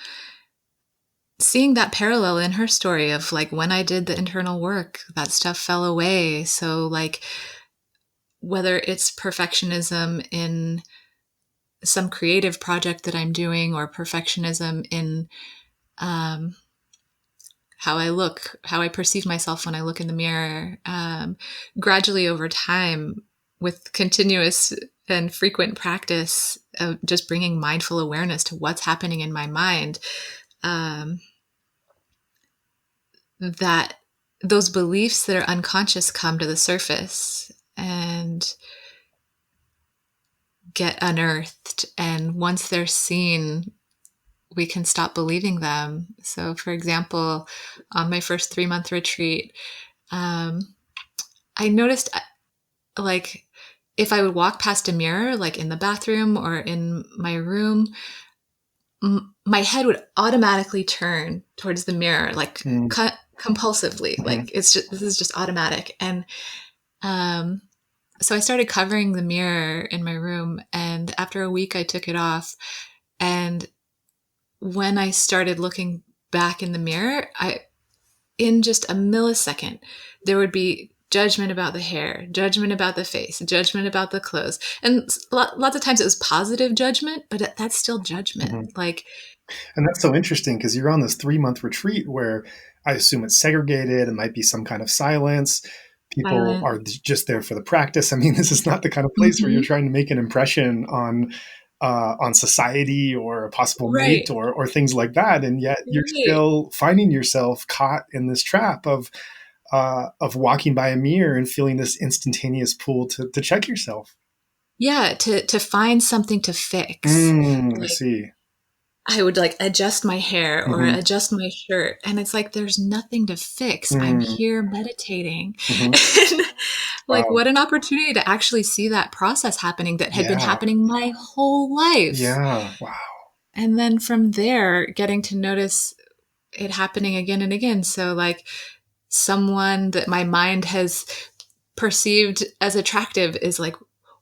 seeing that parallel in her story of like, when I did the internal work, that stuff fell away. So like, whether it's perfectionism in some creative project that I'm doing, or perfectionism in how I look, how I perceive myself when I look in the mirror, gradually over time, with continuous and frequent practice of just bringing mindful awareness to what's happening in my mind, that those beliefs that are unconscious come to the surface and get unearthed. And once they're seen, we can stop believing them. So, for example, on my first 3-month retreat, I noticed, like, if I would walk past a mirror, like in the bathroom or in my room, my head would automatically turn towards the mirror, like compulsively. Like, this is just automatic. And so I started covering the mirror in my room, and after a week I took it off. And when I started looking back in the mirror, in just a millisecond, there would be judgment about the hair, judgment about the face, judgment about the clothes. And lots of times it was positive judgment, but that's still judgment. And that's so interesting, because you're on this 3-month retreat where I assume it's segregated. It might be some kind of silence. People are just there for the practice. I mean, this is not the kind of place where you're trying to make an impression on society or a possible mate or things like that. And yet you're still finding yourself caught in this trap of walking by a mirror and feeling this instantaneous pull to check yourself. Yeah. To find something to fix. I see. I would adjust my hair or adjust my shirt. And it's like, there's nothing to fix. I'm here meditating. What an opportunity to actually see that process happening that had been happening my whole life. Yeah. Wow. And then from there, getting to notice it happening again and again. So someone that my mind has perceived as attractive is like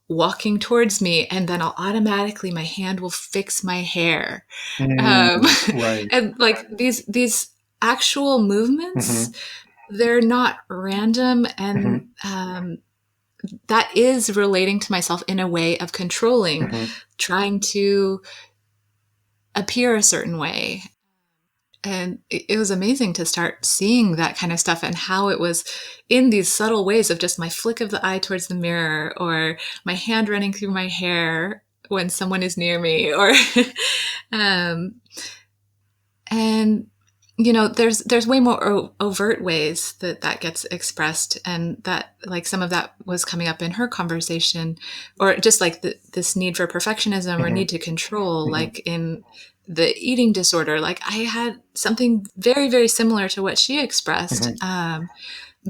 walking towards me, and then I'll automatically, my hand will fix my hair. Right. And like these actual movements, they're not random. And that is relating to myself in a way of controlling, trying to appear a certain way. And it was amazing to start seeing that kind of stuff, and how it was in these subtle ways of just my flick of the eye towards the mirror, or my hand running through my hair when someone is near me, or and you know, there's way more overt ways that gets expressed, and that like some of that was coming up in her conversation, or just like this need for perfectionism or need to control, like in the eating disorder. Like I had something very, very similar to what she expressed,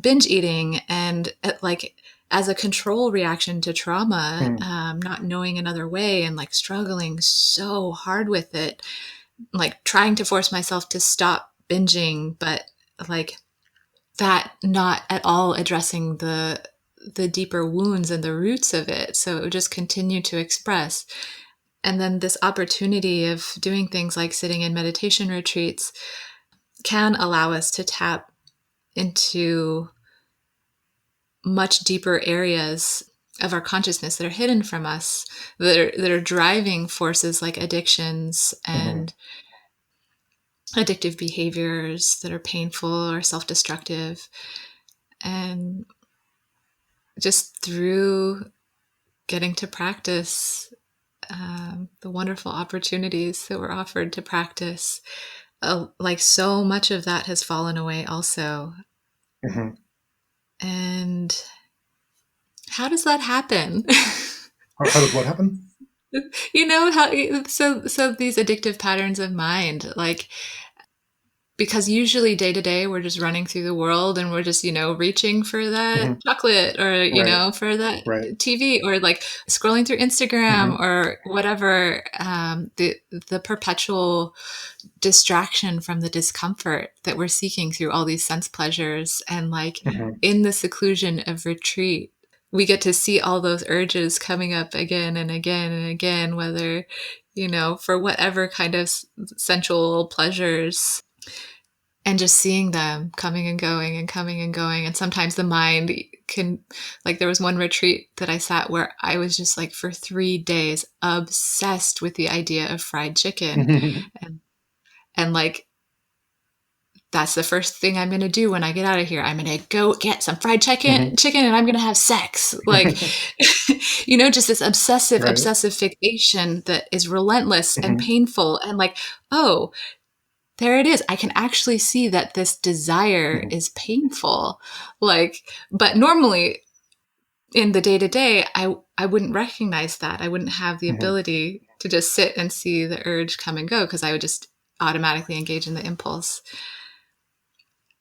binge eating, and like as a control reaction to trauma, not knowing another way, and like struggling so hard with it, like trying to force myself to stop binging, but like that not at all addressing the deeper wounds and the roots of it. So it would just continue to express. And then this opportunity of doing things like sitting in meditation retreats can allow us to tap into much deeper areas of our consciousness that are hidden from us, that are driving forces like addictions and addictive behaviors that are painful or self-destructive. And just through getting to practice the wonderful opportunities that were offered to practice, like so much of that has fallen away also. And how does that happen? How does what happen? You know, how so these addictive patterns of mind, like, because usually day to day we're just running through the world, and we're just, you know, reaching for that chocolate, or you know, for that TV, or like scrolling through Instagram or whatever, the perpetual distraction from the discomfort that we're seeking through all these sense pleasures. And like in the seclusion of retreat, we get to see all those urges coming up again and again and again, whether, you know, for whatever kind of sensual pleasures, and just seeing them coming and going and coming and going. And sometimes the mind can, like there was one retreat that I sat where I was just like for 3 days obsessed with the idea of fried chicken. And like, that's the first thing I'm going to do when I get out of here. I'm going to go get some fried chicken and I'm going to have sex. Like, you know, just this obsessive fixation that is relentless and painful. And like, oh, there it is. I can actually see that this desire is painful. Like, but normally in the day to day, I wouldn't recognize that. I wouldn't have the ability to just sit and see the urge come and go, because I would just automatically engage in the impulse.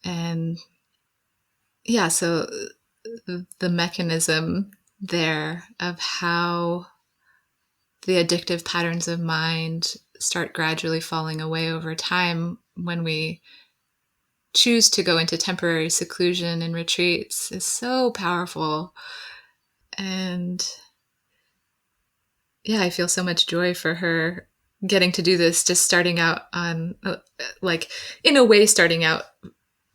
And yeah, so the mechanism there of how the addictive patterns of mind start gradually falling away over time when we choose to go into temporary seclusion and retreats is so powerful. And yeah, I feel so much joy for her getting to do this, just starting out on, like, in a way, starting out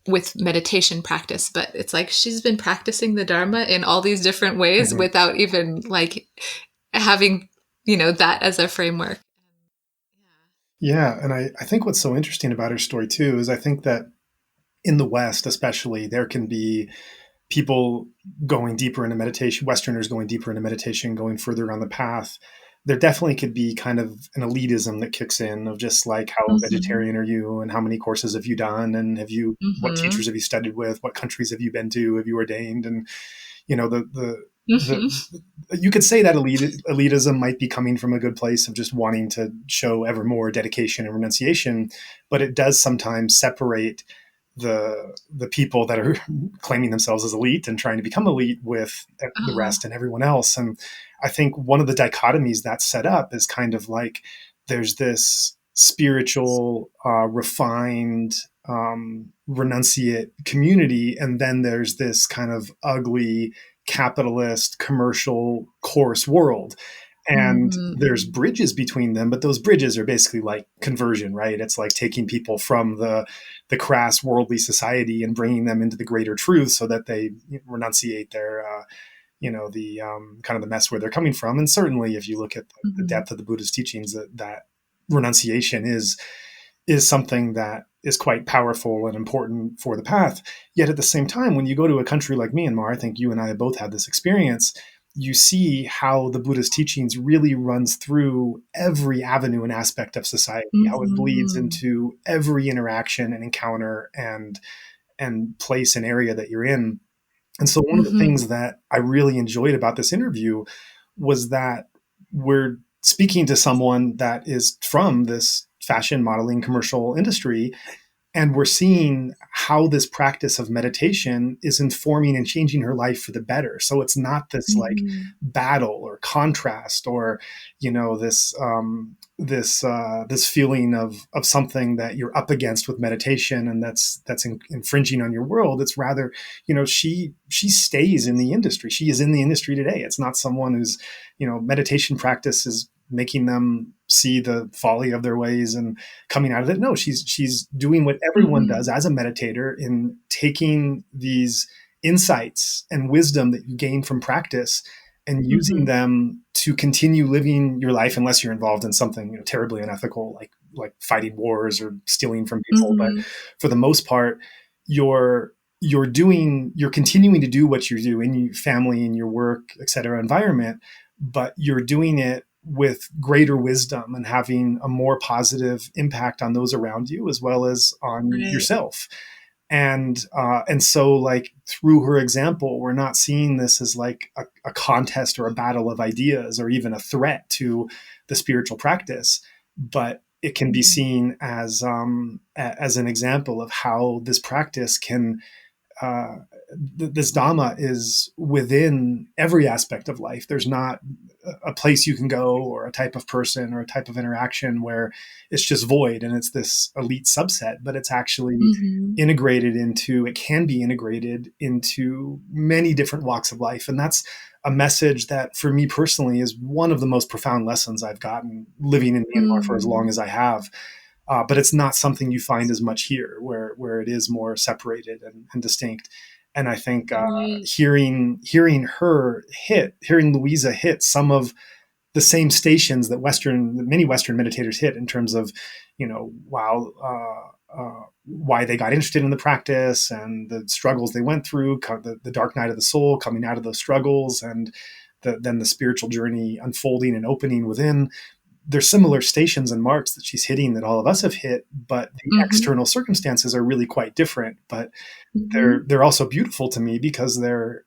with meditation practice, but it's like she's been practicing the Dharma in all these different ways without even like having, you know, that as a framework. Yeah. And I think what's so interesting about her story too is I think that in the West, especially, there can be people going deeper into meditation, Westerners going deeper into meditation, going further on the path. There definitely could be kind of an elitism that kicks in of just like, how vegetarian are you, and how many courses have you done, and have you, what teachers have you studied with, what countries have you been to, have you ordained, and you know you could say that elitism might be coming from a good place of just wanting to show ever more dedication and renunciation, but it does sometimes separate the people that are claiming themselves as elite and trying to become elite with the rest and everyone else. And I think one of the dichotomies that's set up is kind of like there's this spiritual, refined, renunciate community, and then there's this kind of ugly capitalist commercial coarse world, and there's bridges between them, but those bridges are basically like conversion, right? It's like taking people from the crass worldly society and bringing them into the greater truth so that they renunciate their the kind of the mess where they're coming from. And certainly if you look at the depth of the Buddha's teachings, that renunciation is something that is quite powerful and important for the path. Yet at the same time, when you go to a country like Myanmar, I think you and I have both had this experience, you see how the Buddha's teachings really runs through every avenue and aspect of society, how it bleeds into every interaction and encounter and place and area that you're in. And so one of the things that I really enjoyed about this interview was that we're speaking to someone that is from this fashion modeling commercial industry, and we're seeing how this practice of meditation is informing and changing her life for the better. So it's not this like battle or contrast or, this feeling of something that you're up against with meditation and that's infringing on your world. It's rather, she stays in the industry. She is in the industry today. It's not someone who's, meditation practice is making them see the folly of their ways and coming out of it. No, she's doing what everyone does as a meditator, in taking these insights and wisdom that you gain from practice and using them to continue living your life, unless you're involved in something terribly unethical, like fighting wars or stealing from people. But for the most part, you're continuing to do what you do in your family, in your work, et cetera, environment, but you're doing it with greater wisdom and having a more positive impact on those around you as well as on yourself. And so like through her example, we're not seeing this as like a contest or a battle of ideas or even a threat to the spiritual practice, but it can be seen as an example of how this practice can, this Dhamma is within every aspect of life. There's not a place you can go or a type of person or a type of interaction where it's just void and it's this elite subset, but it's actually it can be integrated into many different walks of life. And that's a message that for me personally is one of the most profound lessons I've gotten living in Myanmar for as long as I have. But it's not something you find as much here, where it is more separated and distinct. And I think hearing Luissa hit some of the same stations that many Western meditators hit in terms of, why they got interested in the practice and the struggles they went through, the dark night of the soul, coming out of those struggles, and then the spiritual journey unfolding and opening within. There's similar stations and marks that she's hitting that all of us have hit, but the external circumstances are really quite different. But they're also beautiful to me because they're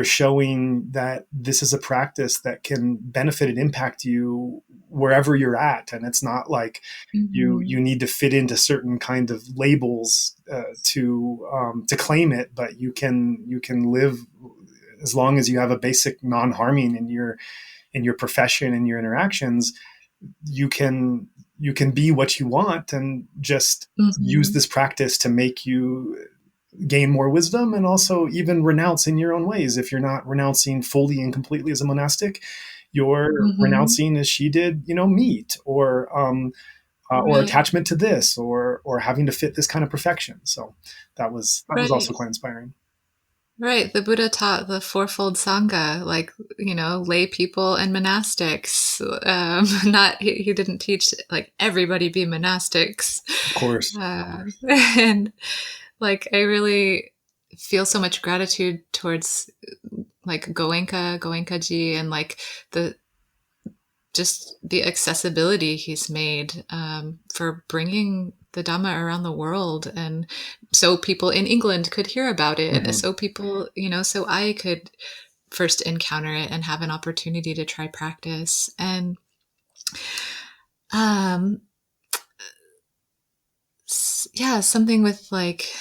showing that this is a practice that can benefit and impact you wherever you're at, and it's not like you need to fit into certain kind of labels to claim it, but you can live as long as you have a basic non-harming in your profession and your interactions. You can be what you want and just use this practice to make you gain more wisdom and also even renounce in your own ways. If you're not renouncing fully and completely as a monastic, you're renouncing as she did, meat or attachment to this or having to fit this kind of perfection. So that was also quite inspiring. Right. The Buddha taught the fourfold Sangha, like, lay people and monastics. He didn't teach like everybody be monastics. Of course. And like, I really feel so much gratitude towards like Goenka-ji and like the accessibility he's made for bringing the Dhamma around the world, and so people in England could hear about it, so people, so I could first encounter it and have an opportunity to try practice. And something with like,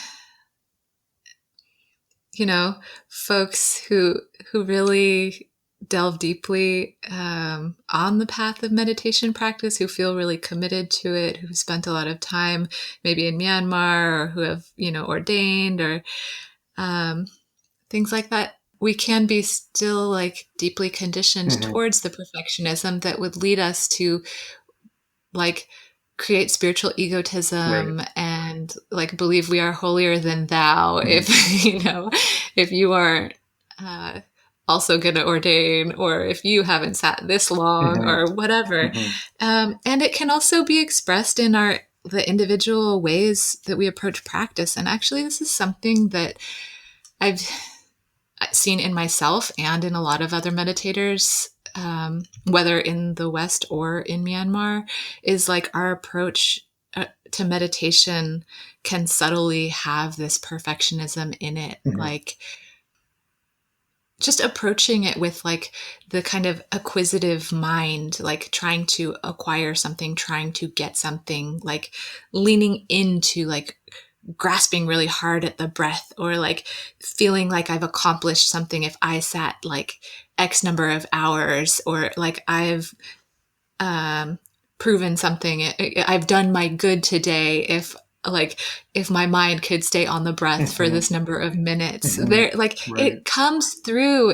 folks who really delve deeply on the path of meditation practice, who feel really committed to it, who've spent a lot of time maybe in Myanmar, or who have, ordained, or things like that, we can be still like deeply conditioned towards the perfectionism that would lead us to like create spiritual egotism and like believe we are holier than thou if if you are also going to ordain, or if you haven't sat this long or whatever. And it can also be expressed in the individual ways that we approach practice. And actually, this is something that I've seen in myself and in a lot of other meditators, whether in the West or in Myanmar, is like our approach to meditation can subtly have this perfectionism in it. Like just approaching it with like the kind of acquisitive mind, like trying to acquire something, trying to get something, like leaning into like grasping really hard at the breath, or like feeling like I've accomplished something if I sat like X number of hours, or like I've proven something, I've done my good today if my mind could stay on the breath for this number of minutes. There, like it comes through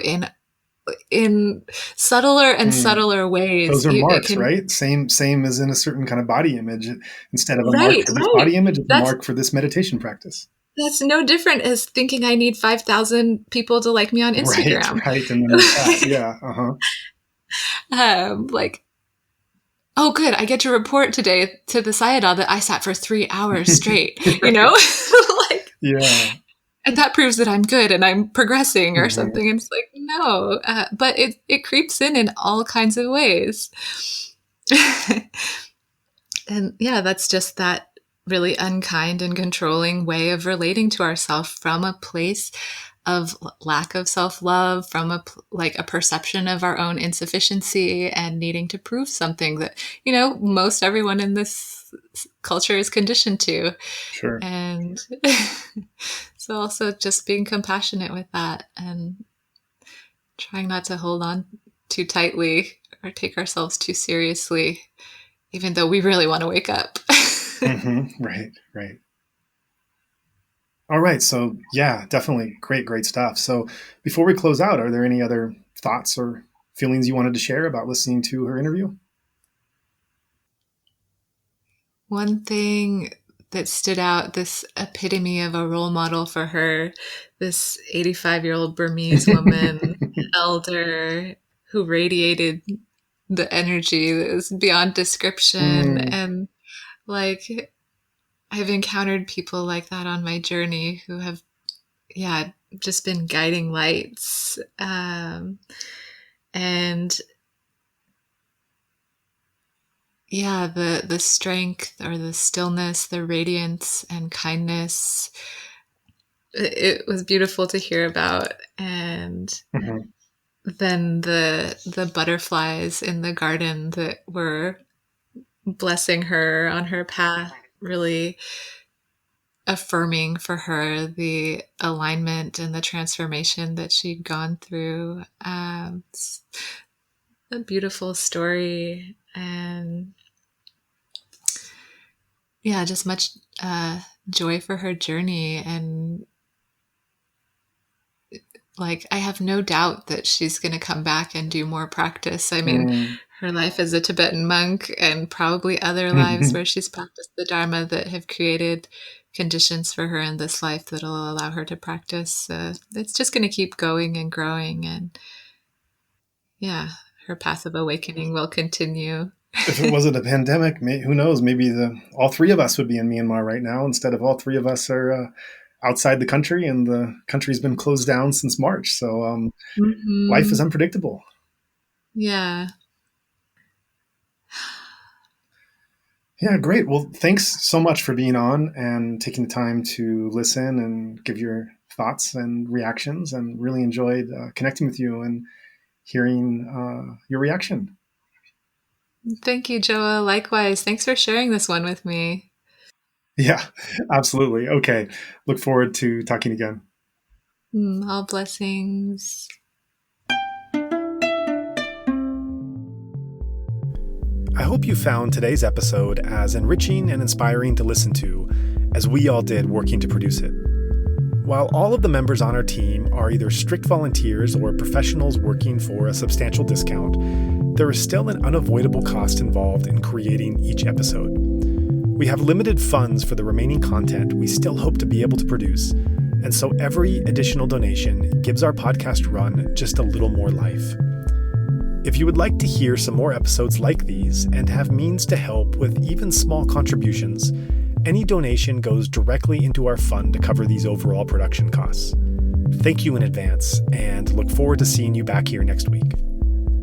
in subtler and subtler ways. Those are marks, right? Same as in a certain kind of body image. Instead of a mark for this body image, it's a mark for this meditation practice. That's no different as thinking I need 5,000 people to like me on Instagram. Right. And then yeah. Like, oh, good, I get to report today to the Sayadaw that I sat for 3 hours straight, like, yeah. And that proves that I'm good and I'm progressing or something. And it's like, no, but it creeps in all kinds of ways. And yeah, that's just that really unkind and controlling way of relating to ourselves from a place of lack of self-love, from a perception of our own insufficiency and needing to prove something that, most everyone in this culture is conditioned to. Sure. And so also just being compassionate with that and trying not to hold on too tightly or take ourselves too seriously, even though we really want to wake up. Right. All right. So yeah, definitely great stuff. So before we close out, are there any other thoughts or feelings you wanted to share about listening to her interview? One thing that stood out, this epitome of a role model for her, this 85-year-old Burmese woman, elder, who radiated the energy that was beyond description. And like, I've encountered people like that on my journey who have, just been guiding lights. And the strength or the stillness, the radiance and kindness, it was beautiful to hear about. And then the butterflies in the garden that were blessing her on her path, really affirming for her the alignment and the transformation that she'd gone through. It's a beautiful story, and just much joy for her journey. And like, I have no doubt that she's going to come back and do more practice. I mean, her life as a Tibetan monk and probably other lives where she's practiced the Dharma that have created conditions for her in this life that'll allow her to practice. It's just going to keep going and growing. And her path of awakening will continue. If it wasn't a pandemic, who knows? Maybe all three of us would be in Myanmar right now instead of all three of us are outside the country, and the country's been closed down since March. So life is unpredictable. Yeah. Yeah, great. Well, thanks so much for being on and taking the time to listen and give your thoughts and reactions, and really enjoyed connecting with you and hearing your reaction. Thank you, Joa. Likewise. Thanks for sharing this one with me. Yeah, absolutely. Okay. Look forward to talking again. All blessings. I hope you found today's episode as enriching and inspiring to listen to as we all did working to produce it. While all of the members on our team are either strict volunteers or professionals working for a substantial discount, there is still an unavoidable cost involved in creating each episode. We have limited funds for the remaining content we still hope to be able to produce, and so every additional donation gives our podcast run just a little more life. If you would like to hear some more episodes like these and have means to help with even small contributions, any donation goes directly into our fund to cover these overall production costs. Thank you in advance, and look forward to seeing you back here next week.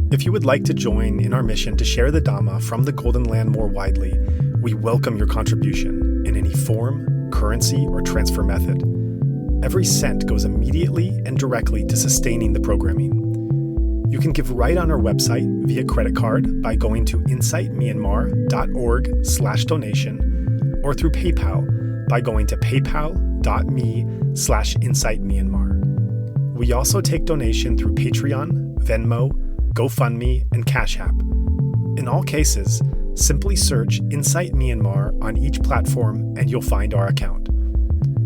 If you would like to join in our mission to share the Dhamma from the Golden Land more widely, we welcome your contribution in any form, currency, or transfer method. Every cent goes immediately and directly to sustaining the programming. You can give right on our website via credit card by going to insightmyanmar.org/donation or through PayPal by going to paypal.me/insightmyanmar. We also take donation through Patreon, Venmo, GoFundMe, and Cash App. In all cases, simply search Insight Myanmar on each platform and you'll find our account.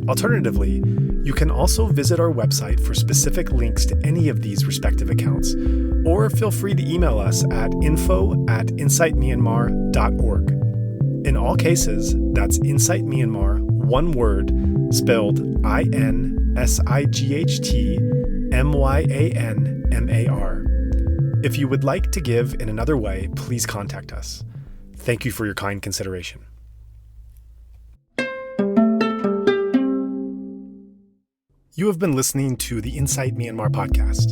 Alternatively, you can also visit our website for specific links to any of these respective accounts, or feel free to email us at info@insightmyanmar.org. In all cases, that's Insight Myanmar, one word, spelled INSIGHTMYANMAR. If you would like to give in another way, please contact us. Thank you for your kind consideration. You have been listening to the Insight Myanmar podcast.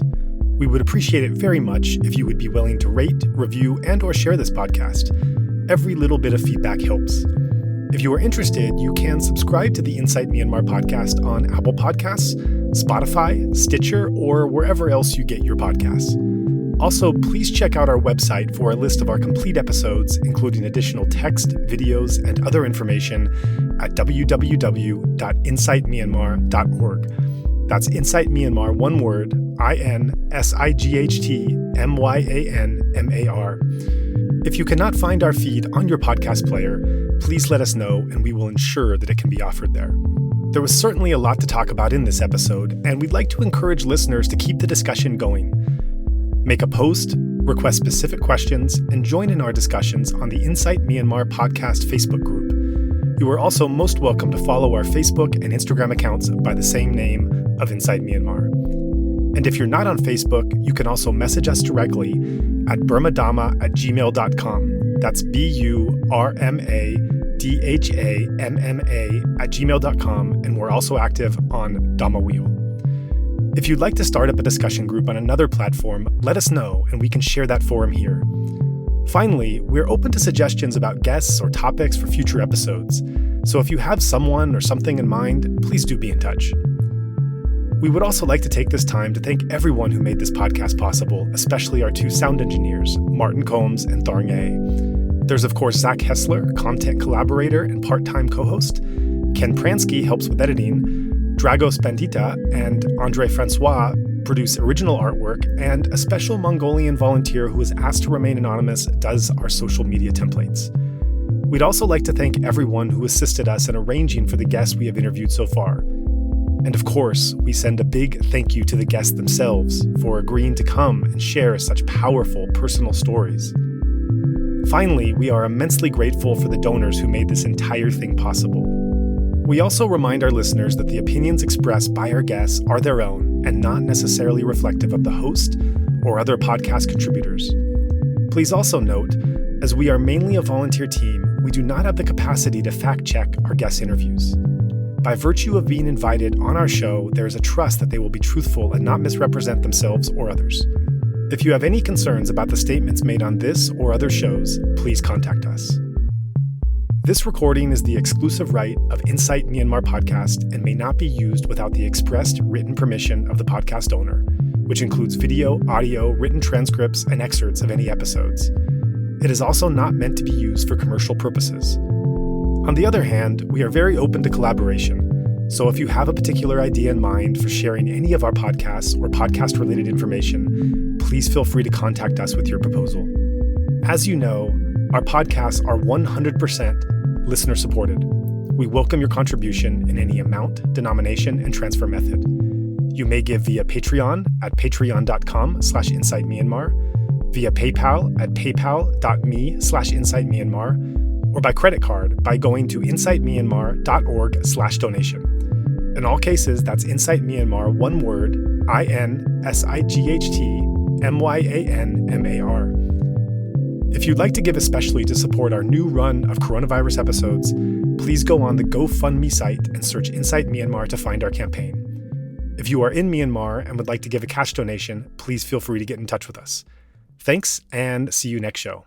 We would appreciate it very much if you would be willing to rate, review, and/or share this podcast. Every little bit of feedback helps. If you are interested, you can subscribe to the Insight Myanmar podcast on Apple Podcasts, Spotify, Stitcher, or wherever else you get your podcasts. Also, please check out our website for a list of our complete episodes, including additional text, videos, and other information at www.insightmyanmar.org. That's Insight Myanmar, one word, INSIGHTMYANMAR. If you cannot find our feed on your podcast player, please let us know and we will ensure that it can be offered there. There was certainly a lot to talk about in this episode, and we'd like to encourage listeners to keep the discussion going. Make a post, request specific questions, and join in our discussions on the Insight Myanmar podcast Facebook group. You are also most welcome to follow our Facebook and Instagram accounts by the same name of Insight Myanmar. And if you're not on Facebook, you can also message us directly at burmadhamma@gmail.com. That's BURMADHAMMA@gmail.com, and we're also active on Dhamma Wheel. If you'd like to start up a discussion group on another platform, let us know and we can share that forum here. Finally, we're open to suggestions about guests or topics for future episodes, so if you have someone or something in mind, please do be in touch. We would also like to take this time to thank everyone who made this podcast possible, especially our two sound engineers, Martin Combs and Tharng A. There's of course Zach Hessler, content collaborator and part-time co-host. Ken Pransky helps with editing. Dragos Bandita and Andre Francois produce original artwork, and a special Mongolian volunteer who is asked to remain anonymous does our social media templates. We'd also like to thank everyone who assisted us in arranging for the guests we have interviewed so far. And of course, we send a big thank you to the guests themselves for agreeing to come and share such powerful personal stories. Finally, we are immensely grateful for the donors who made this entire thing possible. We also remind our listeners that the opinions expressed by our guests are their own and not necessarily reflective of the host or other podcast contributors. Please also note, as we are mainly a volunteer team, we do not have the capacity to fact-check our guest interviews. By virtue of being invited on our show, there is a trust that they will be truthful and not misrepresent themselves or others. If you have any concerns about the statements made on this or other shows, please contact us. This recording is the exclusive right of Insight Myanmar podcast and may not be used without the expressed written permission of the podcast owner, which includes video, audio, written transcripts, and excerpts of any episodes. It is also not meant to be used for commercial purposes. On the other hand, we are very open to collaboration, so if you have a particular idea in mind for sharing any of our podcasts or podcast-related information, please feel free to contact us with your proposal. As you know, Our podcasts are 100% listener supported. We welcome your contribution in any amount, denomination, and transfer method. You may give via Patreon at patreon.com/InsightMyanmar, via PayPal at paypal.me/InsightMyanmar, or by credit card by going to insightmyanmar.org/donation. In all cases, that's Insight Myanmar, one word, INSIGHTMYANMAR. If you'd like to give especially to support our new run of coronavirus episodes, please go on the GoFundMe site and search Insight Myanmar to find our campaign. If you are in Myanmar and would like to give a cash donation, please feel free to get in touch with us. Thanks, and see you next show.